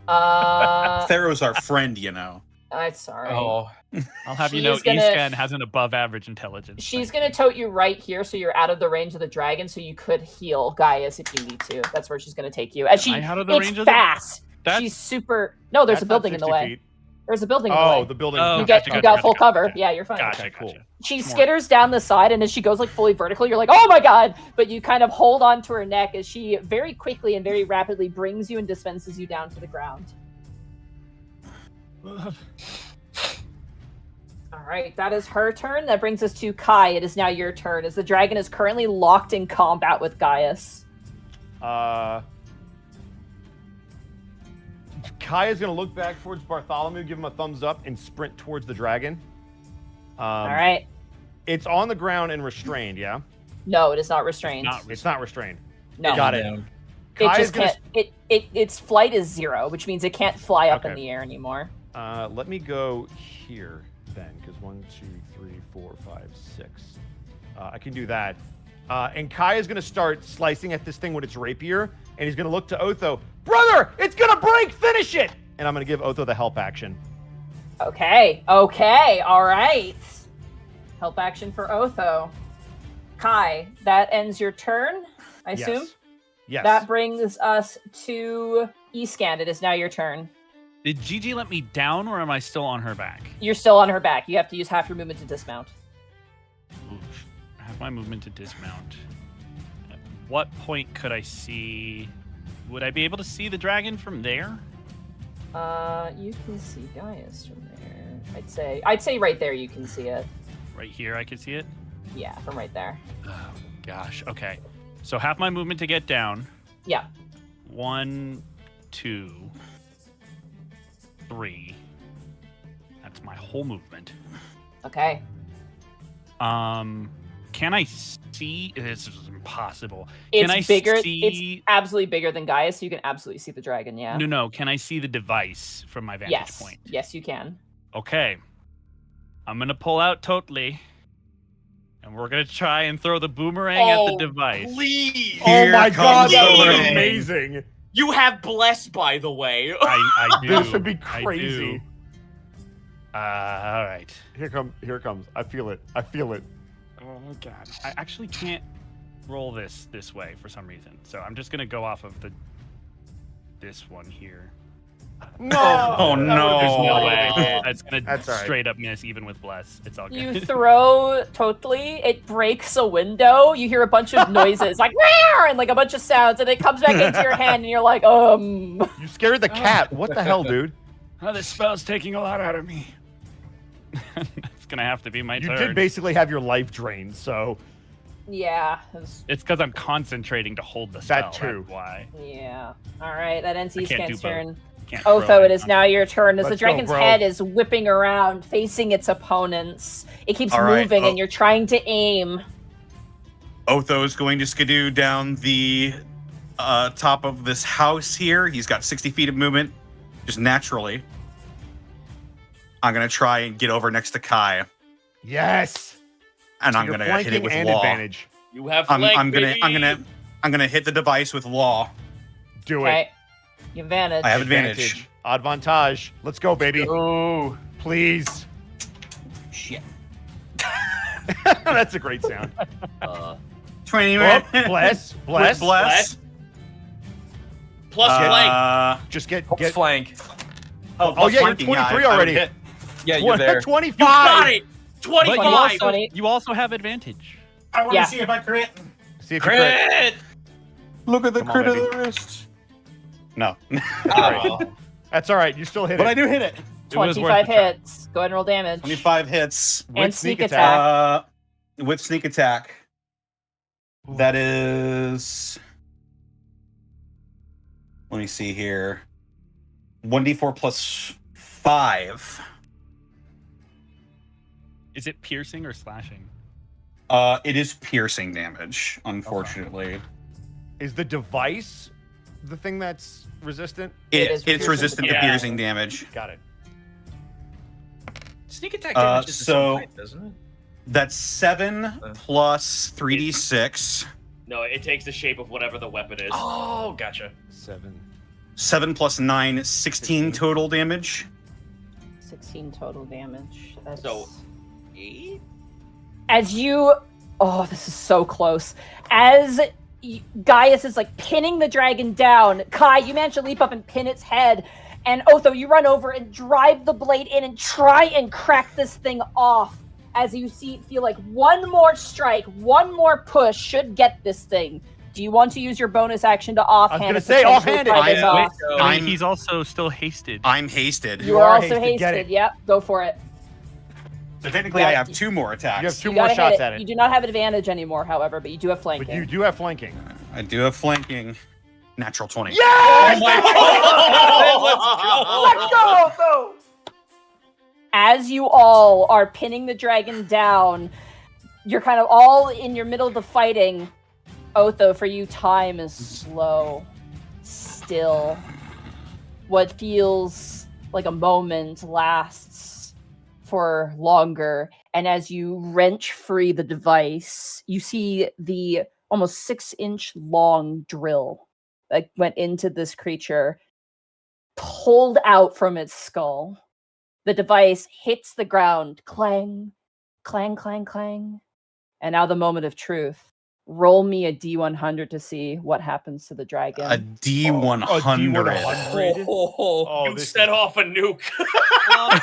Thero's our friend, you know. I'm sorry. Oh. I'll have you She know, is gonna- Escan has an above-average intelligence. She's going to tote you right here, so you're out of the range of the dragon, so you could heal Gaius if you need to. That's where she's going to take you. And Am I out of the it's range of the- fast. That's- She's super. No, there's That's a not building in the 60 way. feet. There's a building in the Oh, way. the building. Oh, You gotcha, got gotcha, full gotcha, cover. gotcha. Yeah, you're fine. Gotcha, Okay, cool. gotcha. She Smart. skitters down the side, and as she goes like fully vertical, you're like, "Oh my god!" But you kind of hold on to her neck as she very quickly and very rapidly brings you and dispenses you down to the ground. All right, that is her turn. That brings us to Kai. It is now your turn, as the dragon is currently locked in combat with Gaius. Kai is going to look back towards Bartholomew, give him a thumbs up, and sprint towards the dragon. All right. It's on the ground and restrained, yeah? No, it is not restrained. It's not restrained. No, Got it. it Kai is just gonna can't. Its flight is 0, which means it can't fly up in Okay. the air anymore. Let me go here then, because 1, 2, 3, 4, 5, 6. I can do that. And Kai is going to start slicing at this thing with its rapier, and he's going to look to Otho. Brother, it's going to break! Finish it! And I'm going to give Otho the help action. Okay. All right. Help action for Otho. Kai, that ends your turn, I assume? Yes. That brings us to Escan. It is now your turn. Did Gigi let me down, or am I still on her back? You're still on her back. You have to use half your movement to dismount. Oof. I have my movement to dismount. At what point could I see? Would I be able to see the dragon from there? You can see Gaius from there. I'd say right there you can see it. Right here, I can see it. Yeah, from right there. Oh gosh. Okay. So half my movement to get down. Yeah. 1, 2, 3. That's my whole movement. Okay. Can I see? This is impossible. It's Can I bigger. see? It's absolutely bigger than Gaius, so you can absolutely see the dragon. Yeah. No. Can I see the device from my vantage Yes. point? Yes, you can. Okay. I'm gonna pull out Totally, and we're gonna try and throw the boomerang at the device. Please. Oh my god, comes that the would be ring. amazing. You have Bless, by the way. I do. This would be I do. crazy. All right. Here it comes. I feel it. Oh god. I actually can't roll this way for some reason. So I'm just gonna go off of this one here. No. Oh, no. There's no Oh. way. It's gonna That's all right. straight up miss even with Bless. It's all good. You throw Totally. It breaks a window. You hear a bunch of noises, like "Meow!" and like a bunch of sounds, and it comes back into your hand, and you're like, You scared the cat. What the hell, dude? Oh, this spell's taking a lot out of me. It's gonna have to be my You turn. did basically have your life drained, so Yeah. It's because I'm concentrating to hold the spell. That too. That's why. Yeah. All right. That ends I can't do Escan's both. turn. Can't throw Otho, it is on- now your turn. As the Let's go, dragon's bro. head is whipping around, facing its opponents. It keeps All right, moving, and you're trying to aim. Otho is going to skidoo down the top of this house here. He's got 60 feet of movement, just naturally. I'm gonna try and get over next to Kai, yes. and I'm You're gonna hit it flanking with and law. advantage. You have I'm flank, gonna baby. hit the device with law. Do it. Okay. You advantage. I have advantage. Advantage. Let's go, baby. Oh Please. shit. That's a great sound. 20 Oh, bless. With bless. Plus flank. Just get. Flank. Oh, plus yeah, you're flanking, 23 I would already. hit. Yeah, you're there. 25. You got it. But 25. you also have advantage. I want to Yeah. see if I crit. See if you crit. Crit. Look at the Come on, crit of baby. the wrist. No, Oh. That's all right. You still hit but I it. do hit it. It was worth 25 a try. hits. Go ahead and roll damage. 25 hits. With and sneak sneak attack. attack. With sneak attack. That is. Let me see here. 1d4 plus 5. Is it piercing or slashing? It is piercing damage, unfortunately. Is the device the thing that's resistant? It is It's resistant to Yeah. piercing damage. Got it. Sneak attack damage is so- type, doesn't it? That's 7 plus 3d6. No, it takes the shape of whatever the weapon is. Oh, gotcha. 7. 7 plus 9, 16 total damage. 16 total damage. That's... So, 8? As you... Oh, this is so close. As Gaius is like pinning the dragon down, Kai, you manage to leap up and pin its head. And Otho, you run over and drive the blade in and try and crack this thing off. As you feel like one more strike, one more push should get this thing. Do you want to use your bonus action to offhand? gonna it, say potentially offhanded. fight this I- off? I mean, he's also still hasted. I'm hasted. You You are are also hasted, get hasted. it. Yep, go for it. So technically, I have 2 more attacks. You have 2 You more gotta shots hit at You it. do not have advantage anymore, however, but you do have flanking. But you do have flanking. I do have flanking. Natural 20. Yes! Let's go, Otho! As you all are pinning the dragon down, you're kind of all in your middle of the fighting. Otho, for you, time is slow. Still. What feels like a moment lasts for longer. And as you wrench free the device, you see the almost 6-inch long drill that went into this creature pulled out from its skull. The device hits the ground, clang, clang, clang, clang. And now the moment of truth. Roll me a D100 to see what happens to the dragon. A D100. A D100. Oh, you this set is- off a nuke. Falls,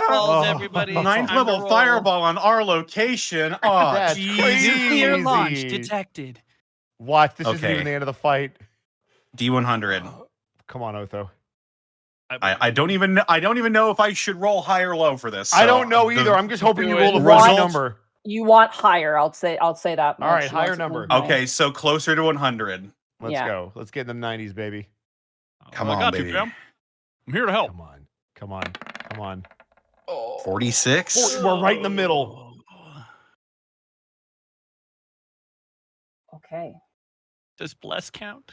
Oh. everybody. Ninth Time to level roll. fireball on our location. Oh, That's jeez. crazy. Nuclear launch Easy. detected. Watch, this isn't Okay. even the end of the fight. D100. Come on, Otho. I don't even know if I should roll high or low for this. I so don't know the- either. I'm just hoping you do roll it. a funny Result- number. You want higher, I'll say that much. All right, You higher want number. something higher. Okay, so closer to 100. Let's Yeah. go. Let's get in the 90s, baby. Come I on, got baby. you, fam. I'm here to help. Come on. Come on. Come on. 46. We're right in the middle. Okay. Does bless count?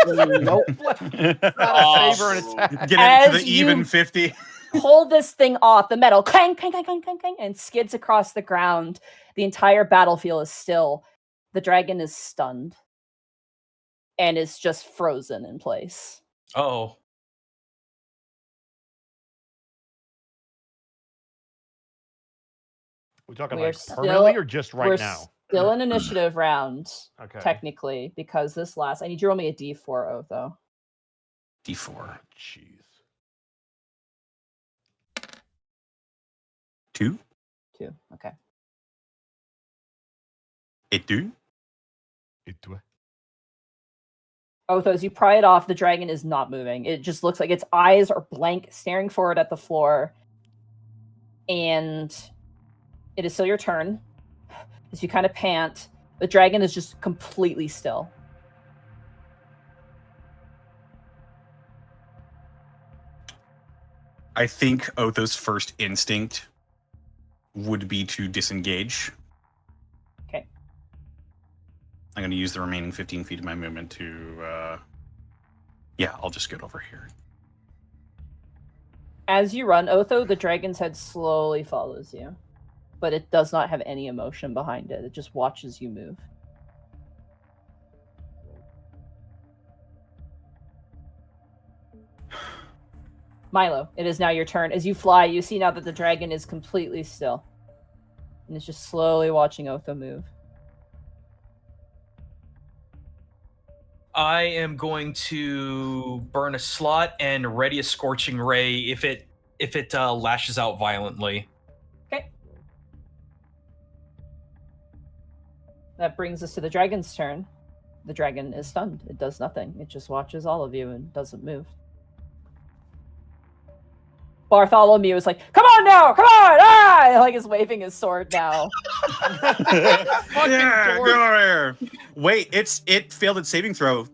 Nope. Not a favor and attack. Get into As the even you- 50. Pull this thing off, the metal clang, clang, clang, clang, clang, clang, and skids across the ground. The entire battlefield is still. The dragon is stunned and is just frozen in place. Oh. We're talking We're like still- permanently or just right We're now? still in initiative round, Okay. technically, because this last. I need you to roll me a D4, Otho. D4. Jeez. 2. 2. Okay. Et 2. Otho, as you pry it off, the dragon is not moving. It just looks like its eyes are blank, staring forward at the floor. And it is still your turn. As you kind of pant, the dragon is just completely still. I think Otho's first instinct would be to disengage. Okay. I'm going to use the remaining 15 feet of my movement to... Yeah, I'll just get over here. As you run, Otho, the dragon's head slowly follows you. But it does not have any emotion behind it. It just watches you move. Milo, it is now your turn. As you fly, you see now that the dragon is completely still. And it's just slowly watching Otho move. I am going to burn a slot and ready a scorching ray if it lashes out violently. Okay. That brings us to the dragon's turn. The dragon is stunned. It does nothing. It just watches all of you and doesn't move. Bartholomew is like, "Come on now! Come on! Ah!" Like is waving his sword now. Yeah, go over here. Wait, it failed its saving throw.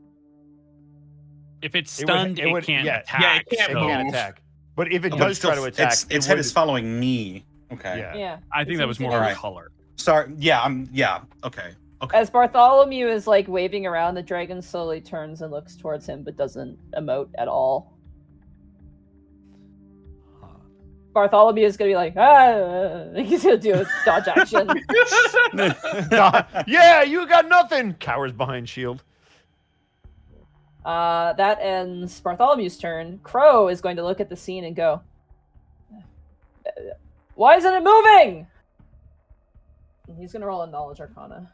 If it's It would- stunned, it it, would- can't yeah, attack. yeah, it can't It so can't move. attack. But if it But does still, try to attack, its it head would- is following me. Okay. Yeah. Yeah. I think that was more All of a right. color. Sorry. Yeah. Okay. Okay. As Bartholomew is like waving around, the dragon slowly turns and looks towards him, but doesn't emote at all. Bartholomew is gonna be like, ah! He's gonna do a dodge action. Yeah, you got nothing. Cowers behind shield. That ends Bartholomew's turn. Crow is going to look at the scene and go, "Why isn't it moving?" And he's gonna roll a knowledge arcana.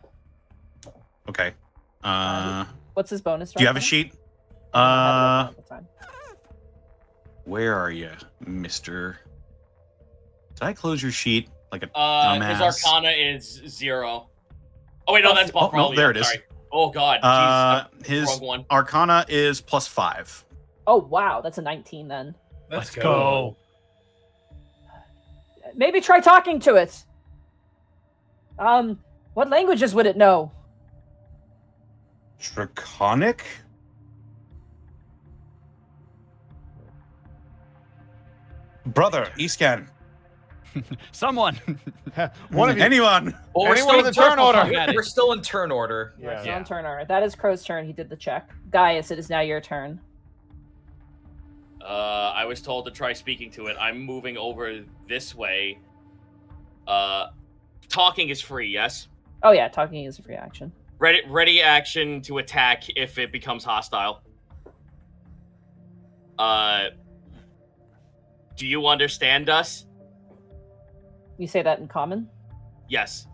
Okay. What's his bonus? Do you have a arcana? sheet? I don't have it open at the time. Where are you, Mister? Did I close your sheet like a His dumbass? Arcana is 0. Oh wait, no, that's Oh, no, Bartholomew. there it is. Sorry. Oh god, jeez, His wrong one. Arcana is +5. Oh wow, that's a 19 then. Let's go. Maybe try talking to it. What languages would it know? Draconic? Brother, Escan. Someone. One of you. Anyone? Well, Anyone with a turn order. We're still in turn order. Yeah. So on turn order. That is Crow's turn. He did the check. Gaius, it is now your turn. I was told to try speaking to it. I'm moving over this way. Talking is free, yes? Oh yeah, talking is a free action. Ready action to attack if it becomes hostile. Do you understand us? You say that in common? Yes.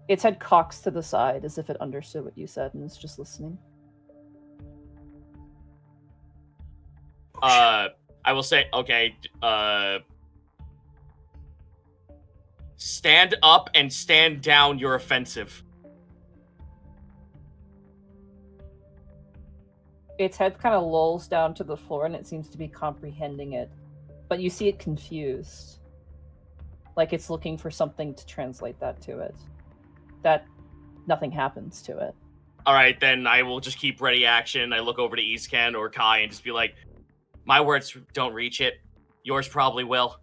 Its head cocks to the side as if it understood what you said and is just listening. I will say, okay, stand up and stand down, you're offensive. Its head kind of lolls down to the floor and it seems to be comprehending it. But you see it confused. Like it's looking for something to translate that to it. That nothing happens to it. Alright, then I will just keep ready action. I look over to Eastcan or Kai and just be like, my words don't reach it. Yours probably will.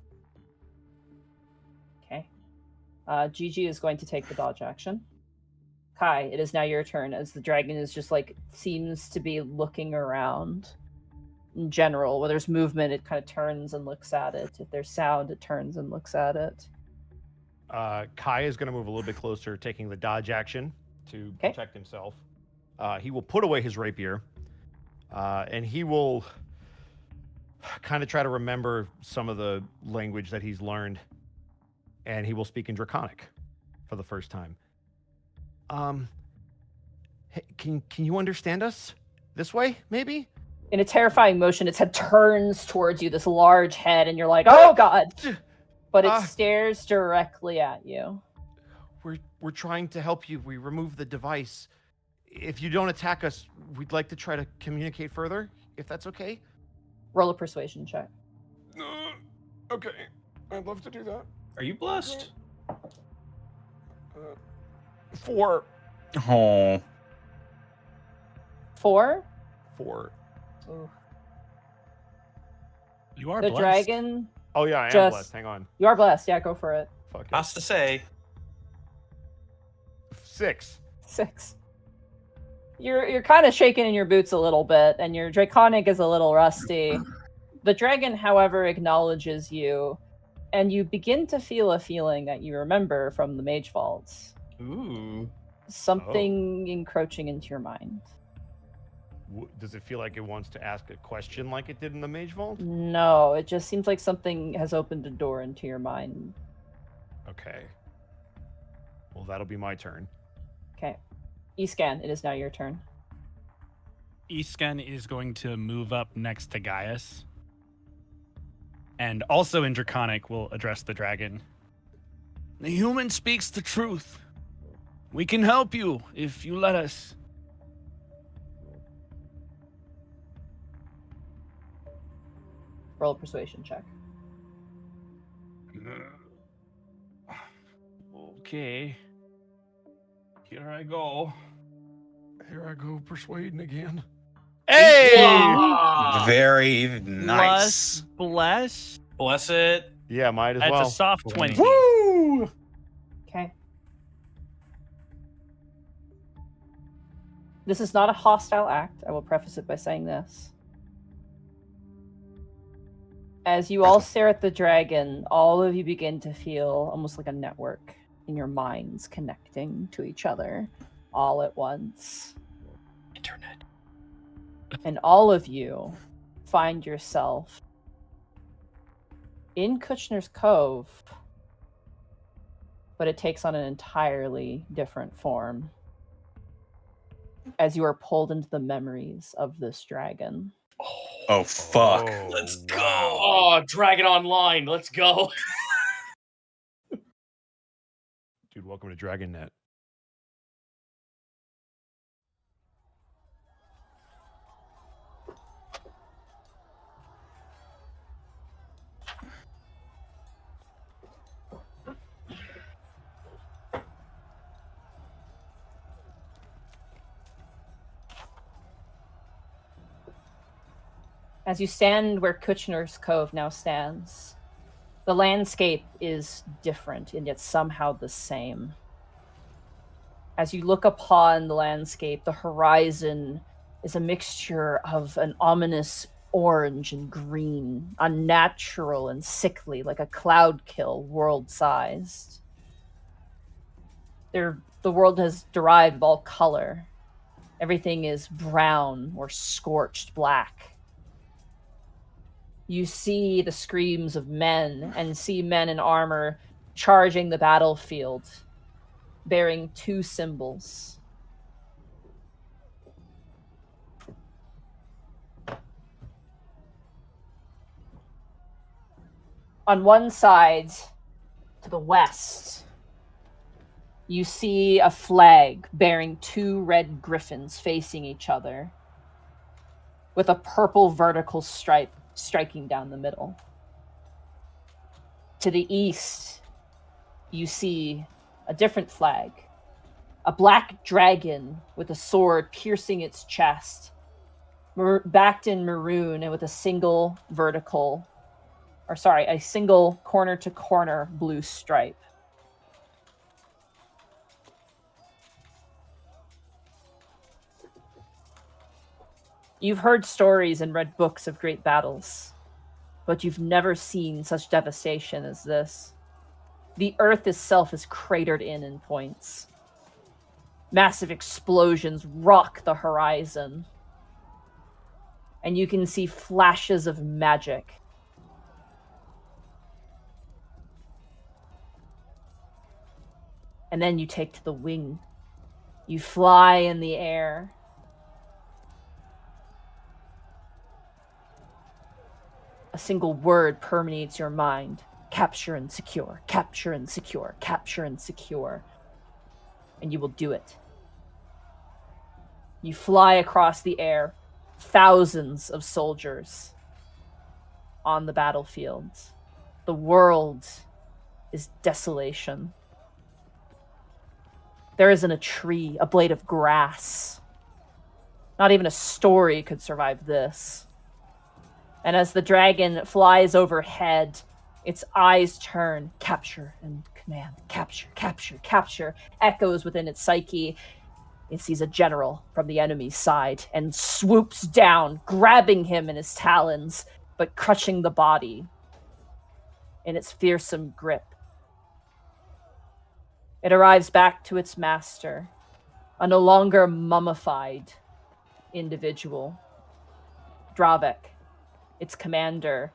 Okay. Gigi is going to take the dodge action. Kai, it is now your turn as the dragon is just like, seems to be looking around in general. Where there's movement, it kind of turns and looks at it. If there's sound, it turns and looks at it. Kai is going to move a little bit closer, taking the dodge action to protect himself. He will put away his rapier, and he will kind of try to remember some of the language that he's learned, and he will speak in Draconic for the first time. Hey, can you understand us this way, maybe? In a terrifying motion, its head turns towards you, this large head, and you're like, oh god! But it stares directly at you. We're trying to help you. We removed the device. If you don't attack us, we'd like to try to communicate further, if that's okay. Roll a persuasion check. Okay, I'd love to do that. Are you blessed? 4. Oh. 4? 4. Ooh. You are The blessed. dragon. Oh yeah, I am Just- blessed. Hang on. You are blessed. Yeah, go for it. Fuck it. Has to say. 6. 6. You're kind of shaking in your boots a little bit, and your draconic is a little rusty. The dragon, however, acknowledges you, and you begin to feel a feeling that you remember from the Mage Vaults. Ooh. Something encroaching into your mind. Does it feel like it wants to ask a question like it did in the Mage Vault? No, it just seems like something has opened a door into your mind. Okay. Well, that'll be my turn. Okay. Escan, it is now your turn. Escan is going to move up next to Gaius. And also in Draconic will address the dragon. The human speaks the truth. We can help you if you let us. Roll a persuasion check. Okay. Here I go. Here I go persuading again. Hey! Wow. Very nice. Bless. Bless it. Yeah, might as That's well. a soft 20. Woo! Okay. This is not a hostile act. I will preface it by saying this. As you all stare at the dragon, all of you begin to feel almost like a network in your minds connecting to each other all at once. Internet. And all of you find yourself in Kushner's Cove, but it takes on an entirely different form as you are pulled into the memories of this dragon. Oh, fuck. Let's go. Oh, Dragon Online, let's go. Dude, welcome to DragonNet. As you stand where Kushner's Cove now stands, the landscape is different and yet somehow the same. As you look upon the landscape, the horizon is a mixture of an ominous orange and green, unnatural and sickly, like a cloud kill, world-sized. The world has derived all color. Everything is brown or scorched black. you see the screams of men and see men in armor charging the battlefield, bearing two symbols. On one side, to the west, you see a flag bearing two red griffins facing each other, with a purple vertical stripe striking down the middle. To the east, you see a different flag, a black dragon with a sword piercing its chest, backed in maroon and with a single corner-to-corner blue stripe. You've heard stories and read books of great battles, but you've never seen such devastation as this. The earth itself is cratered in points. Massive explosions rock the horizon, and you can see flashes of magic. And then you take to the wing. You fly in the air. A single word permeates your mind. Capture and secure, capture and secure, capture and secure. And you will do it. You fly across the air, thousands of soldiers on the battlefield. The world is desolation. There isn't a tree, a blade of grass. Not even a story could survive this. And as the dragon flies overhead, its eyes turn, capture and command, capture, capture, capture, echoes within its psyche. It sees a general from the enemy's side and swoops down, grabbing him in his talons, but crushing the body in its fearsome grip. It arrives back to its master, a no longer mummified individual. Dravek, its commander,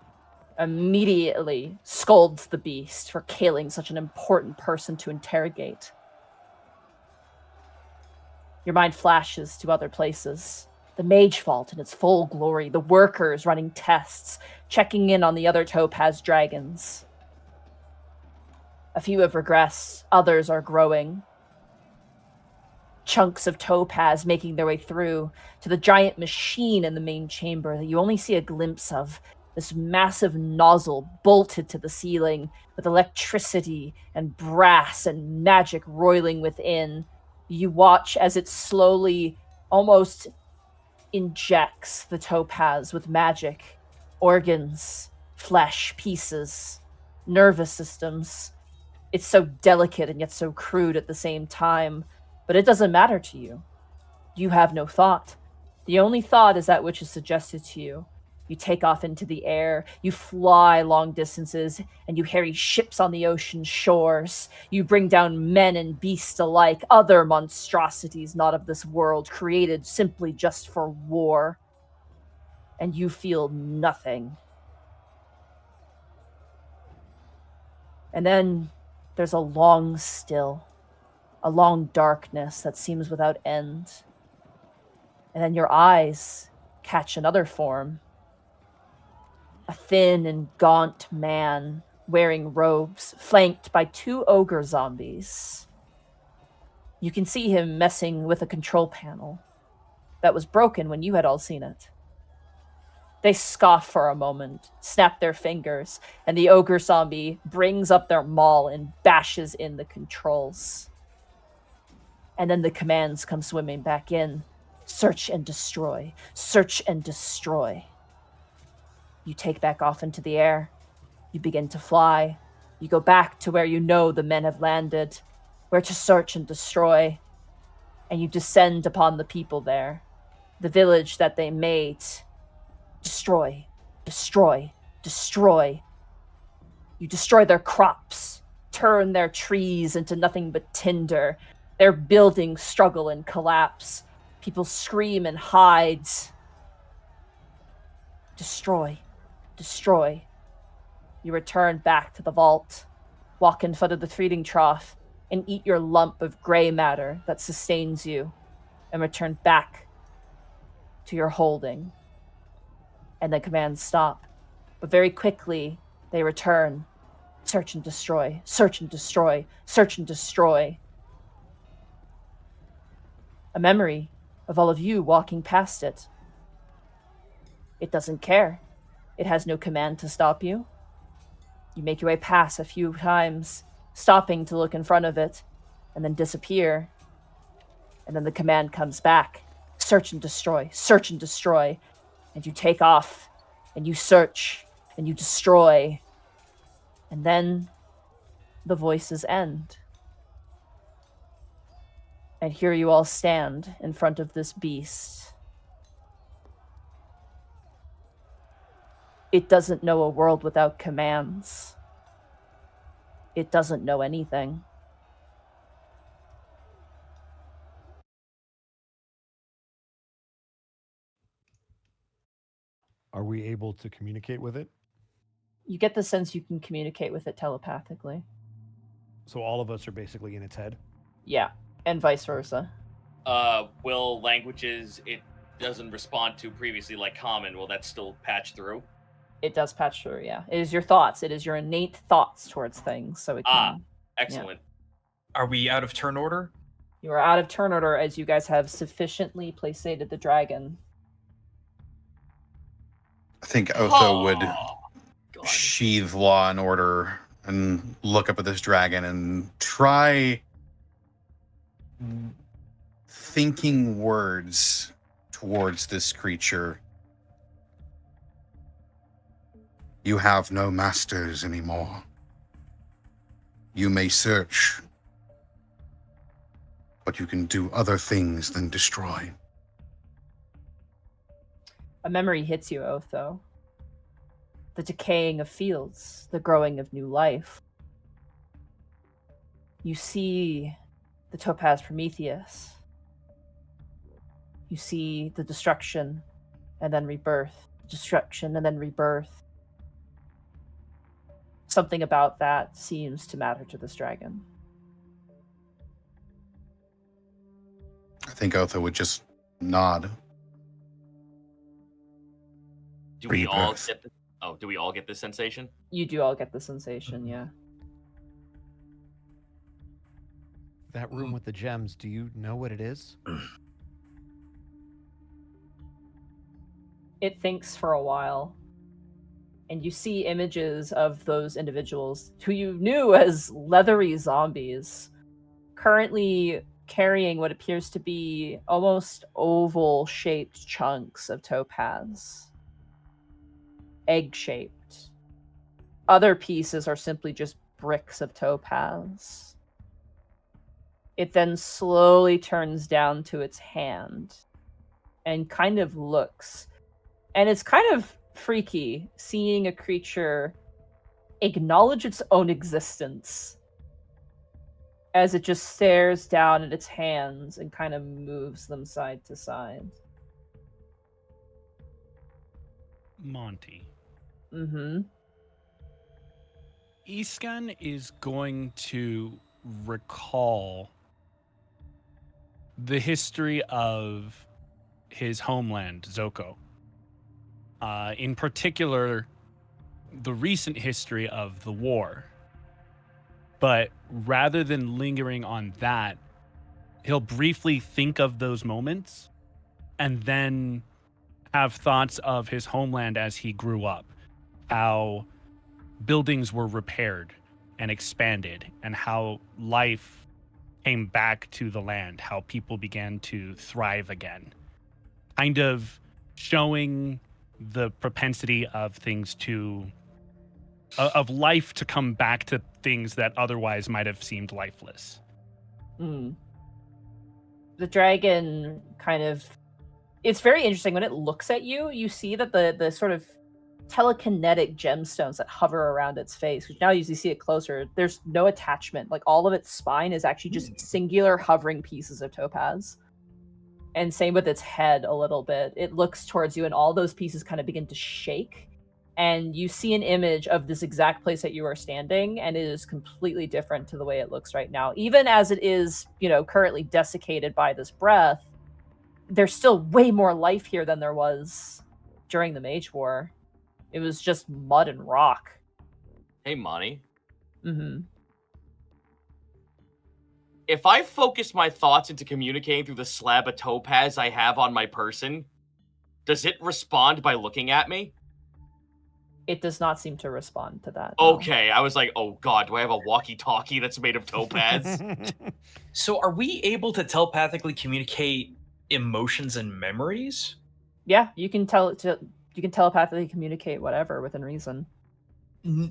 immediately scolds the beast for killing such an important person to interrogate. Your mind flashes to other places. The Mage Vault in its full glory, the workers running tests, checking in on the other Topaz dragons. A few have regressed, others are growing. Chunks of Topaz making their way through to the giant machine in the main chamber that you only see a glimpse of. This massive nozzle bolted to the ceiling with electricity and brass and magic roiling within. You watch as it slowly, almost injects the Topaz with magic, organs, flesh, pieces, nervous systems. It's so delicate and yet so crude at the same time, but it doesn't matter to you. You have no thought. The only thought is that which is suggested to you. You take off into the air, you fly long distances, and you harry ships on the ocean shores. You bring down men and beasts alike, other monstrosities not of this world, created simply just for war. And you feel nothing. And then there's a long still, a long darkness that seems without end. And then your eyes catch another form. A thin and gaunt man wearing robes, flanked by two ogre zombies. You can see him messing with a control panel that was broken when you had all seen it. They scoff for a moment, snap their fingers, and the ogre zombie brings up their maul and bashes in the controls. And then the commands come swimming back in. Search and destroy. Search and destroy. You take back off into the air. You begin to fly. You go back to where you know the men have landed, where to search and destroy. And you descend upon the people there, the village that they made. Destroy, destroy, destroy. You destroy their crops, turn their trees into nothing but tinder. Their buildings struggle and collapse. People scream and hide. Destroy, destroy. You return back to the vault, walk in front of the feeding trough, and eat your lump of gray matter that sustains you, and return back to your holding. And the commands stop. But very quickly, they return. Search and destroy, search and destroy, search and destroy. A memory of all of you walking past it. It doesn't care. It has no command to stop you. You make your way past a few times, stopping to look in front of it, and then disappear. And then the command comes back. Search and destroy, search and destroy. And you take off, and you search, and you destroy. And then the voices end. And here you all stand in front of this beast. It doesn't know a world without commands. It doesn't know anything. Are we able to communicate with it? You get the sense you can communicate with it telepathically. So all of us are basically in its head? Yeah, and vice versa. Will languages it doesn't respond to previously, like common, will that still patch through? It does patch through, yeah. It is your thoughts. It is your innate thoughts towards things, so it can... Excellent. Are we out of turn order? You are out of turn order as you guys have sufficiently placated the dragon. I think Otho would God. sheathe Law and Order and look up at this dragon and try thinking words towards this creature. You have no masters anymore. You may search, but you can do other things than destroy. A memory hits you, Otho. The decaying of fields, the growing of new life. You see the Topaz Prometheus. You see the destruction and then rebirth, destruction and then rebirth. Something about that seems to matter to this dragon. I think Otho would just nod. Do we all Rebirth. get do we all get this sensation? You do all get the sensation, yeah. That room with the gems, do you know what it is? It thinks for a while, and you see images of those individuals who you knew as leathery zombies, currently carrying what appears to be almost oval-shaped chunks of topaz. Egg-shaped. Other pieces are simply just bricks of topaz. It then slowly turns down to its hand and kind of looks. And it's kind of freaky seeing a creature acknowledge its own existence as it just stares down at its hands and kind of moves them side to side. Monty. Mm-hmm. Iskan is going to recall the history of his homeland, Zoko. In particular, the recent history of the war. But rather than lingering on that, he'll briefly think of those moments and then have thoughts of his homeland as he grew up, how buildings were repaired and expanded, and how life came back to the land, how people began to thrive again. Kind of showing the propensity of things to, of life to come back to things that otherwise might have seemed lifeless. Mm. The dragon kind of, it's very interesting when it looks at you. You see that the sort of telekinetic gemstones that hover around its face, which now as you see it closer, there's no attachment. Like all of its spine is actually just singular hovering pieces of topaz. And same with its head a little bit. It looks towards you and all those pieces kind of begin to shake and you see an image of this exact place that you are standing, and it is completely different to the way it looks right now. Even as it is, currently desiccated by this breath, there's still way more life here than there was during the Mage War. It was just mud and rock. Hey, Monty. Mm-hmm. If I focus my thoughts into communicating through the slab of topaz I have on my person, does it respond by looking at me? It does not seem to respond to that. No. Okay, I was like, oh god, do I have a walkie-talkie that's made of topaz? So are we able to telepathically communicate emotions and memories? Yeah, you can telepathically communicate whatever within reason.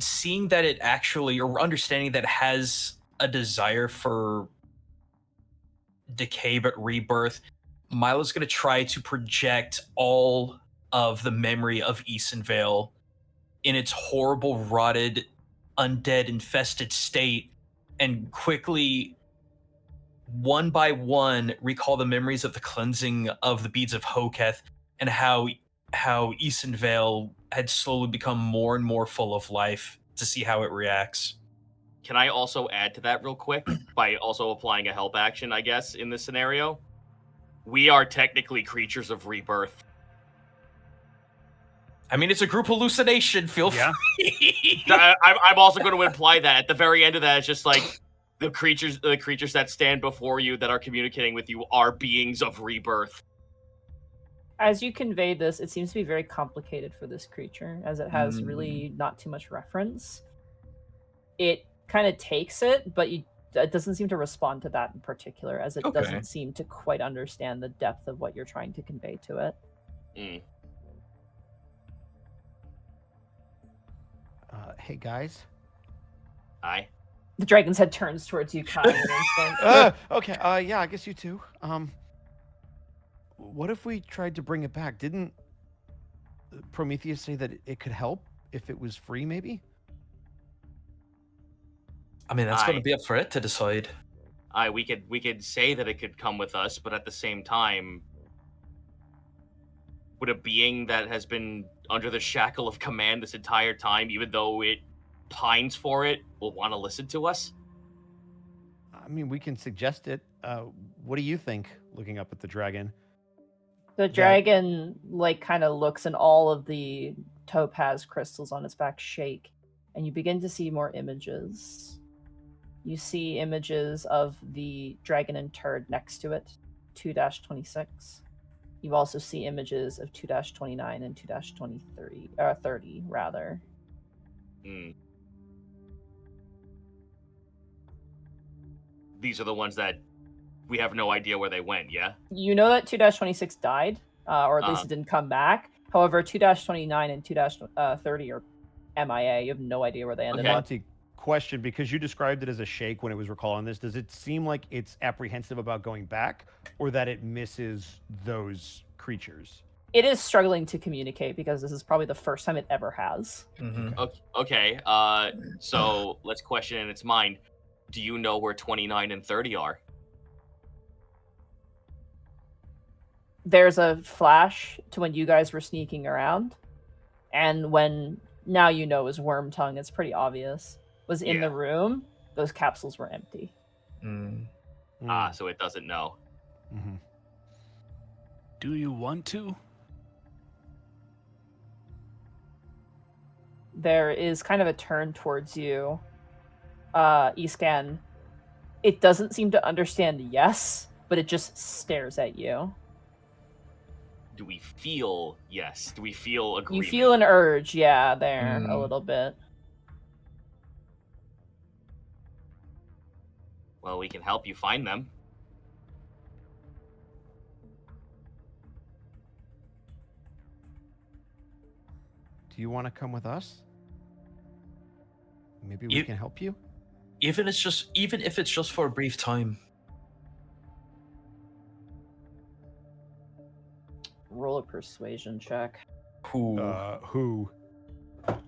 Seeing that it actually, or understanding that it has a desire for decay but rebirth, Milo's going to try to project all of the memory of Easonvale in its horrible, rotted, undead, infested state, and quickly, one by one, recall the memories of the cleansing of the beads of Hoketh, and how Easonvale had slowly become more and more full of life, to see how it reacts. Can I also add to that real quick by also applying a help action, I guess, in this scenario? We are technically creatures of rebirth. I mean, it's a group hallucination. Feel Yeah. free. I'm also going to imply that at the very end of that, it's just like the creatures that stand before you that are communicating with you are beings of rebirth. As you convey this, it seems to be very complicated for this creature, as it has really not too much reference. It kind of takes it, but it doesn't seem to respond to that in particular, as it doesn't seem to quite understand the depth of what you're trying to convey to it. Mm. Hey, guys. Aye. The dragon's head turns towards you, Kai, in an instant. Okay. Yeah, I guess you too. What if we tried to bring it back? Didn't Prometheus say that it could help if it was free, maybe? I mean, that's going to be up for it to decide. We could say that it could come with us, but at the same time, would a being that has been under the shackle of command this entire time, even though it pines for it, will want to listen to us? I mean, we can suggest it. What do you think, looking up at the dragon? The dragon, kind of looks, and all of the topaz crystals on its back shake, and you begin to see more images. You see images of the dragon interred next to it, 2-26. You also see images of 2-29 and 2-23, 30 rather. These are the ones that we have no idea where they went, yeah? You know that 2-26 died, or at least it didn't come back. However, 2-29 and 2-30 are MIA. You have no idea where they ended up. Monty, question, because you described it as a shake when it was recalling this, does it seem like it's apprehensive about going back, or that it misses those creatures? It is struggling to communicate because this is probably the first time it ever has. Okay, so let's question in its mind. Do you know where 29 and 30 are? There's a flash to when you guys were sneaking around, and when now you know is Worm Tongue, it's pretty obvious, was in the room. Those capsules were empty. So it doesn't know. Do you want to? There is kind of a turn towards you, Escan. It doesn't seem to understand yes, but it just stares at you. Do we feel yes? Do we feel agreement? You feel an urge, a little bit. Well, we can help you find them. Do you want to come with us? Maybe we can help you? Even if it's just for a brief time. Roll a persuasion check. Who?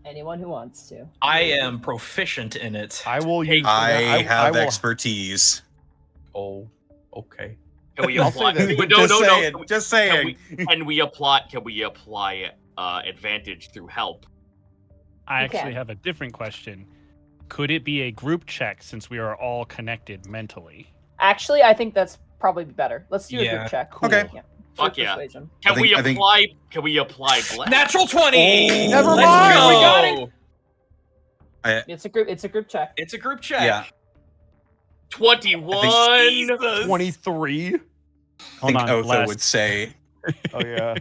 Anyone who wants to. I am proficient in it. I will use. I have will- expertise. Oh, okay. Can we I'll say apply? that. Just saying. Can we apply advantage through help? I You actually can. have a different question. Could it be a group check since we are all connected mentally? Actually, I think that's probably better. Let's do a Yeah. group check. Okay. Yeah. Fuck Group yeah. persuasion. Can I we think- apply? Can we apply bless? Natural 20. Never Let's mind, go. we got it. It's a group check. It's a group check. Yeah. 21. Jesus. 23. Hold I think on, Otho bless. would say. Oh yeah.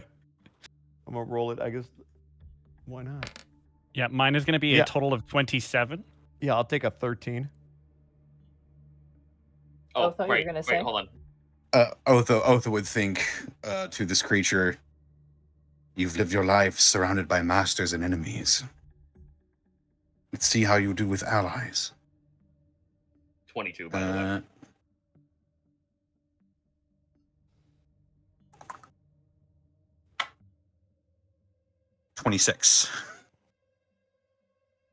I'm gonna roll it. I guess. Why not? Yeah, mine is going to be Yeah. a total of 27. Yeah, I'll take a 13. Oh, thought you were wait, gonna wait, say. hold on. Otho would think to this creature, you've lived your life surrounded by masters and enemies. Let's see how you do with allies. 22, by the way. 26.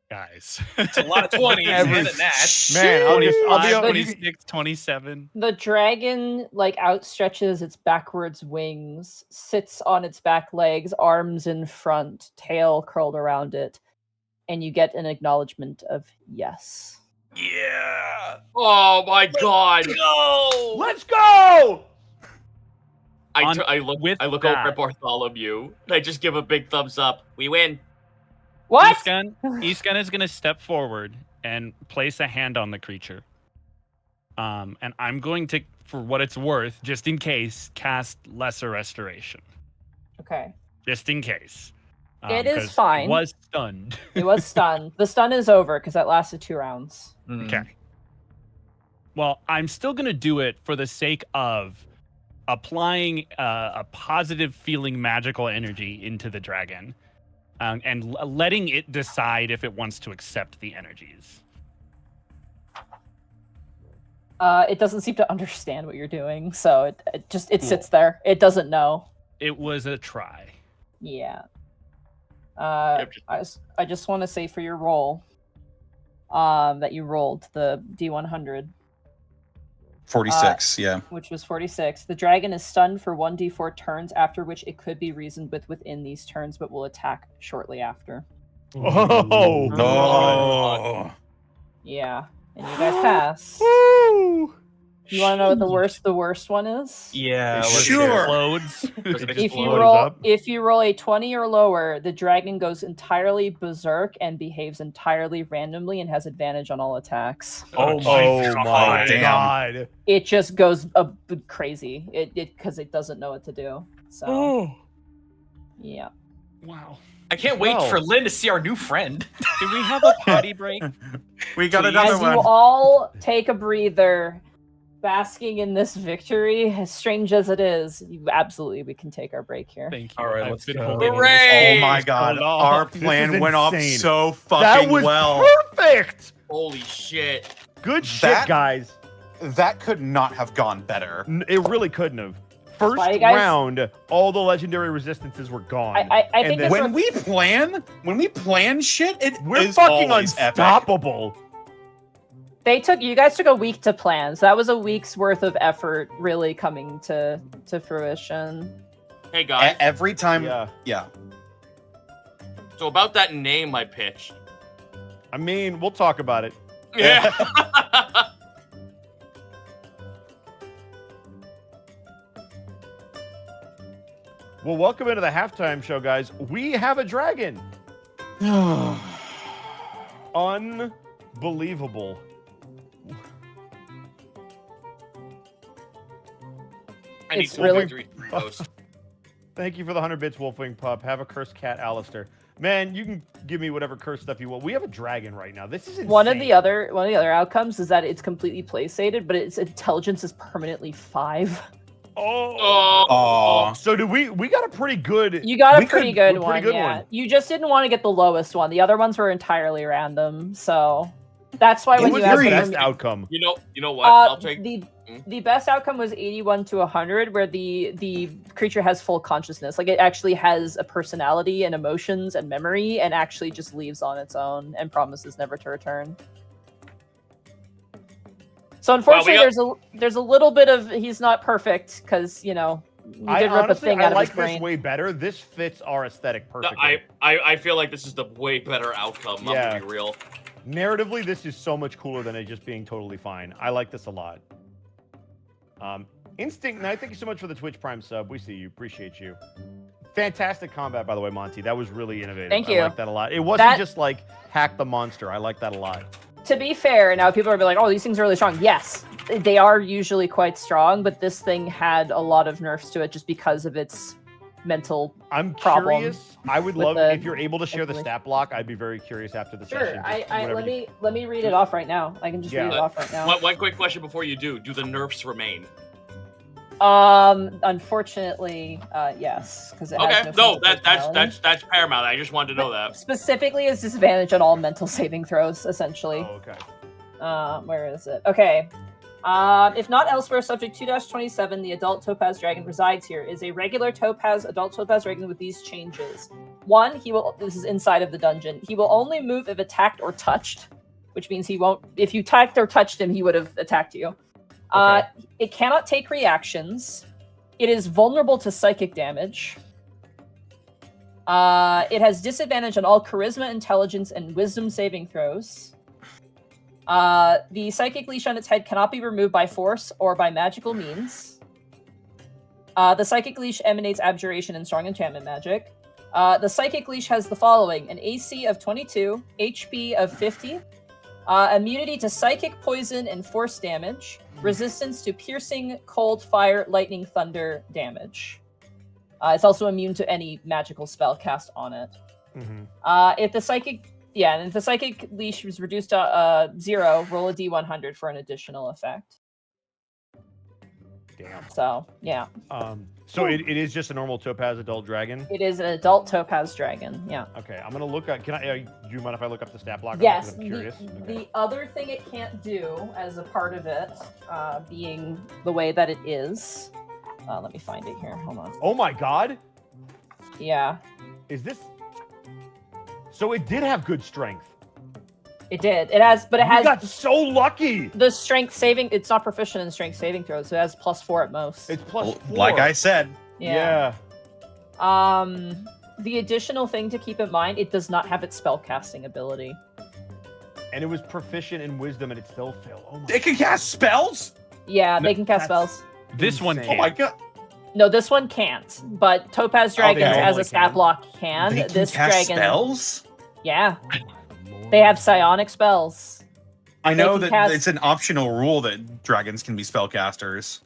Guys. It's a lot of 20s Every- and a nat. Man, I'll be 25, honest. 26, 27. The dragon like outstretches its backwards wings, sits on its back legs, arms in front, tail curled around it, and you get an acknowledgement of yes. Yeah. Oh my god! Go. Let's go! I with look over that- at Bartholomew. And I just give a big thumbs up. We win. What? Eastgun is going to step forward and place a hand on the creature. And I'm going to, for what it's worth, just in case, cast Lesser Restoration. Okay. Just in case. It is 'cause fine. It was stunned. It was stunned. The stun is over because that lasted 2 rounds. Okay. Well, I'm still going to do it for the sake of applying a positive feeling magical energy into the dragon and letting it decide if it wants to accept the energies. It doesn't seem to understand what you're doing, so it sits there. It doesn't know. It was a try. Yeah. Yep, I just want to say for your roll, that you rolled the D100, 46, yeah. which was 46. The dragon is stunned for 1d4 turns, after which it could be reasoned with within these turns, but will attack shortly after. Oh, No. Yeah, and you guys pass. Woo! You want to know what the worst one is? Yeah. It let's Sure. hear it. Explodes. Does it If explode? you Blows roll up. if you roll a 20 or lower, the dragon goes entirely berserk and behaves entirely randomly and has advantage on all attacks. Oh Oh my damn. god. It just goes crazy. It because it doesn't know what to do. So Oh, yeah. wow. I can't wait Well. for Lynn to see our new friend. Did we have a potty break? We got Please. another As one. you all take a breather, basking in this victory, as strange as it is, we can take our break here. Thank you. All right, I've let's been go. holding this Hooray! Oh my so god, long. our This plan is went off insane. so That fucking was well. perfect. Holy shit. Good shit, That- guys. That could not have gone better. It really couldn't have. First why you guys- round, all the legendary resistances were gone. I And think then- this When we plan shit, it We're is fucking always epic. unstoppable. you guys took a week to plan, so that was a week's worth of effort really coming to fruition. Hey guys, Every time, Yeah. yeah. so about that name I pitched. I mean, we'll talk about it. Yeah. Well, welcome into the halftime show, guys. We have a dragon. Unbelievable. I need It's some really- victory post. Thank you for the 100 bits, Wolfwing Pup. Have a cursed cat, Alistair. Man, you can give me whatever cursed stuff you want. We have a dragon right now. This is insane. One of the other outcomes is that it's completely place-sated, but its intelligence is permanently 5. Oh. Aw. So do we got a pretty good. You got We a pretty could- good a one, pretty good yeah. one. You just didn't want to get the lowest one. The other ones were entirely random, so that's why It when was you asked the very me best outcome. You know what? I'll take. the best outcome was 81 to 100, where the creature has full consciousness. Like it actually has a personality and emotions and memory, and actually just leaves on its own and promises never to return. So unfortunately, there's a little bit of he's not perfect because You did rip a thing I out of like his this brain. way better. This fits our aesthetic No, perfectly. I feel like this is the way better outcome. I'm Yeah. gonna be real. Narratively, this is so much cooler than it just being totally fine. I like this a lot. Instinct Knight, thank you so much for the Twitch Prime sub. We see you. Appreciate you. Fantastic combat, by the way, Monty. That was really innovative. Thank you. I like that a lot. It wasn't That- just like hack the monster. I like that a lot. To be fair, now people are like, "Oh, these things are really strong." Yes, they are usually quite strong, but this thing had a lot of nerfs to it just because of its mental. I'm Problem curious. I would with love the if you're able to share the manipulation. stat block. I'd be very curious after the Sure, session. just whatever you- let me read it off right now. I can just read it Yeah. off right now. One quick question before you do. Do the nerfs remain? Unfortunately, yes, because it Okay. has No, sense of personality. that's paramount. I just wanted to know that. Specifically, is disadvantage on all mental saving throws, essentially. Oh, okay. Where is it? Okay. If not elsewhere, subject 2-27, the adult topaz dragon resides here. Is a regular adult topaz dragon with these changes. One, this is inside of the dungeon. He will only move if attacked or touched, which means he won't. If you attacked or touched him, he would have attacked you. Okay. It cannot take reactions. It is vulnerable to psychic damage. It has disadvantage on all charisma, intelligence, and wisdom saving throws. The psychic leash on its head cannot be removed by force or by magical means. The psychic leash emanates abjuration and strong enchantment magic. The psychic leash has the following: an AC of 22, HP of 50, immunity to psychic, poison, and force damage, resistance to piercing, cold, fire, lightning, thunder damage. It's also immune to any magical spell cast on it. If the psychic leash was reduced to 0, roll a d100 for an additional effect. Damn. So, yeah. So it is just a normal topaz adult dragon. It is an adult topaz dragon, yeah. Okay, I'm gonna look at. Can I? Do you mind if I look up the stat block? on it? Yes, 'Cause I'm curious. Okay. the other thing it can't do as a part of it, being the way that it is. Let me find it here. Hold on. Oh my God! Yeah, Is this? So it did have good strength. it did. It has, but it We has got so lucky. the strength saving. It's not proficient in strength saving throws, so it has +4 at most. It's plus 4. Like I said, Yeah. The additional thing to keep in mind, it does not have its spellcasting ability. And it was proficient in wisdom, and it still failed. Oh my. it can cast spells. Yeah, No, they can cast that's- spells. This one Insane. Oh my can't. god, No, this one can't. But Topaz Dragons, as normally a stat can. block, can. they can This cast dragon, spells. yeah, Lord. they have psionic spells. I know can that cast- it's an optional rule that dragons can be spellcasters.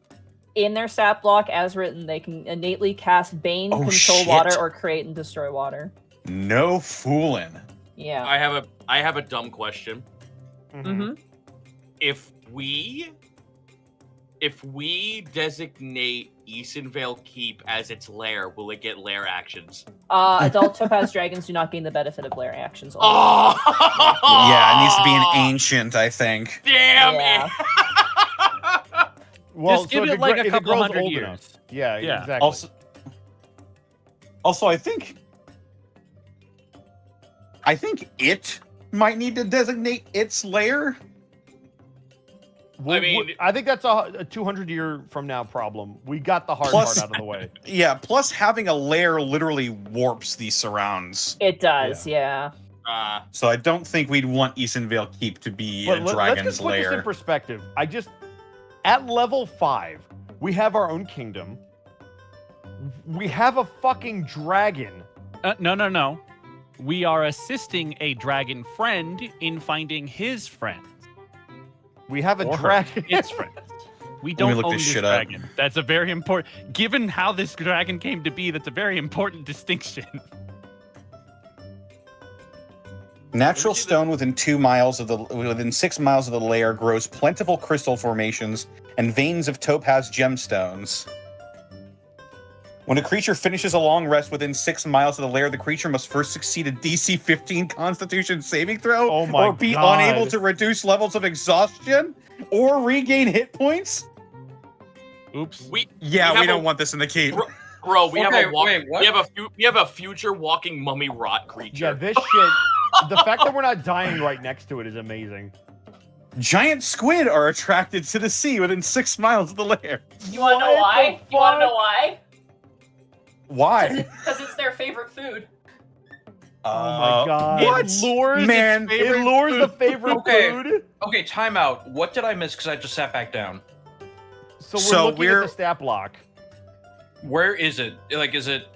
In their stat block, as written, they can innately cast Bane, Oh, control shit. water, or create and destroy water. No fooling. Yeah. I have a dumb question. Mm-hmm. If we designate Easonvale Keep as its lair, will it get lair actions? Adult Topaz Dragons do not gain the benefit of lair actions. only. Oh! Yeah, it needs to be an ancient, I think. Damn Yeah. it! Well, Just give if it like a if it couple grows hundred old years. enough. Yeah, Yeah. exactly. Also, I think it might need to designate its lair. I mean- I think that's a 200-year from now problem. We got the hard Plus- part out of the way. Yeah, plus having a lair literally warps the surrounds. It does, yeah. So I don't think we'd want Easonvale Keep to be But a let's dragon's just put this in lair. perspective. At level 5, we have our own kingdom. We have a fucking dragon. No. We are assisting a dragon friend in finding his friends. We have a Or her. dragon. Its friends. We me don't look own this this shit up. dragon. That's a very important. Given how this dragon came to be, that's a very important distinction. Natural stone within 6 miles of the lair grows plentiful crystal formations and veins of topaz gemstones. When a creature finishes a long rest within 6 miles of the lair, the creature must first succeed a DC 15 Constitution saving throw, Oh my or be God. unable to reduce levels of exhaustion, or regain hit points. Oops. Yeah, have we a- don't want this in the keep. Bro, we Okay, have a wait, what? we have a future walking mummy rot Yeah, creature. this shit. The fact that we're not dying right next to it is amazing. Giant squid are attracted to the sea within 6 miles of the lair. You wanna know What why? the You wanna know fuck? why? Why? Because it's their favorite food. Oh my god. What? It lures Man, its favorite It lures the food. favorite Okay. food. Okay, time out. What did I miss because I just sat back down? So we're So looking we're- at the stat block. Where is it? Like, is it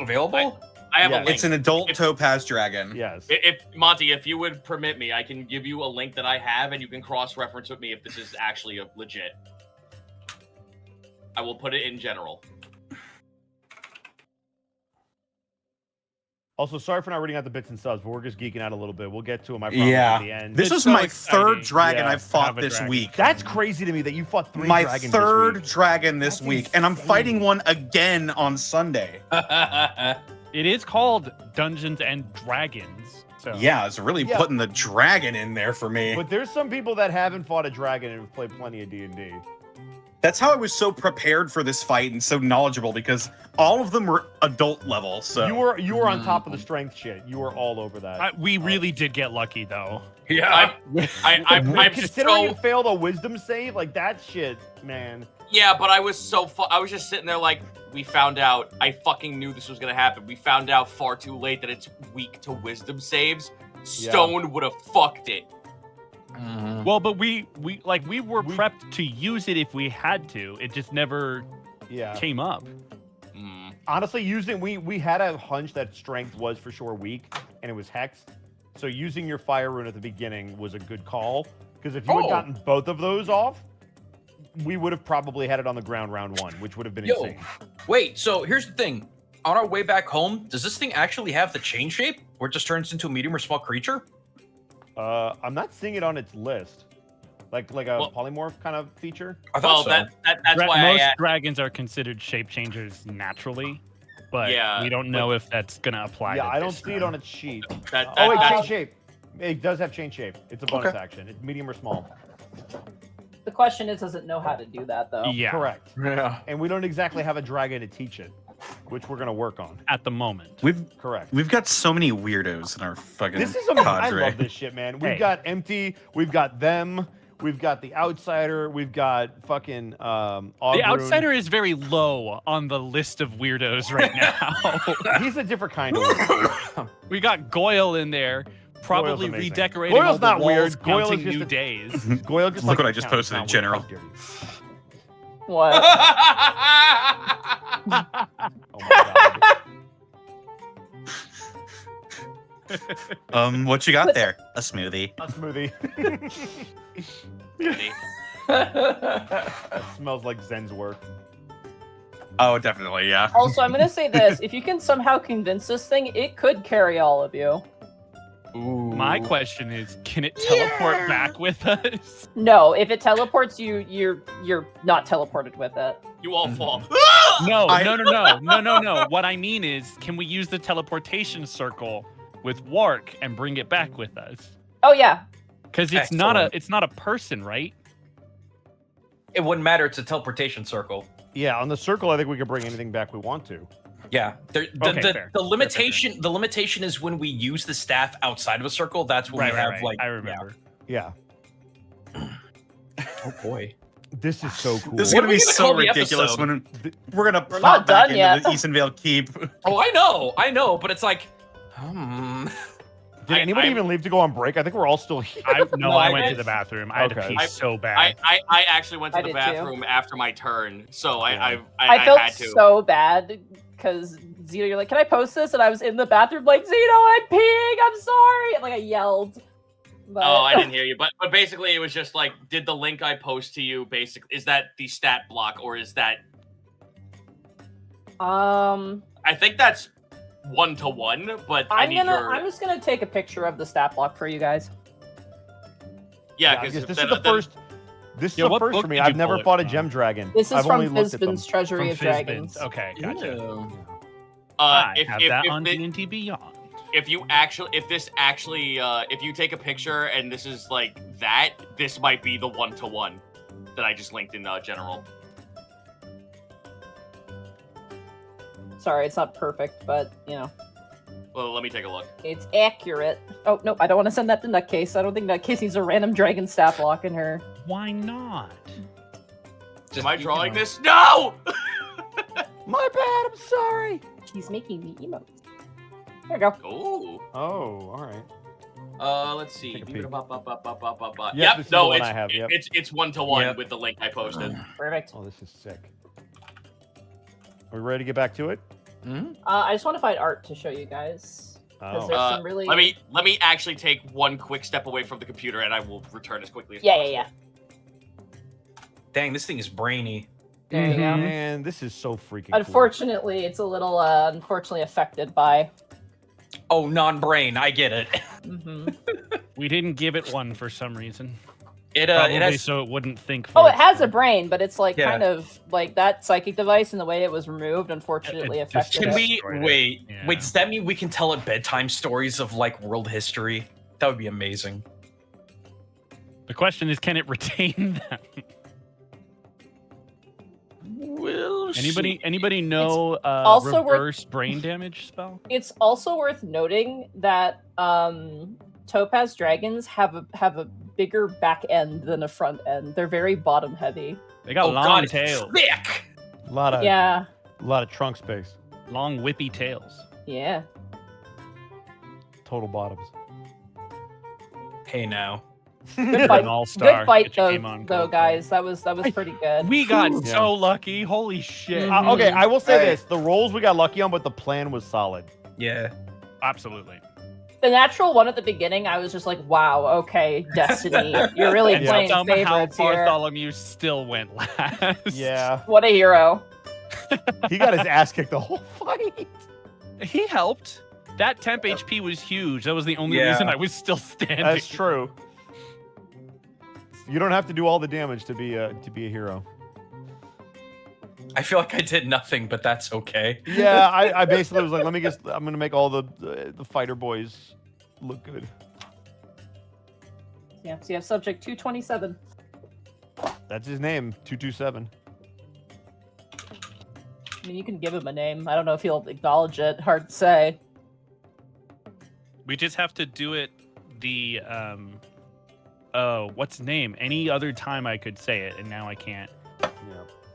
available? I have Yeah. a link. It's an adult topaz dragon. Yes. If Monty, if you would permit me, I can give you a link that I have, and you can cross-reference with me if this is actually a legit. I will put it in general. Also, sorry for not reading out the bits and subs, but we're just geeking out a little bit. We'll get to them, I promise, Yeah. at the end. This It's is so my exciting. third dragon Yeah, I've fought have a this dragon. week. That's crazy to me that you fought 3 My dragons third this week. dragon this That's week, and I'm insane. fighting one again on Sunday. It is called Dungeons and Dragons. So Yeah, it's really Yeah. putting the dragon in there for me. But there's some people that haven't fought a dragon and have played plenty of D&D. That's how I was so prepared for this fight and so knowledgeable because all of them were adult level. So You were on top of the strength shit. You were all over that. we really did get lucky though. Yeah. I'm Considering so you failed a wisdom save, like that shit, man. yeah, but I was I was just sitting there like, we found out. I fucking knew this was gonna happen. We found out far too late that it's weak to wisdom saves. Stone would have fucked it. Well, but we were prepped to use it if we had to. It just never Yeah. came up. Honestly, we had a hunch that strength was for sure weak, and it was hexed. So using your fire rune at the beginning was a good call, because if you had Oh. gotten both of those off, we would have probably had it on the ground round 1, which would have been Yo. insane. Wait, so here's the thing. On our way back home, does this thing actually have the chain shape where it just turns into a medium or small creature? I'm not seeing it on its list, like a Well- polymorph kind of feature. I Well, thought so. that's why I Most asked. dragons are considered shape changers naturally, but Yeah, we don't know if that's gonna apply. Yeah, to I don't this see it now. on its sheet. That, Oh wait, that's- change shape. It does have change shape. It's a bonus Okay. action. It's medium or small. The question is, does it know how to do that though? Yeah, Correct. Yeah. And we don't exactly have a dragon to teach it, which we're gonna work on. at the moment. Correct. We've got so many weirdos in our fucking This is amazing. I cadre. love this shit, man. We've Hey. got Empty. We've got them. We've got the Outsider. We've got fucking The Aubrun. outsider is very low on the list of weirdos right now. He's a different kind of weirdo. We got Goyle in there, probably amazing. redecorating Goyle's all the not walls, weird. Goyle is counting just new a- days. Goyle just Look likes what I to just count. posted in It's not general. weird. What? Oh my god. What you got there? A smoothie. A smoothie. Smells like Zen's work. Oh, definitely, yeah. Also, I'm gonna say this: if you can somehow convince this thing, it could carry all of you. My question is, can it teleport back with us? No, if it teleports you, you're not teleported with it. You all fall. No, I- no. What I mean is, can we use the teleportation circle with Wark and bring it back with us? Oh yeah, Because it's not a person, right? It wouldn't matter. It's a teleportation circle. Yeah, on the circle, I think we can bring anything back we want to. Yeah. The Okay, fair. the limitation is when we use the staff outside of a circle. That's when we have like. I remember. Yeah. Oh boy. This is so cool. This is What gonna are we be gonna so call the ridiculous episode? when we're gonna We're pop not back done into yet. the Eastonvale Keep. Oh, I know, but it's like. Did anybody even leave to go on break? I think we're all still here. I I went to did. the bathroom. I had to Okay. pee so bad. I actually went to I the did too. bathroom after my turn, so I I felt had to. so bad because Zeno, you're like, "Can I post this?" And I was in the bathroom like, "Zeno, I'm peeing. I'm sorry." And like I yelled. But... Oh, I didn't hear you, but basically it was just like, did the link I post to you is that the stat block or is that? I think that's 1-to-1, but I need your. I'm just gonna take a picture of the stat block for you guys. Yeah, because because this is the first. This is Yeah, the what first book for me. did you I've never pull it fought a from? gem dragon. This is I've only from looked at them. Fizban's Treasury of From Dragons. Fizban's. Okay, gotcha. Ew. I if have if, that if, on it- D&D Beyond. if you take a picture and this is like that, this might be the 1-to-1 that I just linked in general. Sorry, it's not perfect, but you know, Well, let me take a look. it's accurate. Oh no, I don't want to send that to Nutcase. I don't think Nutcase needs a random dragon stat block in her. Why not? Am I drawing this? No! My bad. I'm sorry. He's making me emotes. There you go. Oh. Oh, all right. Let's see. Take a peek. Yep, Yep, this is the no, one it's I have, yep. it's 1-to-1 Yep. with the link I posted. Perfect. Oh, this is sick. Are we ready to get back to it? I just want to find art to show you guys. Because Oh. there's some really... Let me actually take one quick step away from the computer, and I will return as quickly as Yeah, possible. yeah. Dang, this thing is brainy. There you go. Man, this is so freaking cool. Unfortunately, it's a little unfortunately affected by. Oh, non-brain. I get it. We didn't give it one for some reason. It Probably has so it wouldn't think. Oh, for it has a itself. brain, but it's like Yeah. kind of like that psychic device and the way it was removed. Unfortunately, It just affected. Can it. we destroyed it. wait? Yeah. Wait, does that mean we can tell it bedtime stories of like world history? That would be amazing. The question is, can it retain them? Well, Anybody know also worth- reverse brain damage spell? It's also worth noting that Topaz dragons have a bigger back end than a front end. They're very bottom heavy. They got Oh long god, it's tails, thick. A lot of Yeah, trunk space. long whippy tails. yeah. Total bottoms. Hey now. Good You're fight. an all-star. Good fight Get your though, game on, though, Cole. guys. That was pretty good. We got Yeah. so lucky. Holy shit! Mhm. Okay, I will say Hey. this: the rolls we got lucky on, but the plan was solid. Yeah. Absolutely. The natural one at the beginning, I was just like, "Wow, okay, Destiny, you're really Yeah. playing Somehow favorites here." Bartholomew still went last. Yeah, What a hero! he got his ass kicked the whole fight. He helped. That temp HP was huge. That was the only Yeah. reason I was still standing. That's true. You don't have to do all the damage to be a hero. I feel like I did nothing, but that's okay. Yeah, I basically was like, I'm gonna make all the fighter boys look good. Yeah, so you have subject 227. That's his name, 227. I mean, you can give him a name. I don't know if he'll acknowledge it. Hard to say. We just have to do it the what's the name? Any other time I could say it, and now I can't. Yeah.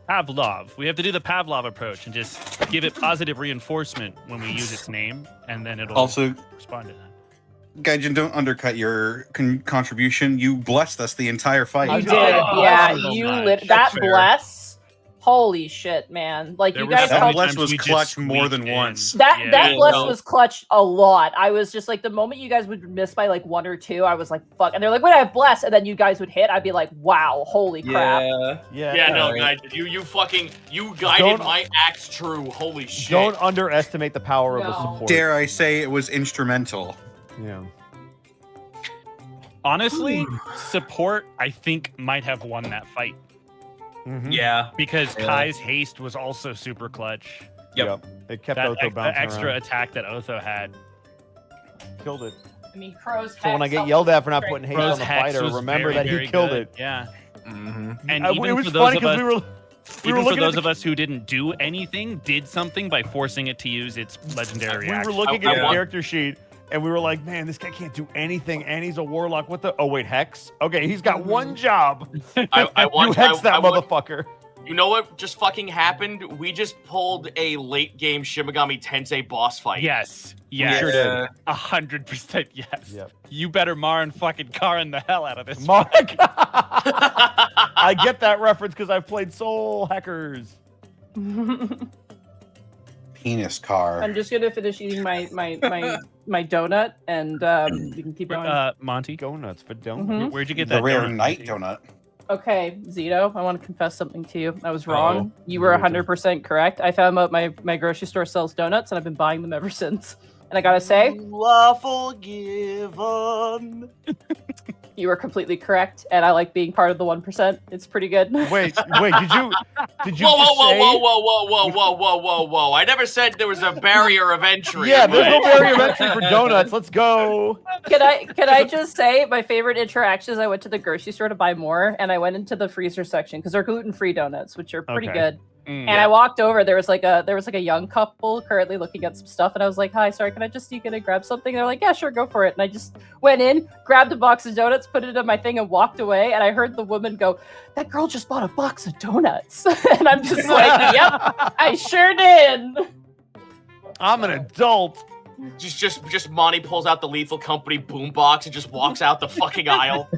Pavlov. We have to do the Pavlov approach and just give it positive reinforcement when we use its name, and then it'll Also, respond to that. Gaijin, don't undercut your contribution. You blessed us the entire fight. You Oh, did, oh, yeah. so You much. lit that That's fair. bless. Holy shit, man! Like There you were guys so That many helped. bless times was we just clutch more than squeaked in. once. That Yeah. bless no. was clutch a lot. I was just like, the moment you guys would miss by like one or two, I was like, fuck. And they're like, wait, I have bless, and then you guys would hit. I'd be like, wow, holy crap. Yeah. Yeah, no, Alright. guys, you guided Don't- my axe true. Holy shit. Don't underestimate the power of a No. support. Dare I say it was instrumental. Yeah. Honestly, support I think might have won that fight Mhm. Yeah. because Yeah. Kai's haste was also super clutch. Yep. It kept That Otho bouncing extra around. attack that Otho had. Killed it. I mean, Crow's So when I hex get helped yelled at for not strength. putting haste Rose on the Hex fighter, was remember very, that very he killed good. it. Yeah. Mm-hmm. And It even was for funny those of us, because we were even for looking those at of us who didn't do anything, did something by forcing it to use its legendary we were reaction. looking I at the want- character sheet and we were like, man, this guy can't do anything, and he's a warlock. What the? Oh wait, hex. Okay, he's got one job. I want You hex that I want- motherfucker. You know what just fucking happened? We just pulled a late game Shimigami Tensei boss fight. Yes. We Yes. sure did. 100% yes. Yep. You better Marin fucking Karin the hell out of this. Mark. I get that reference because I've played Soul Hackers. Penis car. I'm just gonna finish eating my donut, and you can keep going. Monty, Go nuts for don't. Mhm. where'd you get The that rare donut, night Monty? donut. Okay, Zito, I want to confess something to you. I was wrong. You were 100% correct. I found out my grocery store sells donuts, and I've been buying them ever since. And I gotta say, forgiven. you were completely correct, and I like being part of the 1%. It's pretty good. Wait, did you Whoa, just whoa, whoa, say? whoa, whoa, whoa, whoa, whoa, whoa, whoa, whoa. I never said there was a barrier of entry. Yeah, there's no barrier of entry for donuts. Let's go. Can I just say my favorite interactions? I went to the grocery store to buy more, and I went into the freezer section because they're gluten-free donuts, which are pretty Okay. good. Mm. And I walked over. There was like a young couple currently looking at some stuff, and I was like, "Hi, sorry, can I just sneak in and grab something?" They're like, "Yeah, sure, go for it." And I just went in, grabbed a box of donuts, put it in my thing, and walked away. And I heard the woman go, "That girl just bought a box of donuts," and I'm just like, "Yep, I sure did." I'm an adult. Just Monty pulls out the Lethal Company boombox and just walks out the fucking aisle.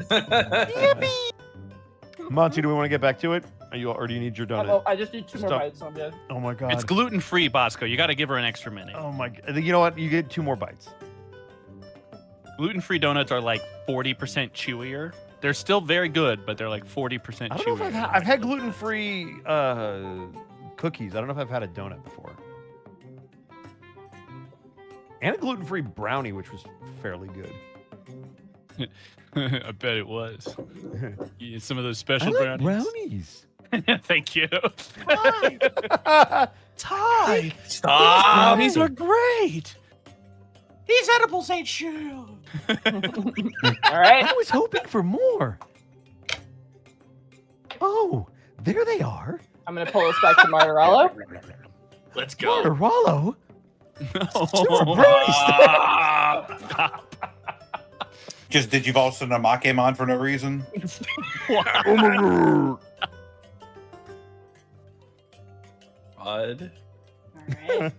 Monty, do we want to get back to it? Or do you need your donut? I just need 2 more Stop. bites. So I'm good. Oh my god. It's gluten-free, Bosco. You got to give her an extra minute. Oh my god. You know what? You get 2 more bites. Gluten-free donuts are like 40% chewier. They're still very good, but they're like 40% chewier. I don't know if I've had gluten-free cookies. I don't know if I've had a donut before. And a gluten-free brownie, which was fairly good. I bet it was. Yeah, some of those special I like brownies. brownies. Thank you. Ty! Stop! These are great. These edibles ain't shit. All right. I was hoping for more. Oh, there they are. I'm gonna pull us back to Martirello. Let's go. Rollo. Just did you also Namakemon for no reason? Bud. All right.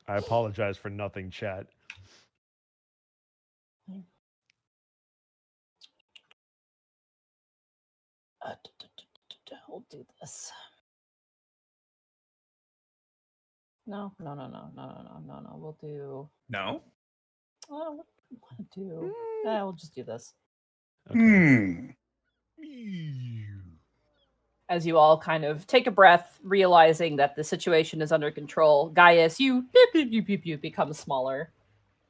I apologize for nothing, chat. We'll do this. No. We'll do. No? Oh, what do we want to do? We'll just do this. Hmm. As you all kind of take a breath, realizing that the situation is under control, Gaius, you become smaller.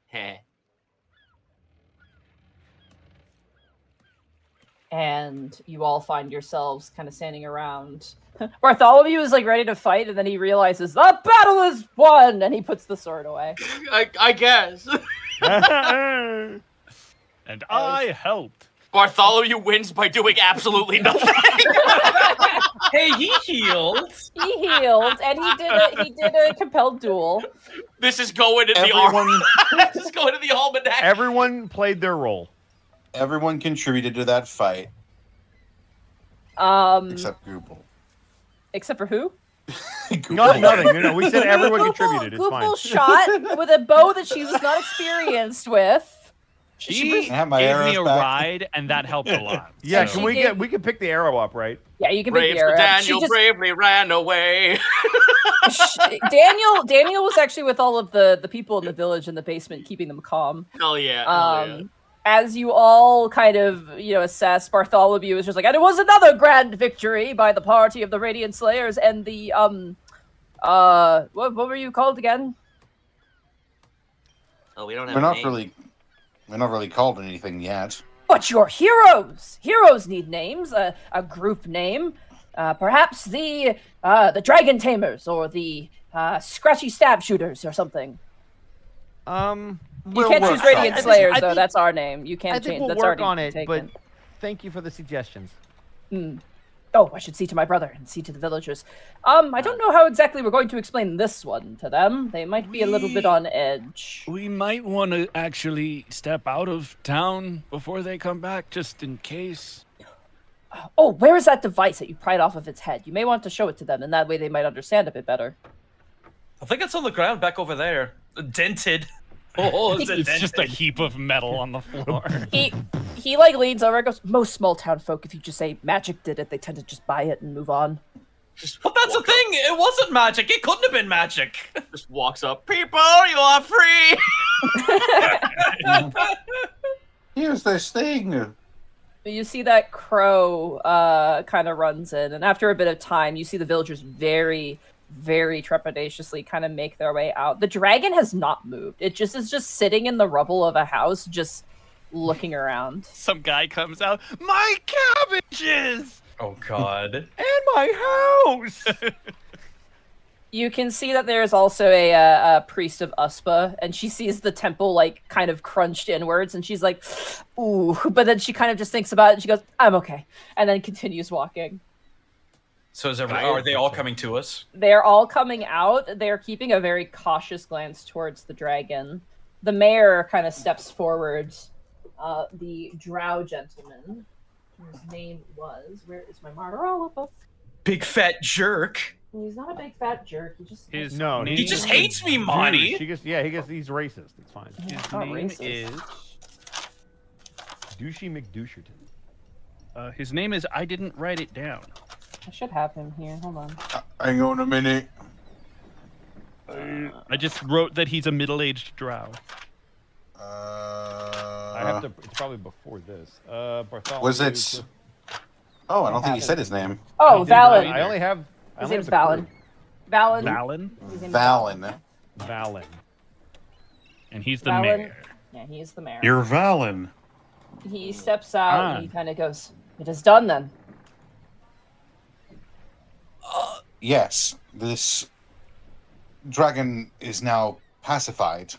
Heh. And you all find yourselves kind of standing around. Bartholomew is like ready to fight, and then he realizes the battle is won, and he puts the sword away. I guess. And I helped. Bartholomew wins by doing absolutely nothing. Hey, he healed. He healed, and he did a compelled duel. This is going in Everyone, This is going to the almanac. Everyone played their role. everyone contributed to that fight Except except Google. for who? Not nothing. No, we said everyone contributed. It's fine. Google shot with a bow that she was not experienced with. She have my gave arrows me a back. ride, and that helped a lot. Yeah, So- can we can pick the arrow up, right? Yeah, you can pick Braves the arrow. Daniel bravely ran away. Daniel was actually with all of the people in the village in the basement, keeping them calm. Hell yeah. Hell yeah. As you all kind of, assess, Bartholomew is just like, and it was another grand victory by the party of the Radiant Slayers and the, what were you called again? Oh, we don't have We're a not name. really called anything yet. But you're heroes! Heroes need names, a group name. Perhaps the Dragon Tamers or the Scratchy Stab Shooters or something. You can't choose Radiant Slayers, though. That's our name. You can't I think change. we'll That's work already on it, taken. but thank you for the suggestions. Oh, I should see to my brother and see to the villagers. I don't know how exactly we're going to explain this one to them. They might be a little bit on edge. We might want to actually step out of town before they come back, just in case. Oh, where is that device that you pried off of its head? You may want to show it to them, and that way they might understand a bit better. I think it's on the ground back over there. Dented. Oh, It's just a heap of metal on the floor. He like leans over and goes, most small town folk, if you just say magic did it, they tend to just buy it and move on. But that's the thing. It wasn't magic. It couldn't have been magic. Just walks up. People, you are free. Here's this thing. You see that crow kind of runs in, and after a bit of time, you see the villagers very, very trepidatiously kind of make their way out. The dragon has not moved. It just is just sitting in the rubble of a house, just looking around. Some guy comes out. My cabbages! Oh God. And my house! You can see that there's also a priest of Uspa, and she sees the temple like kind of crunched inwards, and she's like, "Ooh!" But then she kind of just thinks about it, and she goes, "I'm okay," and then continues walking. So are they all coming to us? They're all coming out. They're keeping a very cautious glance towards the dragon. The mayor kind of steps forward. The drow gentleman, whose name was, where is my Martirella book? big fat jerk. He's not a big fat jerk. He just His No, name He just is- hates me, Dude, Monty. he's racist. It's fine. He's His not name racist. is. Douchey McDoucherton. His name is. I didn't write it down. I should have him here. Hold on. Hang on a minute. I just wrote that he's a middle-aged drow. I have to. It's probably before this. Bartholomew. Was it? Oh, I don't think he said his name. Oh, didn't write Valen. I only have. His name's Valen. Valen. Valen, His name's Valen. Valen. and he's the Valen. mayor. Yeah, he is the mayor. You're Valen. He steps out Ah. and he kind of goes, "It is done then." Yes, this dragon is now pacified.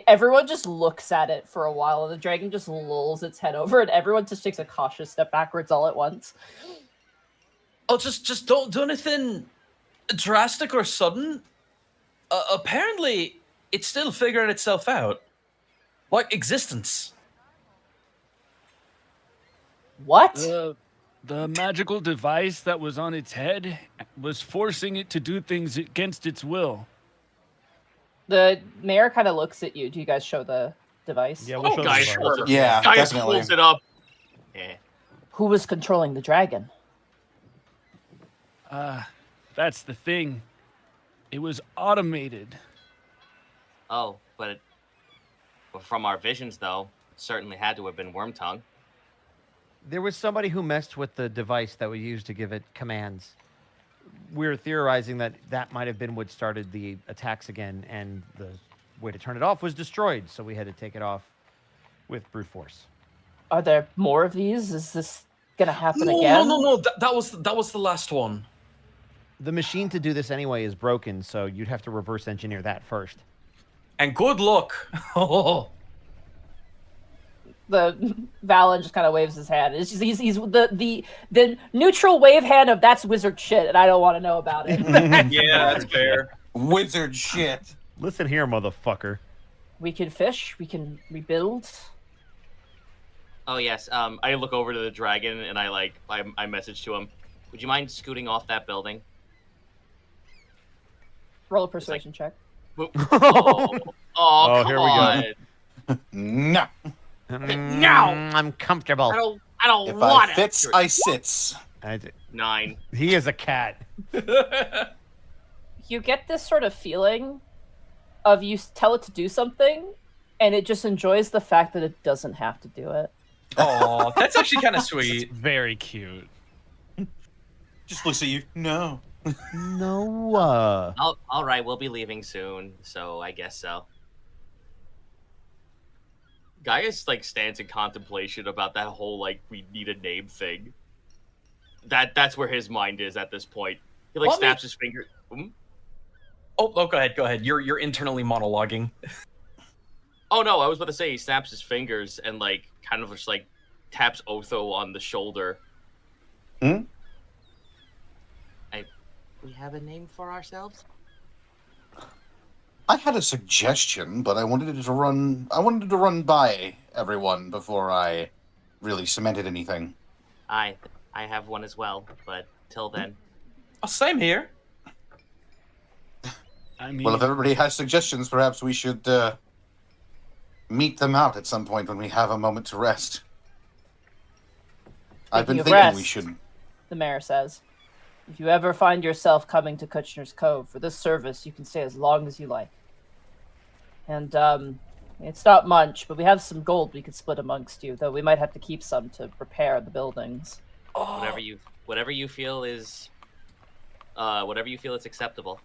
Everyone just looks at it for a while, and the dragon just lolls its head over, and everyone just takes a cautious step backwards all at once. Oh, just don't do anything drastic or sudden. Apparently, it's still figuring itself out. Like existence. What? The magical device that was on its head was forcing it to do things against its will. The mayor kind of looks at you. Do you guys show the device? Yeah, we'll show Guys, the sure. Yeah, Guys definitely. pulls it up. Yeah. Who was controlling the dragon? That's the thing. It was automated. Oh, but from our visions, though, it certainly had to have been Wormtongue. There was somebody who messed with the device that we used to give it commands. We're theorizing that that might have been what started the attacks again, and the way to turn it off was destroyed, so we had to take it off with brute force. Are there more of these? Is this gonna happen No, again? no. That was the last one. The machine to do this anyway is broken, so you'd have to reverse engineer that first. And good luck. Oh. The Valen just kind of waves his hand. It's just, he's the neutral wave hand of that's wizard shit, and I don't want to know about it. Yeah, that's fair. Wizard shit. Listen here, motherfucker. We can fish. We can rebuild. Oh yes. I look over to the dragon and I message to him. Would you mind scooting off that building? Roll a persuasion check. Oh, Oh, come here we go. on. No. I'm comfortable. I don't If want I fits, I sits. 9. He is a cat. You get this sort of feeling of you tell it to do something, and it just enjoys the fact that it doesn't have to do it. Oh, that's actually kind of sweet. Very cute. Just looks at you. No. No. All right, we'll be leaving soon, so I guess so. Gaius stands in contemplation about that whole we need a name thing. That's where his mind is at this point. He Well, snaps his finger. Oh, go ahead. You're internally monologuing. Oh no, I was about to say he snaps his fingers and kind of just taps Otho on the shoulder. Hmm? We have a name for ourselves? I had a suggestion, but I wanted to run by everyone before I really cemented anything. I have one as well, but till then. Oh, same here. I mean, Well, if everybody has suggestions, perhaps we should meet them out at some point when we have a moment to rest. I've been Speaking of thinking we rest. should. The mayor says, if you ever find yourself coming to Kushner's Cove for this service, you can stay as long as you like. And it's not much, but we have some gold we could split amongst you, though we might have to keep some to repair the buildings. Whatever you feel is acceptable.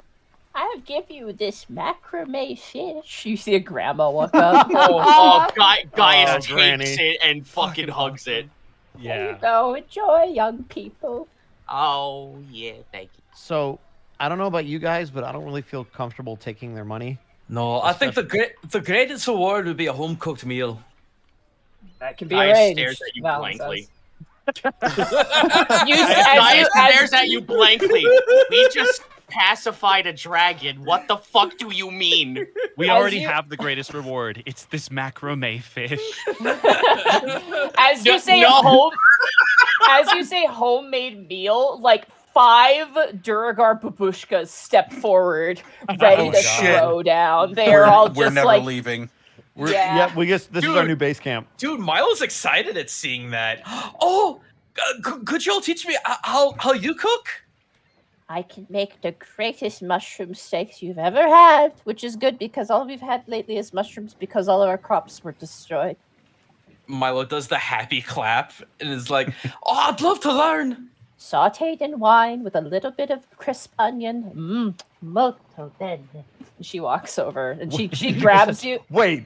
I'll give you this macrame fish. You see a grandma walk up. Gaius Oh, takes Granny. it and fucking hugs it. There you yeah. go. Enjoy, young people. Oh yeah, thank you. So, I don't know about you guys, but I don't really feel comfortable taking their money. No, I think the greatest award would be a home cooked meal. That can be Gaius arranged. stares at you Valen blankly. says. Gaius stares at you blankly. We just pacified a dragon. What the fuck do you mean? We As already you- have the greatest reward. It's this macrame fish. As you say No. home, as you say homemade meal, like 5 Duragar babushkas step forward, ready to shit. throw down. They are all We're just never like, leaving. yeah. We guess this is our new base camp. Dude, Milo's excited at seeing that. Oh, could you all teach me how you cook? I can make the greatest mushroom steaks you've ever had, which is good because all we've had lately is mushrooms because all of our crops were destroyed. Milo does the happy clap and is like, "Oh, I'd love to learn." Sauteed in wine with a little bit of crisp onion. Molto bene. She walks over and she grabs you. Wait,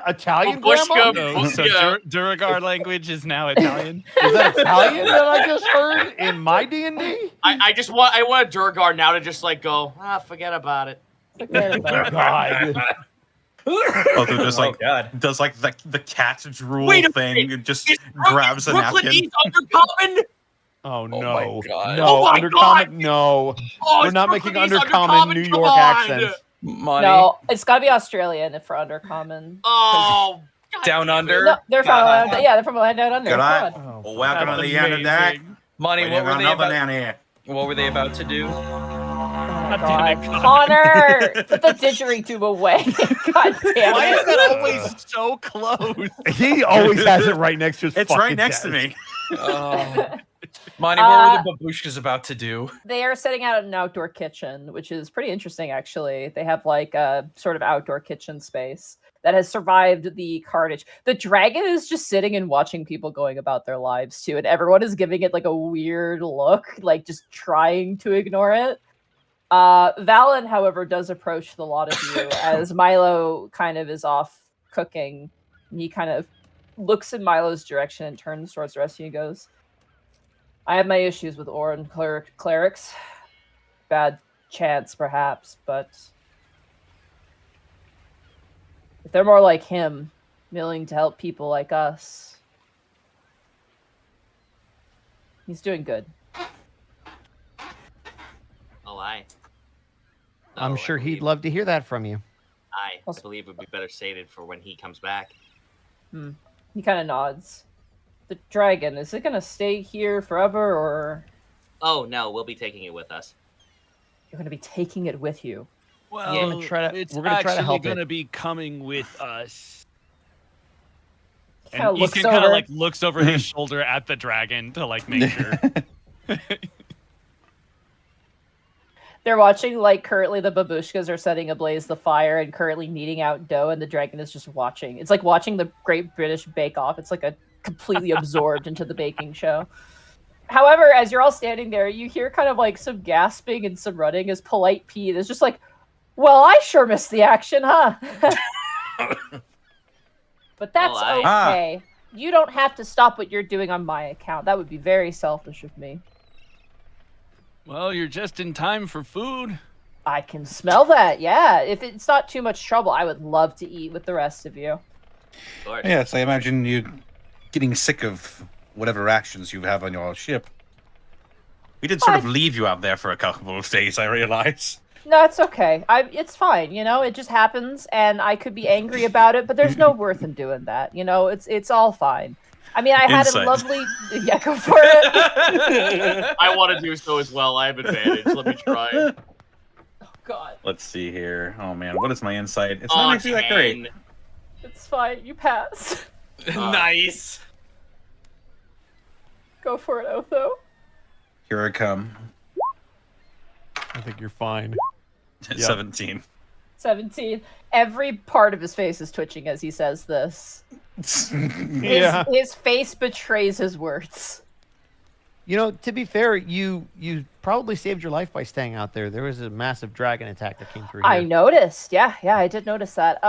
Italian Babushka, grandma? No, so Yeah. Duragar language is now Italian. Is that Italian that I just heard in my D&D? I want a Durgar now to just like go, forget about it. Forget about it. God. Oh, they're just like God. does like the cat drool Wait a thing minute. and just Is grabs a Brooklyn napkin. East Undercommon? Oh no. my God. No, Oh my Undercommon, God. no. Oh, We're it's not Brooklyn making East Undercommon New come York on. accents. Money No, it's gotta be Australian for undercommon. Oh, God down damn it. under. No, they're from they're from a land down under. Good Come eye. on. Oh, Welcome to the end of that. Money, We what were got they another about? down here. What were they about to do? Oh, damn it, God. Connor, put the didgeridoo away. God damn Why is it. that always so close? He always has it right next to his It's fucking right next to desk. me. Oh. Money, what were the babushkas about to do? They are setting out an outdoor kitchen, which is pretty interesting, actually. They have like a sort of outdoor kitchen space that has survived the carnage. The dragon is just sitting and watching people going about their lives too, and everyone is giving it like a weird look, like just trying to ignore it. Valen, however, does approach the lot of you as Milo kind of is off cooking. And he kind of looks in Milo's direction and turns towards the rest of you and goes, I have my issues with Orin clerics. Bad chance, perhaps, but if they're more like him, willing to help people like us, he's doing good. Oh, I. I'm Oh, sure I he'd believe- love to hear that from you. I believe it would be better sated for when he comes back. He kind of nods. The dragon, is it gonna stay here forever, or Oh, no, we'll be taking it with us. you're gonna be taking it with you? Well, We're gonna try to- it's we're gonna try to actually help it. gonna be coming with us. He kind of And looks Ethan kind over. of like looks over his shoulder at the dragon to like make sure. They're watching, like, currently the babushkas are setting ablaze the fire and currently kneading out dough, and the dragon is just watching. It's like watching the Great British Bake Off. It's like a completely absorbed into the baking show. However, as you're all standing there, you hear kind of like some gasping and some running as Polite Pete is just like, well, I sure missed the action, huh? But that's Well, I- okay. You don't have to stop what you're doing on my account. That would be very selfish of me. Well, you're just in time for food. I can smell that, yeah. If it's not too much trouble, I would love to eat with the rest of you. Of course. Yes, I imagine you getting sick of whatever actions you have on your ship. We did sort of leave you out there for a couple of days, I realize. No, it's okay. It's fine, you know, it just happens, and I could be angry about it, but there's no worth in doing that, you know, it's all fine. I mean, I had Insight. a lovely... Yeah, go for it. I want to do so as well. I have advantage. Let me try. Oh, God. Let's see here. Oh man, what is my insight? It's Oh, not actually that great. 10. It's fine. You pass. Nice. Go for it, Otho. Here I come. I think you're fine. 17. 17. Every part of his face is twitching as he says this. Yeah. His face betrays his words. You know, to be fair, you probably saved your life by staying out there. There was a massive dragon attack that came through here. I noticed. Yeah, I did notice that.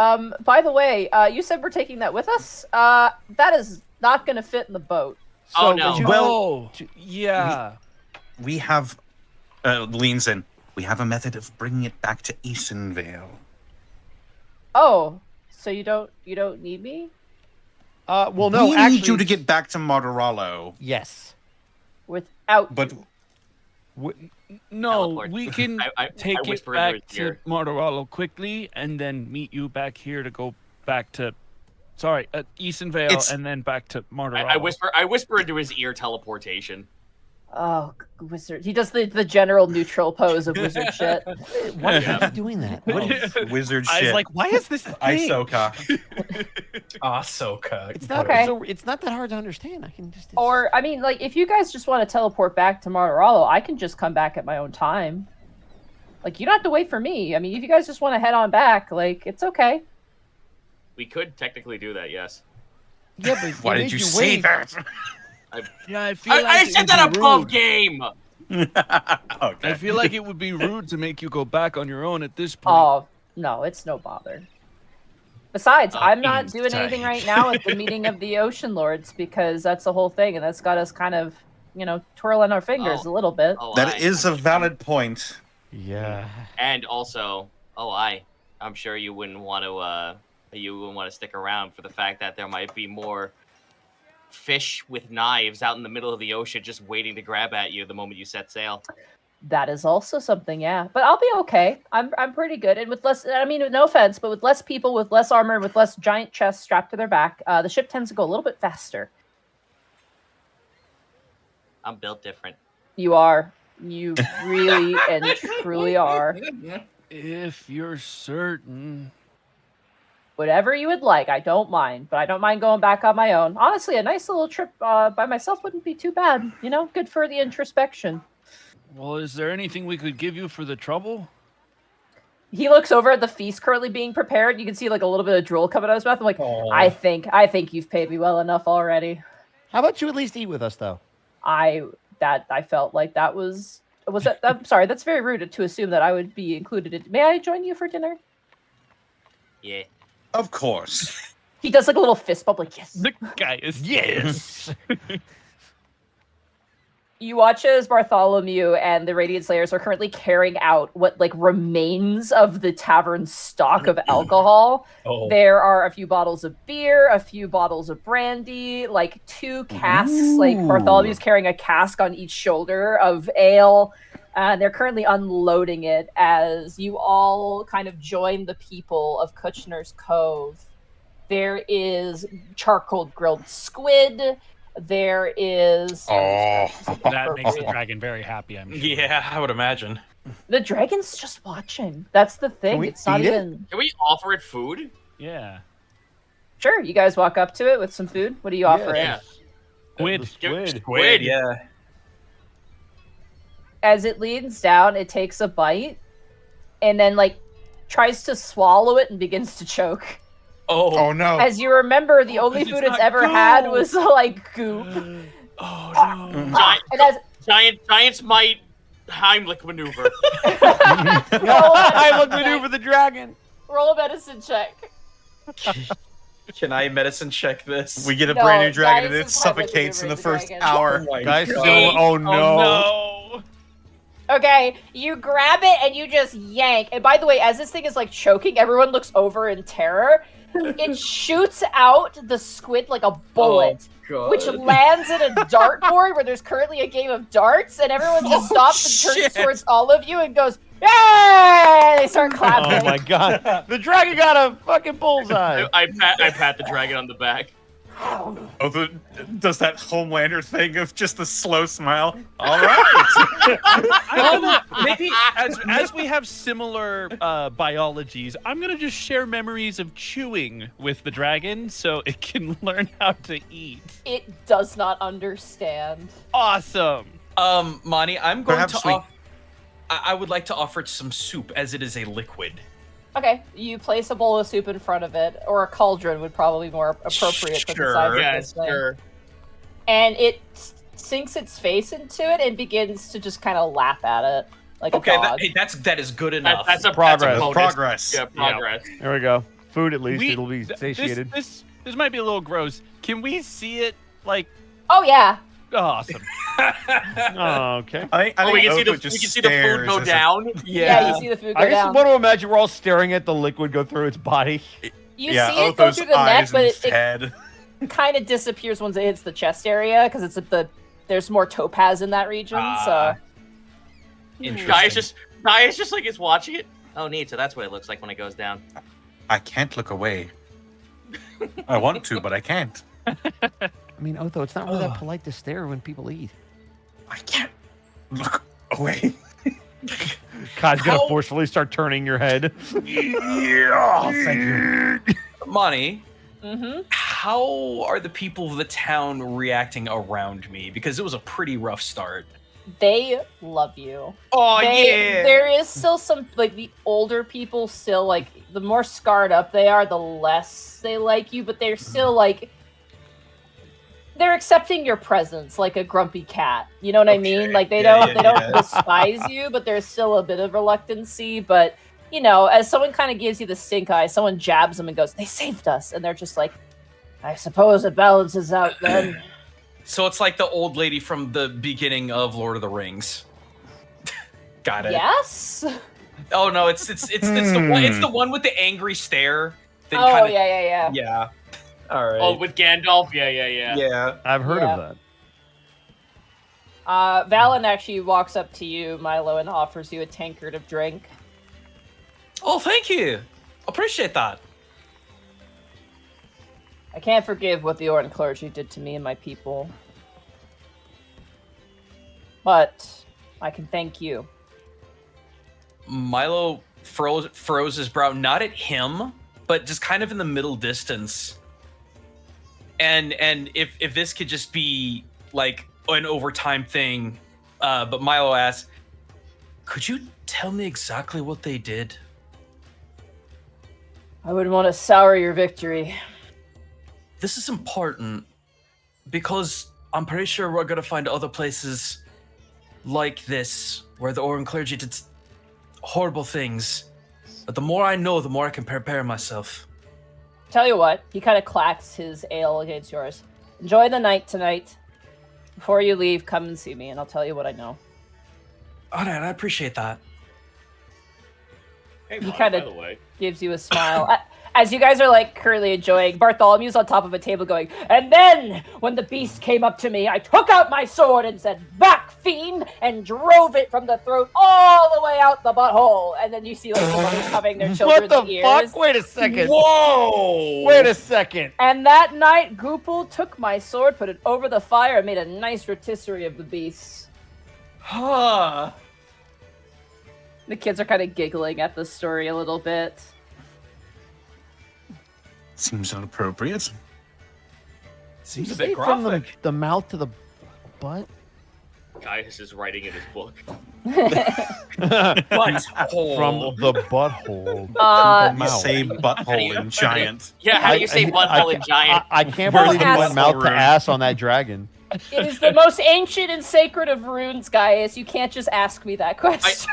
By the way, you said we're taking that with us? That is not going to fit in the boat. Oh, no. Well, yeah. We have leans in. We have a method of bringing it back to Easonvale. Oh, so you don't need me? Well, no, we actually, need you to get back to Martorello. yes. Without But No, Teleport. we can I take it whisper into back his to ear. Martorello quickly and then meet you back here to go back to Sorry, Eason Vale, It's- and then back to Martyr. I whisper into his ear teleportation. Oh, wizard. He does the general neutral pose of wizard shit. Why is he doing that? What is... Wizard I shit. was like, why is this a thing? Isoka. Ahsoka. It's not Okay. so, it's not that hard to understand. I can just Or, I mean, like, if you guys just want to teleport back to Martiralo, I can just come back at my own time. Like, you don't have to wait for me. I mean, if you guys just want to head on back, like, it's okay. We could technically do that, yes. yeah, but Why did you say that? Yeah, I feel I said that above game. Okay. I feel like it would be rude to make you go back on your own at this point. Oh, no, it's no bother. Besides, I'm not doing inside. anything right now at the meeting of the Ocean Lords because that's the whole thing, and that's got us kind of, twirling our fingers a little bit. Oh, That is a valid point. Yeah. And also, I'm sure you wouldn't want to stick around for the fact that there might be more fish with knives out in the middle of the ocean just waiting to grab at you the moment you set sail. That is also something, yeah. But I'll be okay. I'm pretty good. And with less, I mean, no offense, but with less people, with less armor, with less giant chests strapped to their back, the ship tends to go a little bit faster. I'm built different. You are. You really and truly are. If you're certain. Whatever you would like, I don't mind. But I don't mind going back on my own. Honestly, a nice little trip by myself wouldn't be too bad. Good for the introspection. Well, is there anything we could give you for the trouble? He looks over at the feast currently being prepared. You can see like a little bit of drool coming out of his mouth. I'm like, Aw. I think you've paid me well enough already. How about you at least eat with us, though? I felt like that was that. I'm sorry, that's very rude to assume that I would be included in. May I join you for dinner? Yeah. Of course. He does like a little fist bump, like yes. The guy is Yes. You watch as Bartholomew and the Radiant Slayers are currently carrying out what like remains of the tavern's stock of alcohol. Oh. There are a few bottles of beer, a few bottles of brandy, like 2 casks. Like Bartholomew's carrying a cask on each shoulder of ale. They're currently unloading it as you all kind of join the people of Kushner's Cove. There is charcoal grilled squid. There is. that makes the dragon very happy, I'm sure. Yeah, I would imagine. The dragon's just watching. That's the thing. we It's not feed it? even. Can we offer it food? Yeah. Sure, you guys walk up to it with some food. What do you offer it? Yeah. Squid. Squid. Yeah. As it leans down, it takes a bite, and then like tries to swallow it and begins to choke. Oh no. As you remember, the only food it's not ever goop. had was like goop. Oh, no. And as Giants might Heimlich maneuver. I look maneuver the dragon. roll a medicine check. Can I medicine check this? We get a No, brand new dragon and guys, it it's probably suffocates in the the first dragon. hour. Oh my Guys, God. still, oh no. Oh, no. Okay, you grab it and you just yank. And by the way, as this thing is like choking, everyone looks over in terror. It shoots out the squid like a bullet, which lands in a dartboard where there's currently a game of darts, and everyone just stops and turns towards all of you and goes, "Yay!" They start clapping. Oh my god. The dragon got a fucking bullseye. I pat the dragon on the back. Does that Homelander thing of just the slow smile? All right. Maybe as we have similar biologies, I'm gonna just share memories of chewing with the dragon so it can learn how to eat. It does not understand. Awesome. Monty, I'm going Perhaps to. we- I would like to offer it some soup, as it is a liquid. Okay, you place a bowl of soup in front of it, or a cauldron would probably be more appropriate for the Sure. size of Yeah, this thing. sure. And it sinks its face into it and begins to just kind of lap at it like Okay, a dog. that is good enough. That's a Progress. bonus. Progress. Yeah, progress. There we go. Food at least. It'll be This satiated. might be a little gross. Can we see it? Like, Oh yeah, awesome. Oh, okay. I think Oh, we can see Oath the would just food stares go as if- down. yeah. You see the food go I just down. want to imagine we're all staring at the liquid go through its body. You yeah, see it go Otho's through the neck, eyes but and it head. kind of disappears once it hits the chest area because it's at there's more topaz in that region. So Interesting. Guy is just like is watching it. Oh, neat. So that's what it looks like when it goes down. I can't look away. I want to, but I can't. I mean, Otho, it's not really that polite to stare when people eat. I can't look away. Kai's gonna forcefully start turning your head. Yeah, thank you. Money, Mm-hmm. how are the people of the town reacting around me? Because it was a pretty rough start. They love you. Oh, There is still some, like, the older people still, like, the more scarred up they are, the less they like you, but they're still, like, they're accepting your presence like a grumpy cat. You know what I mean? Like, they don't despise you, but there's still a bit of reluctancy. But, you know, as someone kind of gives you the stink eye, someone jabs them and goes, they saved us. And they're just like, I suppose it balances out then. So it's like the old lady from the beginning of Lord of the Rings. Got it. Yes? Oh no, it's the one with the angry stare. That Oh, kinda, yeah. Yeah. All right. Oh, with Gandalf? Yeah. Yeah. I've heard Yeah. of that. Valen actually walks up to you, Milo, and offers you a tankard of drink. Oh, thank you. Appreciate that. I can't forgive what the Orton clergy did to me and my people. But I can thank you. Milo froze his brow, not at him, but just kind of in the middle distance. And if this could just be like an overtime thing, but Milo asks, could you tell me exactly what they did? I wouldn't want to sour your victory. This is important because I'm pretty sure we're gonna find other places like this where the Oran clergy did horrible things. But the more I know, the more I can prepare myself. Tell you what, he kind of clacks his ale against yours. Enjoy the night tonight. Before you leave, come and see me, and I'll tell you what I know. All right, I appreciate that. Hey, He Mike, kinda- by the way. Gives you a smile. As you guys are like currently enjoying, Bartholomew's on top of a table going, and then when the beast came up to me, I took out my sword and said, back, fiend, and drove it from the throat all the way out the butthole. And then you see like the mothers covering their What children's the ears. fuck? Wait a second. Whoa! Wait a second. And that night, Goopal took my sword, put it over the fire, and made a nice rotisserie of the beast. Huh. The kids are kind of giggling at the story a little bit. Seems inappropriate. Seems You a bit say from graphic. the mouth to the butt? Gaius is writing in his book. Butthole. From the butthole. Uh, to the You mouth. say How do butthole you- and giant. Yeah, how do you say butthole and giant? I can't Where's believe the you went butthole mouth to rune? ass on that dragon. It is the most ancient and sacred of runes, Gaius. You can't just ask me that question.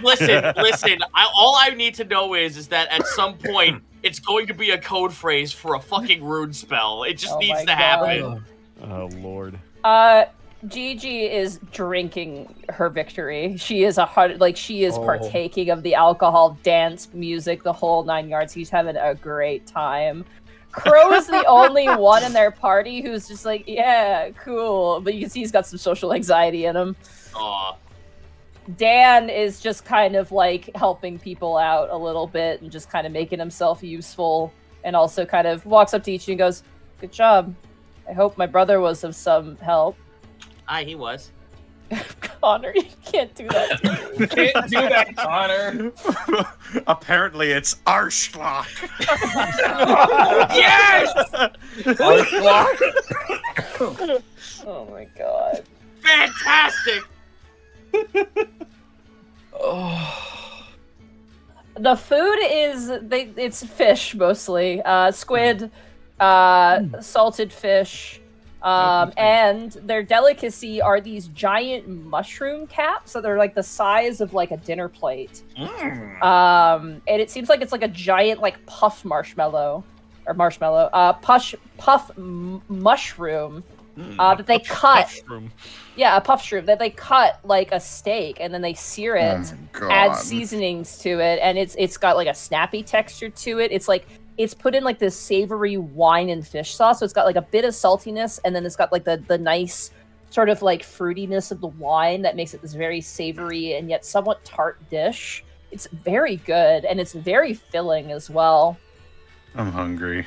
Listen. All I need to know is that at some point it's going to be a code phrase for a fucking rune spell. It just Oh needs my to happen. God. Oh lord. Gigi is drinking her victory. She is she is Oh. partaking of the alcohol, dance, music, the whole 9 yards. He's having a great time. Crow is the only one in their party who's just like, yeah, cool. But you can see he's got some social anxiety in him. Aw. Dan is just kind of like helping people out a little bit and just kind of making himself useful, and also kind of walks up to each and goes, good job. I hope my brother was of some help. Aye, he was. Connor, you can't do that to me. Can't do that, Connor. Apparently, it's Arschlock. Yes! Oh my god. Fantastic! Oh. The food is it's fish mostly. Squid, salted fish. And their delicacy are these giant mushroom caps. So they're like the size of like a dinner plate. And it seems like it's like a giant like puff marshmallow. Mushroom that they cut. Mushroom. Yeah, a puff shroom that they cut like a steak and then they sear it, add seasonings to it, and it's got like a snappy texture to it. It's like it's put in like this savory wine and fish sauce, so it's got like a bit of saltiness, and then it's got like the nice sort of like fruitiness of the wine that makes it this very savory and yet somewhat tart dish. It's very good and it's very filling as well. I'm hungry.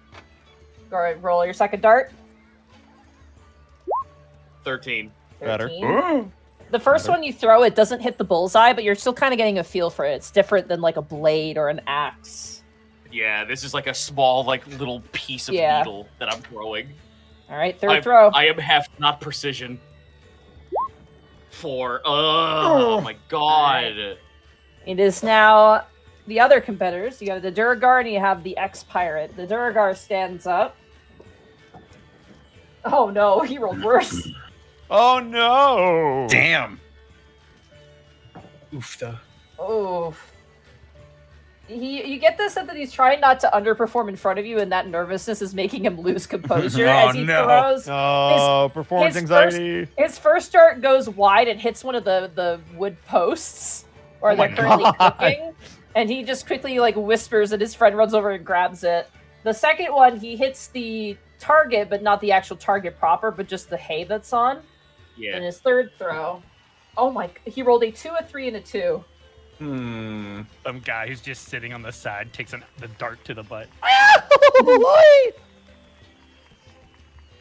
Go ahead, roll your second dart. 13. Better. 13. The first one you throw, it doesn't hit the bullseye, but you're still kind of getting a feel for it. It's different than like a blade or an axe. Yeah, this is like a small, like little piece of Yeah. needle that I'm throwing. All right, third throw. I am heft, not precision. 4. Oh my god. It is now the other competitors. You got the Duragar and you have the ex-pirate. The Duragar stands up. Oh no, he rolled worse. Oh no! Damn. Oofta. Oh. You get the sense that he's trying not to underperform in front of you, and that nervousness is making him lose composure Oh, as he no. throws. Oh, performance his anxiety. His first dart goes wide and hits one of the wood posts, or Oh my they're currently God. cooking, and he just quickly like whispers, and his friend runs over and grabs it. The second one, he hits the target, but not the actual target proper, but just the hay that's on. Yeah. And his third throw, oh my! He rolled a 2, a 3, and a 2. Hmm. Some guy who's just sitting on the side takes the dart to the butt.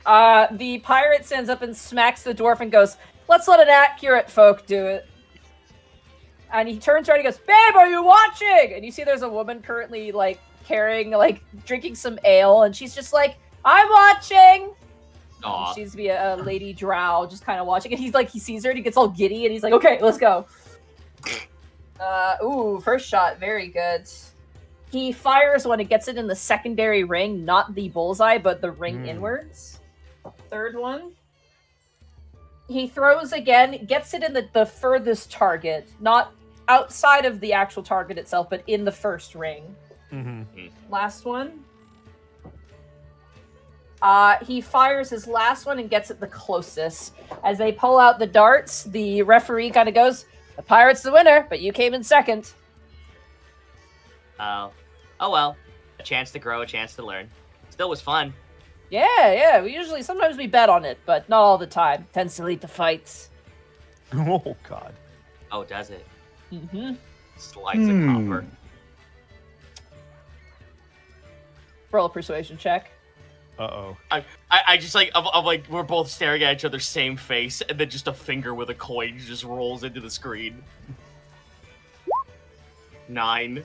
The pirate stands up and smacks the dwarf and goes, "Let's let an accurate folk do it." And he turns around and he goes, "Babe, are you watching?" And you see there's a woman currently like carrying, like drinking some ale, and she's just like, "I'm watching." Aw. She's be a lady drow, just kind of watching. And he's like, he sees her and he gets all giddy, and he's like, "Okay, let's go." Ooh, first shot, very good. He fires when it gets it in the secondary ring, not the bullseye, but the ring inwards. Third one. He throws again, gets it in the furthest target, not outside of the actual target itself, but in the first ring. Last one. He fires his last one and gets it the closest. As they pull out the darts, the referee kind of goes, "The pirate's the winner, but you came in second." Oh well. A chance to grow, a chance to learn. Still was fun. Yeah, sometimes we bet on it, but not all the time. Tends to lead to fights. Oh god. Oh, does it? Mm-hmm. Slides of copper. Roll a persuasion check. Uh-oh. I just like I'm like we're both staring at each other, same face, and then just a finger with a coin just rolls into the screen. 9. 9.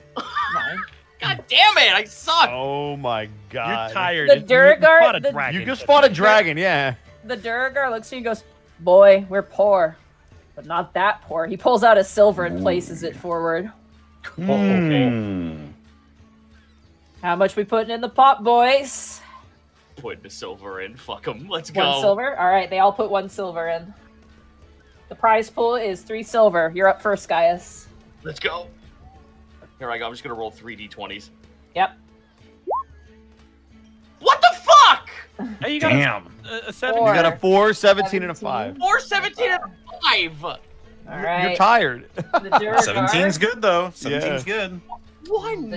God damn it! I suck. Oh my god. You're tired. The You Duragar- fought a the- dragon. You just fought a dragon, yeah. The Duragar looks at you and goes, "Boy, we're poor, but not that poor." He pulls out a silver and places it forward. Hmm. How much we putting in the pot, boys? Put the silver in. Fuck them. Let's go. 1 silver? All right, they all put 1 silver in. The prize pool is 3 silver. You're up first, Gaius. Let's go. Here I go. I'm just gonna roll 3 d20s. Yep. What the fuck? Hey, you got Damn. a 7. Four. You got a 4, 17, and a 5. 4, 17, and 5. All right. You're tired. The Duragar, 17's good though. 17's good. 1.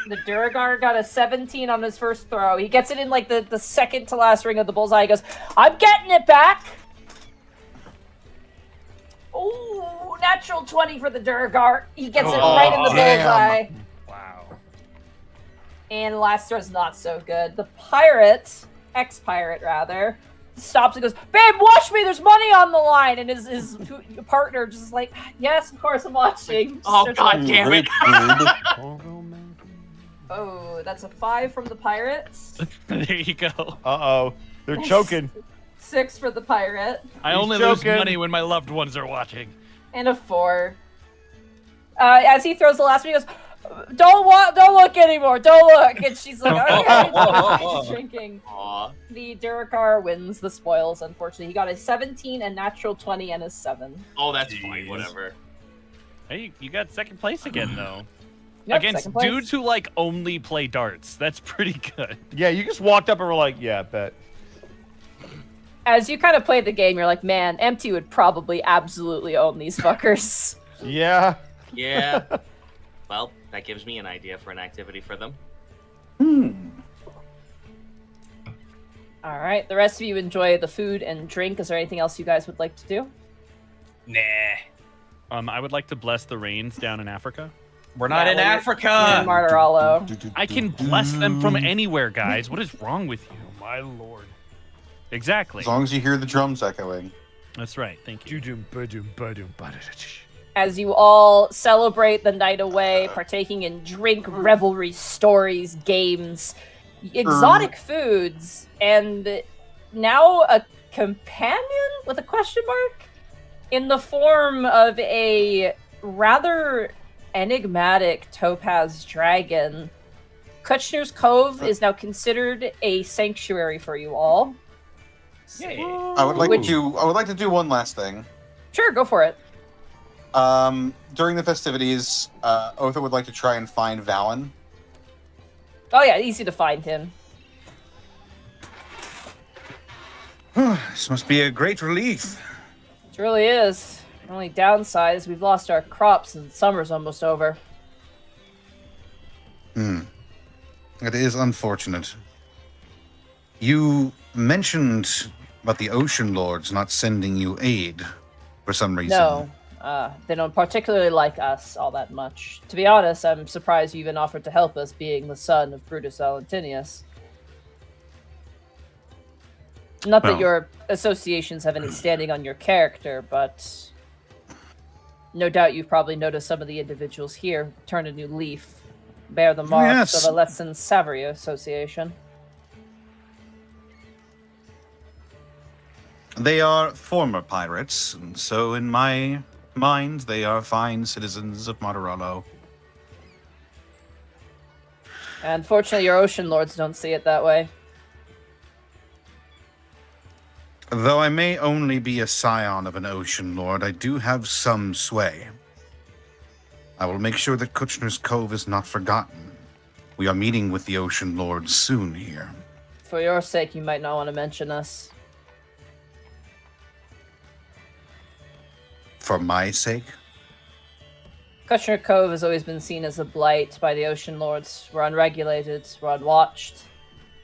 the Duragar got a 17 on his first throw. He gets it in like the second to last ring of the bullseye. He goes, "I'm getting it back." Ooh, natural 20 for the Duragar. He gets it right in the damn. bullseye. Wow. And last throw's not so good. The pirate, ex-pirate rather, stops and goes, "Babe, watch me, there's money on the line." And his partner just is like, "Yes, of course I'm watching." Oh, Starts God watching. damn it. Oh, that's a 5 from the pirates. There you go. Uh-oh. They're choking. 6 for the pirate. I He's only lose joking. money when my loved ones are watching. And a 4. As he throws the last one, he goes, Don't look anymore. Don't look." And she's like, "Okay." She's drinking. Aw. The Duragar wins the spoils, unfortunately. He got a 17, a natural 20, and a 7. Oh, that's fine. Jeez. Whatever. Hey, you got second place again, though. Yep, Against second place. dudes who, like, only play darts. That's pretty good. Yeah, you just walked up and were like, yeah, bet. As you kind of play the game, you're like, "Man, Empty would probably absolutely own these fuckers." Yeah. Yeah. Well, that gives me an idea for an activity for them. All right, the rest of you enjoy the food and drink. Is there anything else you guys would like to do? Nah. I would like to bless the rains down in Africa. We're not Yeah, in well, Africa. Martirallo. I can bless them from anywhere, guys. What is wrong with you? my lord. Exactly. As long as you hear the drums echoing. That's right. Thank you. As you all celebrate the night away, partaking in drink, revelry, stories, games, exotic foods, and now a companion with a question mark in the form of a rather enigmatic topaz dragon. Kutchner's Cove is now considered a sanctuary for you all. Yay. I would like to do one last thing. Sure, go for it. During the festivities, Otha would like to try and find Valen. Oh yeah, easy to find him. This must be a great relief. It really is. The only downside is we've lost our crops and summer's almost over. It is unfortunate. You mentioned about the Ocean Lords not sending you aid for some reason. No, they don't particularly like us all that much. To be honest, I'm surprised you even offered to help us, being the son of Brutus Valentinius. Not that Well. your associations have any standing on your character, but no doubt you've probably noticed some of the individuals here turn a new leaf, bear the marks Yes. of a less than savory association. They are former pirates, and so in my mind, they are fine citizens of Mataralo. Unfortunately, your ocean lords don't see it that way. Though I may only be a scion of an Ocean Lord, I do have some sway. I will make sure that Kutchner's Cove is not forgotten. We are meeting with the Ocean Lords soon here. For your sake, you might not want to mention us. For my sake? Kutchner Cove has always been seen as a blight by the Ocean Lords. We're unregulated, we're unwatched.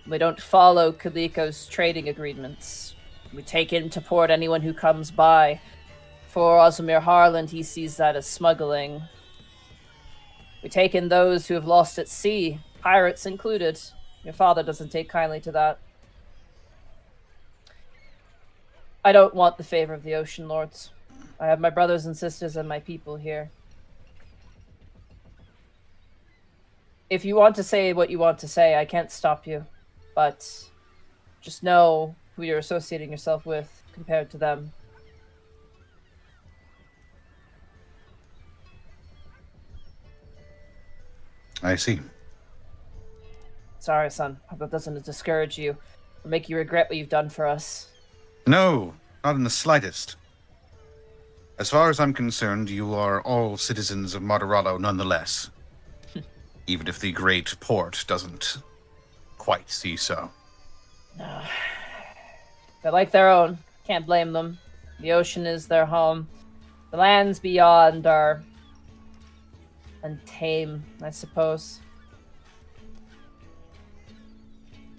We don't follow Kaliko's trading agreements. We take into port anyone who comes by. For Osimir Harland, he sees that as smuggling. We take in those who have lost at sea, pirates included. Your father doesn't take kindly to that. I don't want the favor of the Ocean Lords. I have my brothers and sisters and my people here. If you want to say what you want to say, I can't stop you. But just know who you're associating yourself with compared to them. I see. Sorry, son. Hope that doesn't discourage you or make you regret what you've done for us. No, not in the slightest. As far as I'm concerned, you are all citizens of Mataralo nonetheless. Even if the great port doesn't quite see so. No. They're like their own. Can't blame them. The ocean is their home. The lands beyond are untame, I suppose.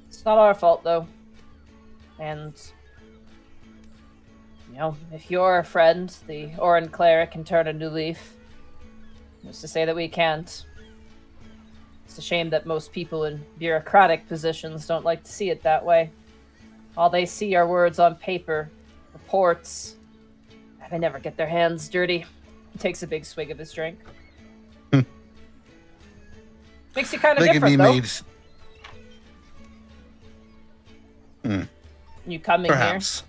It's not our fault, though. And, you know, if you're a friend, the Oran cleric can turn a new leaf. Who's to say that we can't? It's a shame that most people in bureaucratic positions don't like to see it that way. All they see are words on paper, reports. They never get their hands dirty. He takes a big swig of his drink. Makes you kind of They can different, be though. made. You coming Perhaps.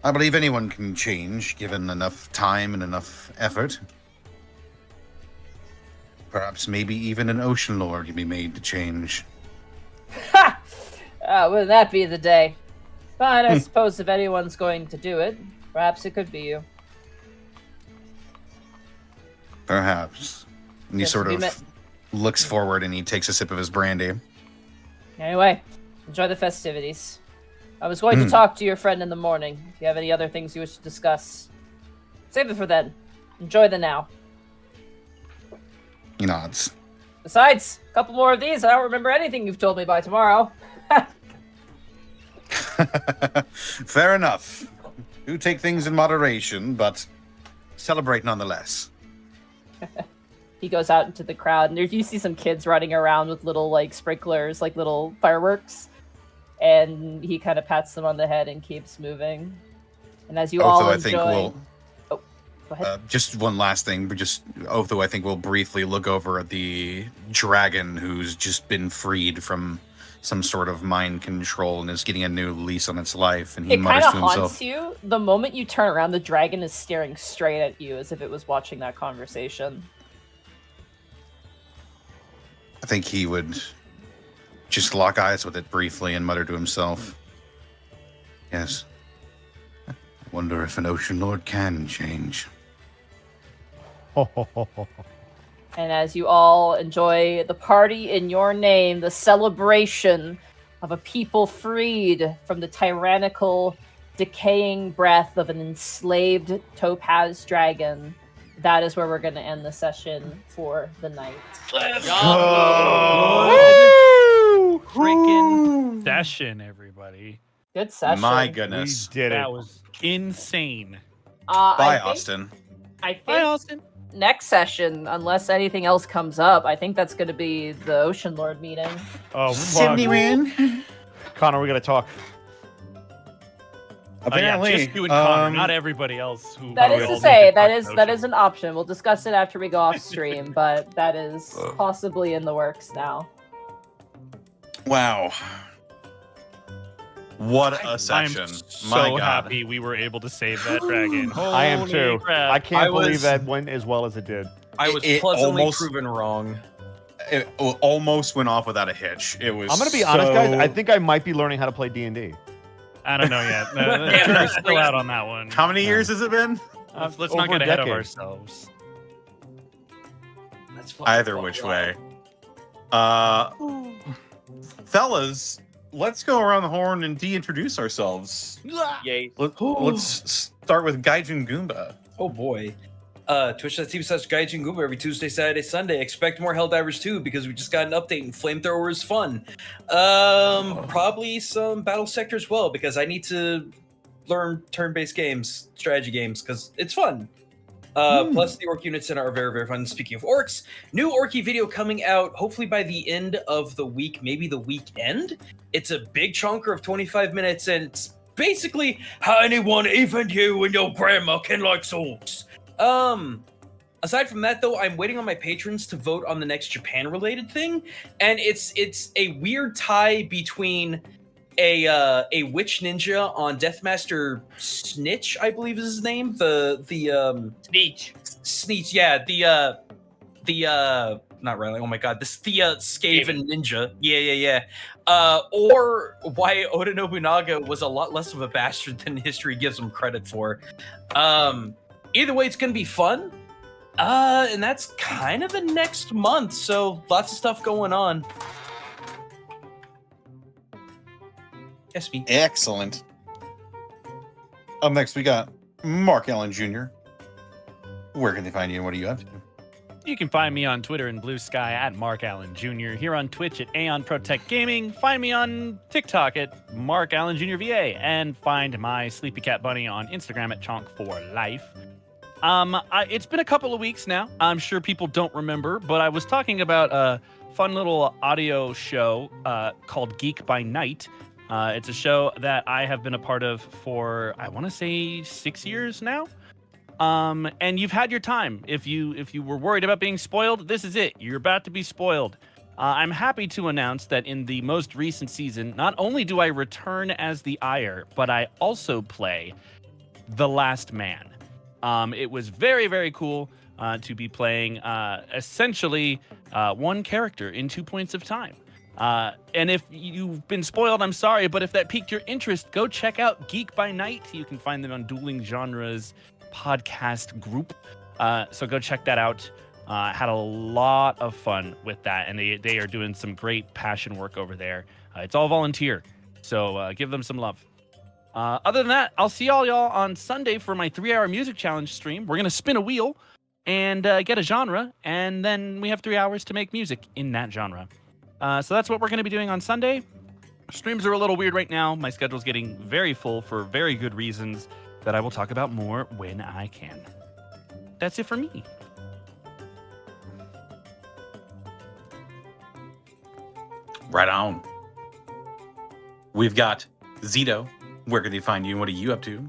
I believe anyone can change, given enough time and enough effort. Perhaps maybe even an Ocean Lord can be made to change. here? Ha! Wouldn't that be the day? But I suppose if anyone's going to do it, perhaps it could be you. Perhaps. And he Yes, sort we of met- looks forward and he takes a sip of his brandy. Anyway, enjoy the festivities. I was going to talk to your friend in the morning. If you have any other things you wish to discuss, save it for then. Enjoy the now. He nods. Besides, a couple more of these, I don't remember anything you've told me by tomorrow. Fair enough. Do take things in moderation, but celebrate nonetheless. he goes out into the crowd, and there you see some kids running around with little like sprinklers, like little fireworks, and he kind of pats them on the head and keeps moving. And as you all Although I enjoy, think we'll go ahead. just one last thing. Although I think we'll briefly look over at the dragon who's just been freed from some sort of mind control and is getting a new lease on its life. And he It mutters kind to of himself, haunts you. The moment you turn around, the dragon is staring straight at you as if it was watching that conversation. I think he would just lock eyes with it briefly and mutter to himself, "Yes, I wonder if an Ocean Lord can change." And as you all enjoy the party in your name, the celebration of a people freed from the tyrannical, decaying breath of an enslaved topaz dragon, that is where we're going to end the session for the night. Freaking session, everybody. Good session. My We goodness. did That it. was insane. Bye, Austin. I think Bye, Austin. next session, unless anything else comes up, I think that's going to be the Ocean Lord meeting. Oh, fuck. Win. Connor, we got to talk. Apparently, just you and Connor, not everybody else. Who That we is all to need say, talk that about is an option. We'll discuss it after we go off stream, but that is possibly in the works now. Wow. What a I'm session. so My God. happy we were able to save that dragon. I am Holy too. crap. I can't I believe was- that went as well as it did. I was It pleasantly almost- proven wrong. It almost went off without a hitch. It was. I'm gonna be honest, guys. so- I think I might be learning how to play D&D. I don't know yet. The jury's still out on that one. How many years has it been? Let's not Over get a ahead of decade. ourselves. That's fucking Either fun. which way. Fellas, let's go around the horn and de-introduce ourselves. Yay. Let's start with Gaijin Goomba. Oh boy. Twitch.tv/Gaijin Goober every Tuesday, Saturday, Sunday. Expect more Helldivers 2 because we just got an update and Flamethrower is fun. Probably some Battle Sector as well because I need to learn turn-based games, strategy games, because it's fun. Plus the orc units in are very, very fun. Speaking of orcs, new orky video coming out hopefully by the end of the week, maybe the weekend. It's a big chunker of 25 minutes and it's basically how anyone, even you and your grandma, can like orcs. Aside from that, though, I'm waiting on my patrons to vote on the next Japan-related thing, and it's a weird tie between a witch ninja on Deathmaster Snitch, I believe is his name. Sneech, yeah, not really. Oh my god, this the Skaven ninja. Yeah. Or why Oda Nobunaga was a lot less of a bastard than history gives him credit for. Either way, it's gonna be fun. And that's kind of the next month, so lots of stuff going on. Yes, me. Excellent. Up next, we got Mark Allen Jr. Where can they find you and what are you up to? You can find me on Twitter and Blue Sky at Mark Allen Jr. Here on Twitch at Aeon Protect Gaming. Find me on TikTok at Mark Allen Jr. VA. And find my Sleepy Cat Bunny on Instagram at Chonk4Life. It's been a couple of weeks now. I'm sure people don't remember, but I was talking about a fun little audio show called Geek by Night. It's a show that I have been a part of for, I want to say 6 years now. And you've had your time. If you were worried about being spoiled, this is it. You're about to be spoiled. I'm happy to announce that in the most recent season, not only do I return as the Ire, but I also play the Last Man. It was very, very cool to be playing essentially one character in 2 points of time. And if you've been spoiled, I'm sorry, but if that piqued your interest, go check out Geek by Night. You can find them on Dueling Genres podcast group. So go check that out. Had a lot of fun with that, and they are doing some great passion work over there. It's all volunteer, so give them some love. Other than that, I'll see y'all on Sunday for my 3-hour music challenge stream. We're gonna spin a wheel and get a genre, and then we have 3 hours to make music in that genre. So that's what we're gonna be doing on Sunday. Streams are a little weird right now. My schedule's getting very full for very good reasons that I will talk about more when I can. That's it for me. Right on. We've got Zito. Where can they find you and what are you up to?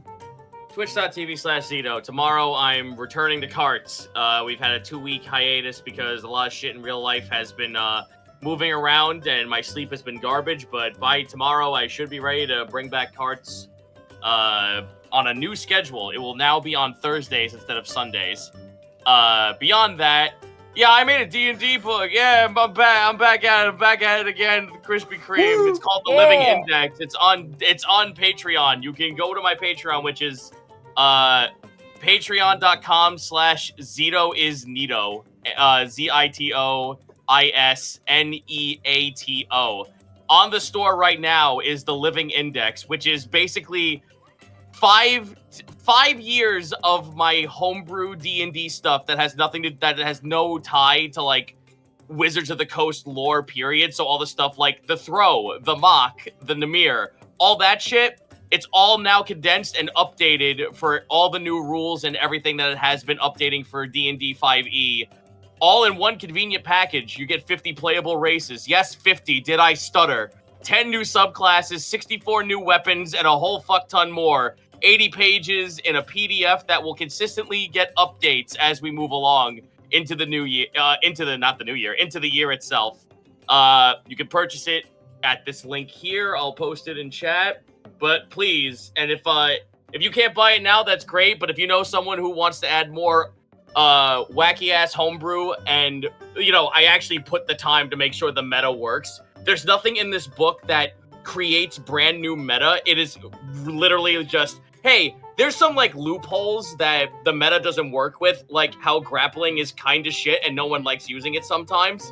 Twitch.tv/Zito. Tomorrow I'm returning to carts. We've had a 2-week hiatus because a lot of shit in real life has been moving around and my sleep has been garbage, but by tomorrow I should be ready to bring back carts on a new schedule. It will now be on Thursdays instead of Sundays. Beyond that, yeah, I made a D&D book. Yeah, I'm back at it again. The Krispy Kreme. Woo! It's called The Living Index. It's on Patreon. You can go to my Patreon, which is patreon.com/ZitoIsNeato. ZitoIsNeato. On the store right now is The Living Index, which is basically 5 years of my homebrew D&D stuff that has no tie to like Wizards of the Coast lore, period. So all the stuff like the Throw, the Mock, the Namir, all that shit, it's all now condensed and updated for all the new rules and everything that it has been updating for D&D 5e. All in one convenient package. You get 50 playable races. Yes, 50. Did I stutter? 10 new subclasses, 64 new weapons, and a whole fuck ton more. 80 pages in a PDF that will consistently get updates as we move along into the new year, into the year itself. You can purchase it at this link here. I'll post it in chat. But please, and if you can't buy it now, that's great. But if you know someone who wants to add more wacky ass homebrew, and I actually put the time to make sure the meta works. There's nothing in this book that creates brand new meta. It is literally just, hey, there's some like loopholes that the meta doesn't work with, like how grappling is kind of shit and no one likes using it sometimes.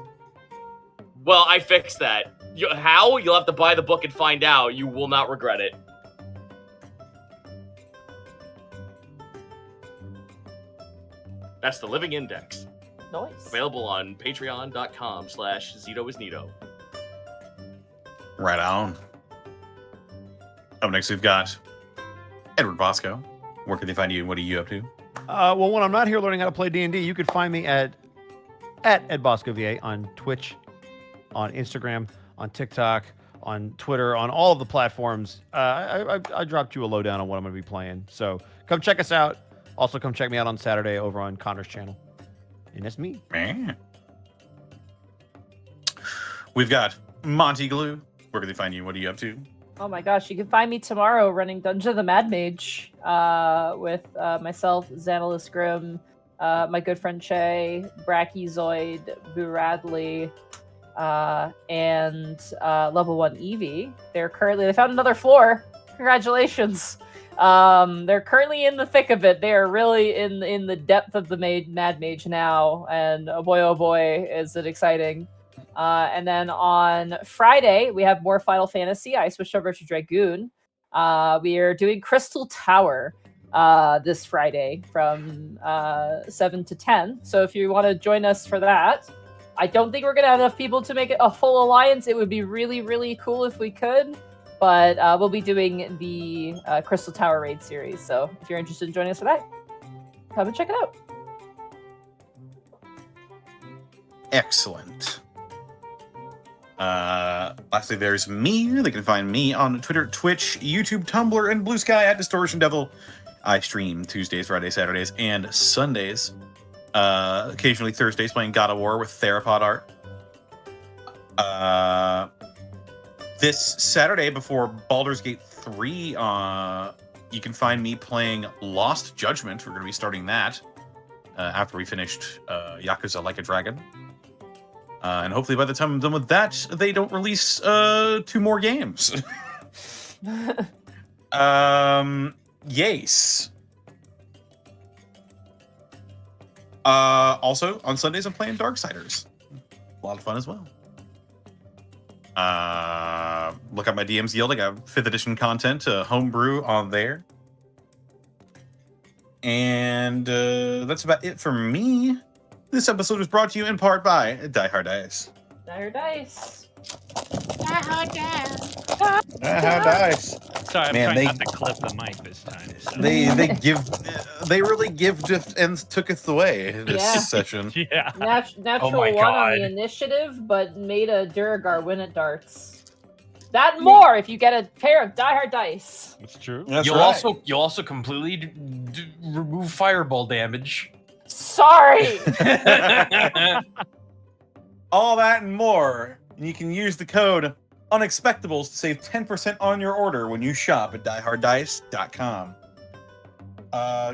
Well, I fixed that. How? You'll have to buy the book and find out. You will not regret it. That's The Living Index. Nice. Available on patreon.com/ZitoIsNeato. Right on. Up next, we've got Edward Bosco. Where can they find you and what are you up to? Well, when I'm not here learning how to play D&D, you can find me at EdBoscoVA on Twitch, on Instagram, on TikTok, on Twitter, on all of the platforms. I dropped you a lowdown on what I'm going to be playing. So come check us out. Also, come check me out on Saturday over on Connor's channel. And that's me. Man. We've got Monty Glue. Where can they find you? What are you up to? Oh my gosh, you can find me tomorrow running Dungeon of the Mad Mage with myself, Xanalis Grim, my good friend Che, Brachyzoid, Buradley, and level 1 Eevee. They found another floor. Congratulations. They're currently in the thick of it. They are really in the depth of the Mad Mage now, and oh boy, is it exciting. And then on Friday, we have more Final Fantasy. I switched over to Dragoon. We are doing Crystal Tower this Friday from 7 to 10. So if you want to join us for that, I don't think we're going to have enough people to make it a full alliance. It would be really, really cool if we could. But we'll be doing the Crystal Tower raid series. So if you're interested in joining us for that, come and check it out. Excellent. Lastly, there's me. They can find me on Twitter, Twitch, YouTube, Tumblr, and Blue Sky at Distortion Devil. I stream Tuesdays, Fridays, Saturdays, and Sundays. Occasionally Thursdays playing God of War with Therapod art. This Saturday before Baldur's Gate 3, you can find me playing Lost Judgment. We're going to be starting that after we finished Yakuza Like a Dragon. And hopefully by the time I'm done with that, they don't release 2 more games. Yes. Also, on Sundays, I'm playing Darksiders. A lot of fun as well. Look at my DM's Guild. I got 5th edition content, homebrew on there. And that's about it for me. This episode was brought to you in part by Die Hard Dice. Die Hard Dice. Die hard, Die Hard Dice. Sorry, I'm Man, trying not to clip the mic this time. So. They really giveth and tooketh away this Yeah. session. Yeah. Natural my one on the God. initiative, but made a Duragar win at darts. That and more if you get a pair of diehard dice. It's true. That's You'll right. also completely remove fireball damage. Sorry. All that and more. And you can use the code Unexpectables to save 10% on your order when you shop at dieharddice.com.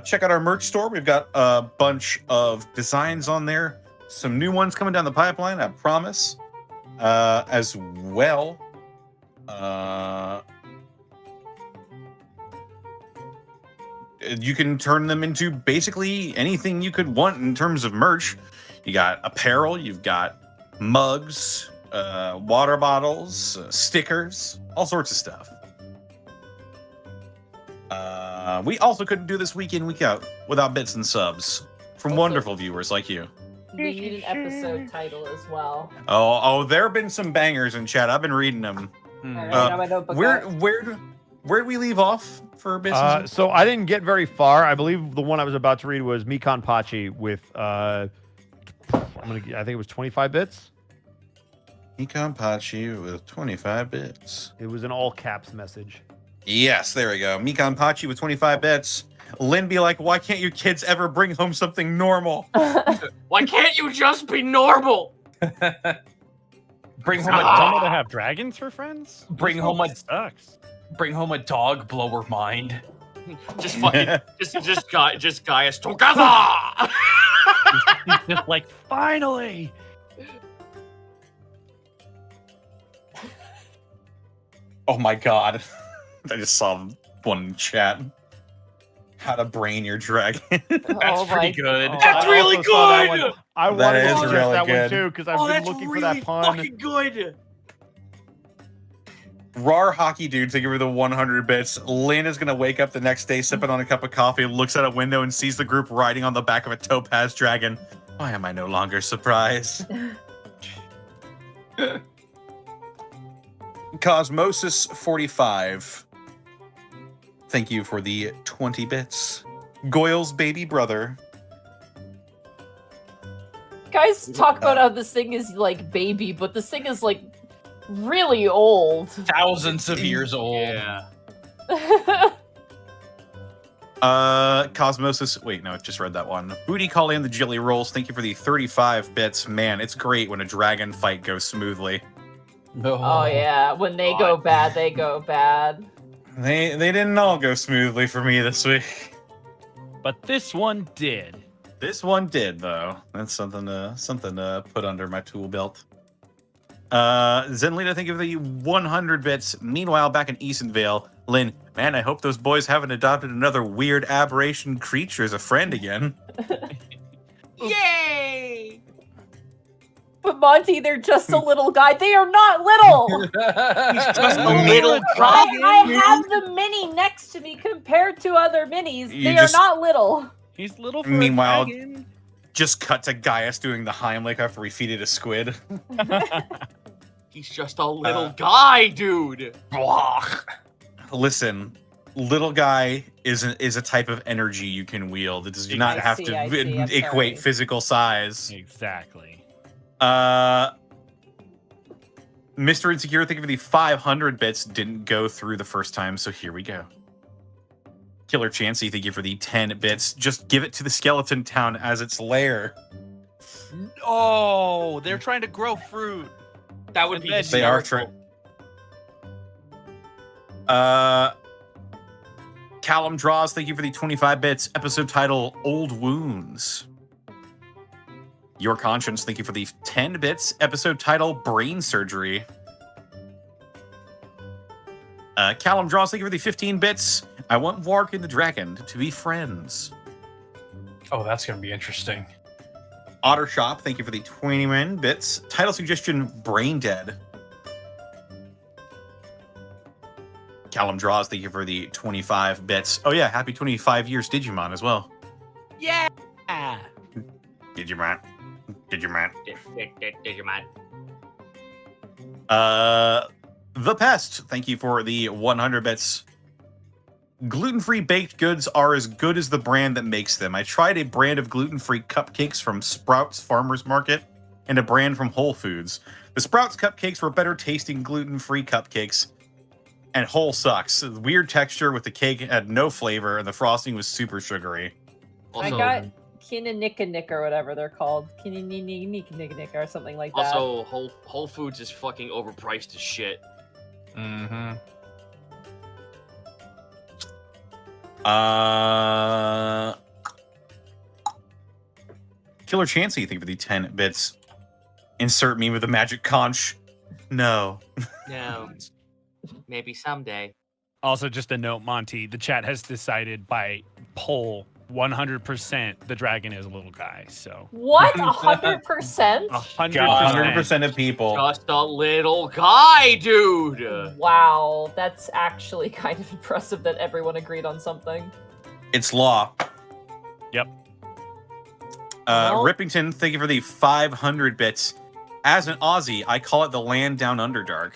Check out our merch store. We've got a bunch of designs on there. Some new ones coming down the pipeline, I promise. As well. You can turn them into basically anything you could want in terms of merch. You got apparel, you've got mugs, water bottles, stickers, all sorts of stuff. We also couldn't do this week in, week out without bits and subs from Also- wonderful viewers like you. We need an episode title as well. Oh, there have been some bangers in chat. I've been reading them. All right, Uh, now my notebook Where out. did we leave off for bits and subs? So I didn't get very far. I believe the one I was about to read was Mikan Pachi with I think it was 25 bits. Econ Pachi with 25 bits. It was an all caps message. Yes, there we go. Mikan Pachi with 25 bits. Lynn be like, why can't you kids ever bring home something normal? Why can't you just be normal? Bring Is home it a normal to dog. have dragons for friends? Bring This home one a- sucks. Bring home a dog. Blow her mind. Just fucking, just Gaius together. He's just like, finally. Oh my god. I just saw one in chat. How to brain your dragon. That's Oh my- pretty good. oh, That's I really also saw that good! one. I That wanted to is suggest really that good. one too because I've been looking for that pun. fucking good. Rar Hockey Dude, thank you for the 100 bits. Lynn is going to wake up the next day sipping on a cup of coffee, looks out a window and sees the group riding on the back of a topaz dragon. Why am I no longer surprised? Cosmosis45. Thank you for the 20 bits. Goyle's baby brother. Guys talk about how this thing is like baby, but this thing is like really old. Thousands of years old. Yeah. Cosmosis. Wait, no, just read that one. Booty Calling the Jelly Rolls. Thank you for the 35 bits. Man, it's great when a dragon fight goes smoothly. Oh yeah, when they go bad, they go bad. They didn't all go smoothly for me this week. But this one did. This one did though. That's something to put under my tool belt. Zenlita, thank you for the 100 bits. Meanwhile, back in Eastonvale, Lynn, man, I hope those boys haven't adopted another weird aberration creature as a friend again. Yay! But Monty, they're just a little guy. They are not little. Just a Mm. little I have the mini next to me compared to other minis. You They just- are not little. He's little for Meanwhile- a dragon. Just cut to Gaius doing the Heimlich after we feed it a squid. He's just a little guy, dude. Listen, little guy is a type of energy you can wield. It does not I have see, to I see, I'm equate sorry. physical size. Exactly. Mr. Insecure, thank you for the 500 bits. Didn't go through the first time, so here we go. Killer Chansey, thank you for the 10 bits. Just give it to the skeleton town as its lair. Oh, they're trying to grow fruit. That would be They They are hysterical. Callum Draws, thank you for the 25 bits. Episode title, Old Wounds. Your Conscience, thank you for the 10 bits. Episode title, Brain Surgery. Callum Draws, thank you for the 15 bits. I want Wark and the Dragon to be friends. Oh, that's gonna be interesting. Otter Shop, thank you for the 21 bits. Title suggestion, Brain Dead. Callum Draws, thank you for the 25 bits. Oh yeah, happy 25 years Digimon as well. Yeah. Digimon. Digimon. Digimon. The Pest, thank you for the 100 bits. Gluten-free baked goods are as good as the brand that makes them. I tried a brand of gluten-free cupcakes from Sprouts Farmers Market and a brand from Whole Foods. The Sprouts cupcakes were better tasting gluten-free cupcakes, and Whole sucks. Weird texture with the cake had no flavor, and the frosting was super sugary. Also, I got Kinnick or whatever they're called. Kinnick or something like that. also Whole Foods is fucking overpriced as shit. Mm-hmm. Killer Chansey, thank you for the 10 bits. Insert me with a magic conch. No. No. Maybe someday. Also, just a note, Monty, the chat has decided by poll 100% the dragon is a little guy. So What? 100%? 100%. 100% of people. Just a little guy, dude. Wow, that's actually kind of impressive that everyone agreed on something. It's law. Yep. Well- Rippington, thank you for the 500 bits. As an Aussie, I call it the land down Underdark.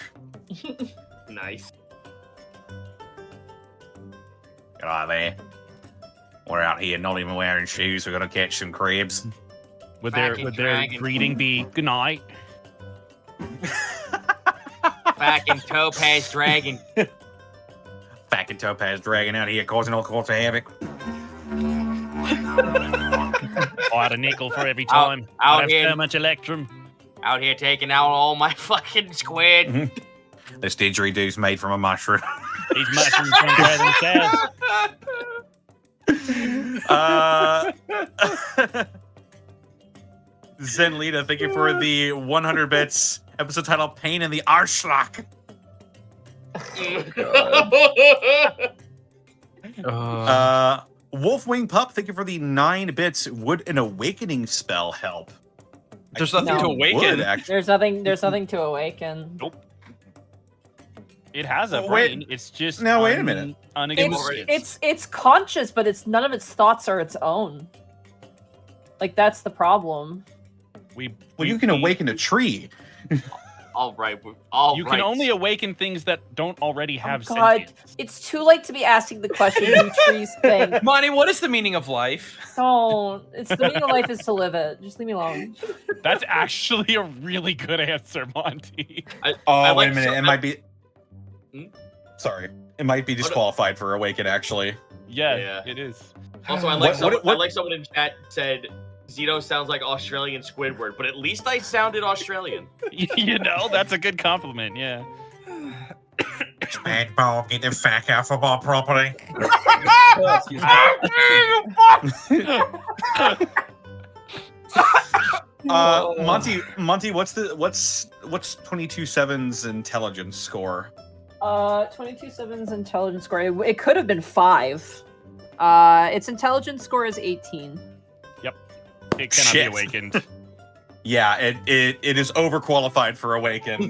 Nice. Get out of there. We're out here not even wearing shoes. We're gonna catch some crabs. Would their Fucking would their dragon. greeting be good night? Fucking Topaz Dragon. Fucking Topaz Dragon out here causing all sorts of havoc. I had a nickel for every Out- time. out I have here. so much electrum. Out here taking out all my fucking squid. This didgeridoo's made from a mushroom. These mushrooms don't grow themselves. Zenlita, thank you for the 100 bits. Episode title, Pain in the Arschloch. Wolfwing Pup, thank you for the 9 bits. Would an awakening spell help? There's I nothing think to it awaken. would, actually. There's nothing to awaken. It has a Oh, wait. brain. It's just Now, wait a minute. Unexpected. It's conscious, but it's none of its thoughts are its own. Like that's the problem. we Well, you can awaken a tree. All right. You can only awaken things that don't already have God. sentience. It's too late to be asking the question you trees thing. Monty, what is the meaning of life? Don't. It's the meaning of life is to live it. Just leave me alone. That's actually a really good answer, Monty. Oh, wait like a minute. so- It might be. Hmm? Sorry. It might be disqualified for awaken, actually. Yeah, Yeah. it is. Also, I What- like someone, what- I like someone in chat said Zito sounds like Australian Squidward, but at least I sounded Australian. You know, that's a good compliment. Yeah. Spagball, get the fuck out of my property. Monty, what's 22/7's intelligence score? 22/7's intelligence score. It could have been 5. Its intelligence score is 18. It cannot Shit. be awakened. Yeah, it is overqualified for awaken.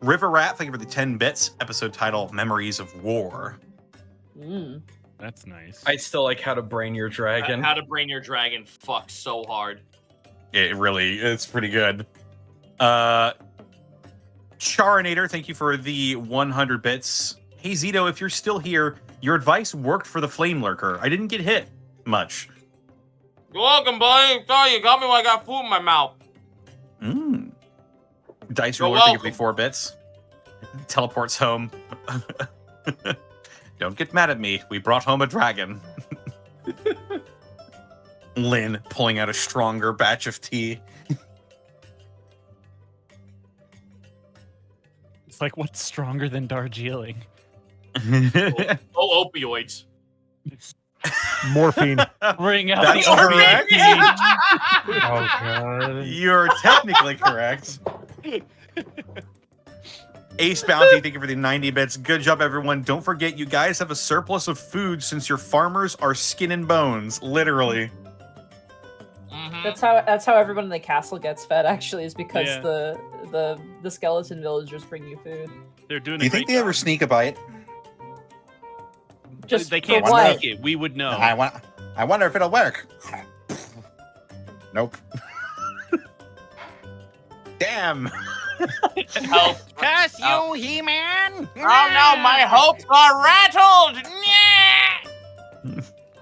River Rat, thank you for the 10 bits. Episode title, Memories of War. Mm. That's nice. I still like how to brain your dragon. How to Brain Your Dragon fucks so hard. It's pretty good. Charinator, thank you for the 100 bits. Hey Zito, if you're still here, your advice worked for the Flame Lurker. I didn't get hit much. You're welcome, buddy. Sorry, you got me when I got food in my mouth. Dice You're roller, thank you for welcome. the 4 bits. Teleports home. Don't get mad at me. We brought home a dragon. Lynn pulling out a stronger batch of tea. It's like, what's stronger than Darjeeling? Oh, opioids. Morphine. Bring out That's the correct. RPG. Oh god. You're technically correct. Ace Bounty, thank you for the 90 bits. Good job, everyone. Don't forget, you guys have a surplus of food since your farmers are skin and bones, literally. Mhm. That's how everyone in the castle gets fed. Actually, is because Yeah. the skeleton villagers bring you food. They're doing Do you a think great they ever job. sneak a bite? Just They for can't what? sneak it. We would know. I wonder if it'll work. Nope. Damn. Help. Curse Oh. He-Man! Oh no, my hopes are rattled!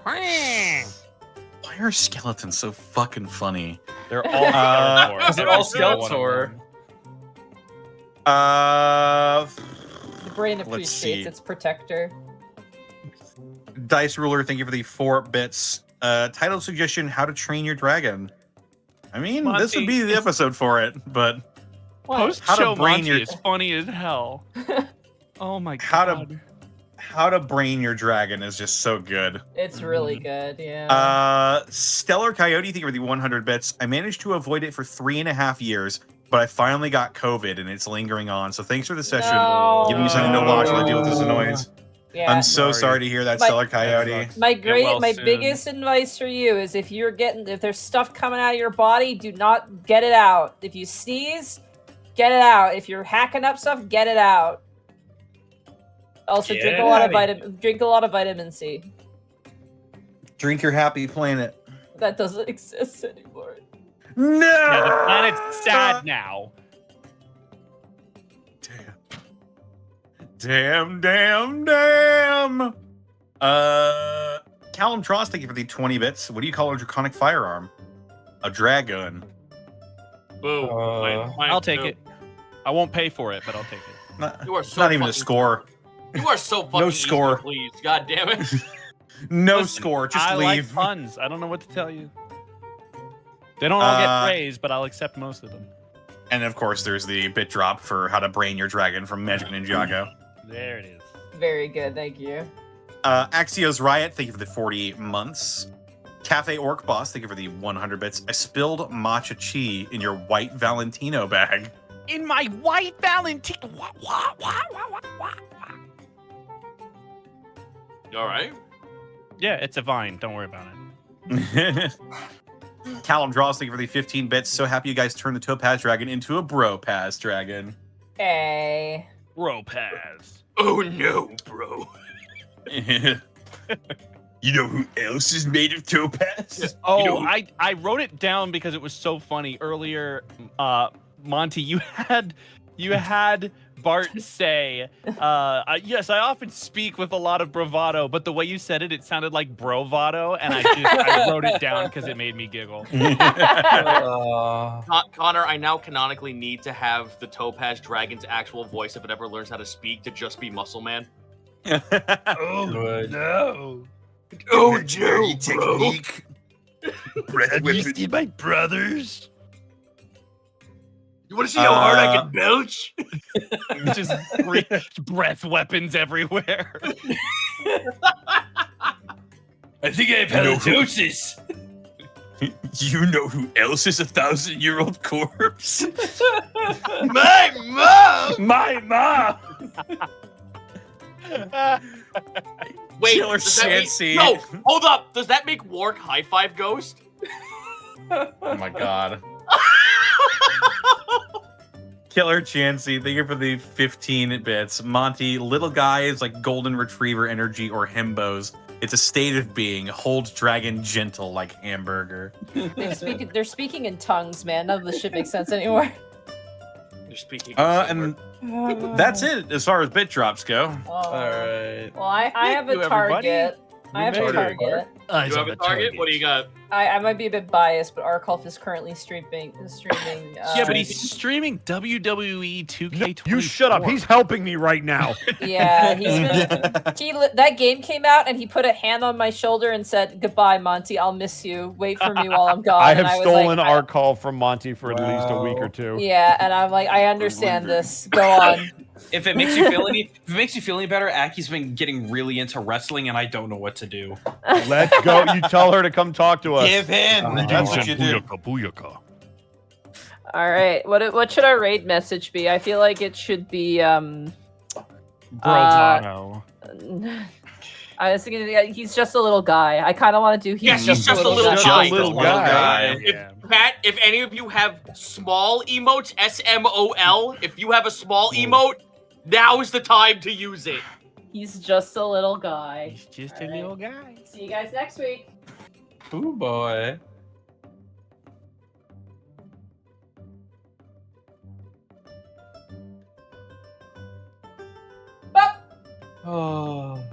Why are skeletons so fucking funny? They're all Skeletor. they're all Every single one of Skeletor. them. The brain Let's appreciates see. its protector. Dice Ruler, thank you for the 4 bits. Title suggestion: How to Train Your Dragon. I mean, this would Monty. be the episode for it, but What? How to Post-show brain Monty your- is funny as hell. Oh my How to- god. How to Brain Your Dragon is just so good. It's really good, yeah. Stellar Coyote, thank you for the 100 bits. I managed to avoid it for 3.5 years, but I finally got COVID and it's lingering on. So thanks for the session. No. Giving me something to watch while I deal with this annoyance. Yeah. I'm so Sorry. sorry to hear that, My- Stellar Coyote. sucks. My well my soon. biggest advice for you is if there's stuff coming out of your body, do not get it out. If you sneeze, get it out. If you're hacking up stuff, get it out. Also, Get drink it a lot of vitamin C. Drink your happy planet. That doesn't exist anymore. No! Yeah, the planet's sad now. Damn. Callum Tross, thank you for the 20 bits. What do you call a draconic firearm? A dragon. Boo. I'll take it. I won't pay for it, but I'll take it. Not, You are so not even a fucking- score. You are so fucking No easy, score. please. God damn it. No Listen, score. Just I leave. like puns. I don't know what to tell you. They don't all get Uh, praise, but I'll accept most of them. And of course, there's the bit drop for how to brain your dragon from Magic Ninjago. There it is. Very good, thank you. Axios Riot, thank you for the 40 months. Cafe Orc Boss, thank you for the 100 bits. I spilled matcha chi in your white Valentino bag. In my white Valentino. All right. Yeah, it's a vine. Don't worry about it. Callum Draws, thank you for the 15 bits. So happy you guys turned the Topaz Dragon into a Bro Paz Dragon. Hey. Ropaz. Oh no, bro. You know who else is made of topaz? Oh, You know- I wrote it down because it was so funny earlier. Monty, you had Bart say, "Yes, I often speak with a lot of bravado," but the way you said it sounded like brovado, and I wrote it down because it made me giggle. Connor, I now canonically need to have the Topaz Dragon's actual voice if it ever learns how to speak to just be Muscle Man. Oh no! Oh, Joe, bro. Breath weapon. my brothers? You want to see how hard I Uh, can belch? Just breath weapons everywhere. I think I've halitosis. You know who else is a 1,000-year-old corpse? My mom! My mom! Wait, Killer does that make- Shancy. No, hold up. Does that make Wark High Five Ghost? Oh my god. Killer Chansey, thank you for the 15 bits. Monty, little guy is like golden retriever energy or himbos. It's a state of being. Hold dragon gentle like hamburger. They're speaking in tongues, man. None of this shit makes sense anymore. You're speaking. And that's it as far as bit drops go. Oh. Alright. Well, I have you, a everybody. target. I have a made it. target. You have a target? What do you got? I might be a bit biased, but Arkolf is currently streaming. Yeah, but he's streaming WWE 2K24. You shut up. He's helping me right now. Yeah, that game came out and he put a hand on my shoulder and said, "Goodbye, Monty. I'll miss you. Wait for me while I'm gone." I And have was like, stolen our call from Monty for at least a week Wow. or two. Yeah, and I'm like, I understand this. Go on. If it makes you feel any better, Aki's been getting really into wrestling, and I don't know what to do. Let's go. You tell her to come talk to us. Give in. That's what you do. Booyaka. All right. What should our raid message be? I feel like it should be Brovado. I was thinking he's just a little guy. I kind of want to do Yes, he's just a little Just guy. a little guy. Yeah. Pat, if any of you have small emotes, SMOL, if you have a small emote, now is the time to use it. He's just a little guy. He's just a All right. little guy. See you guys next week. Ooh boy. Oh.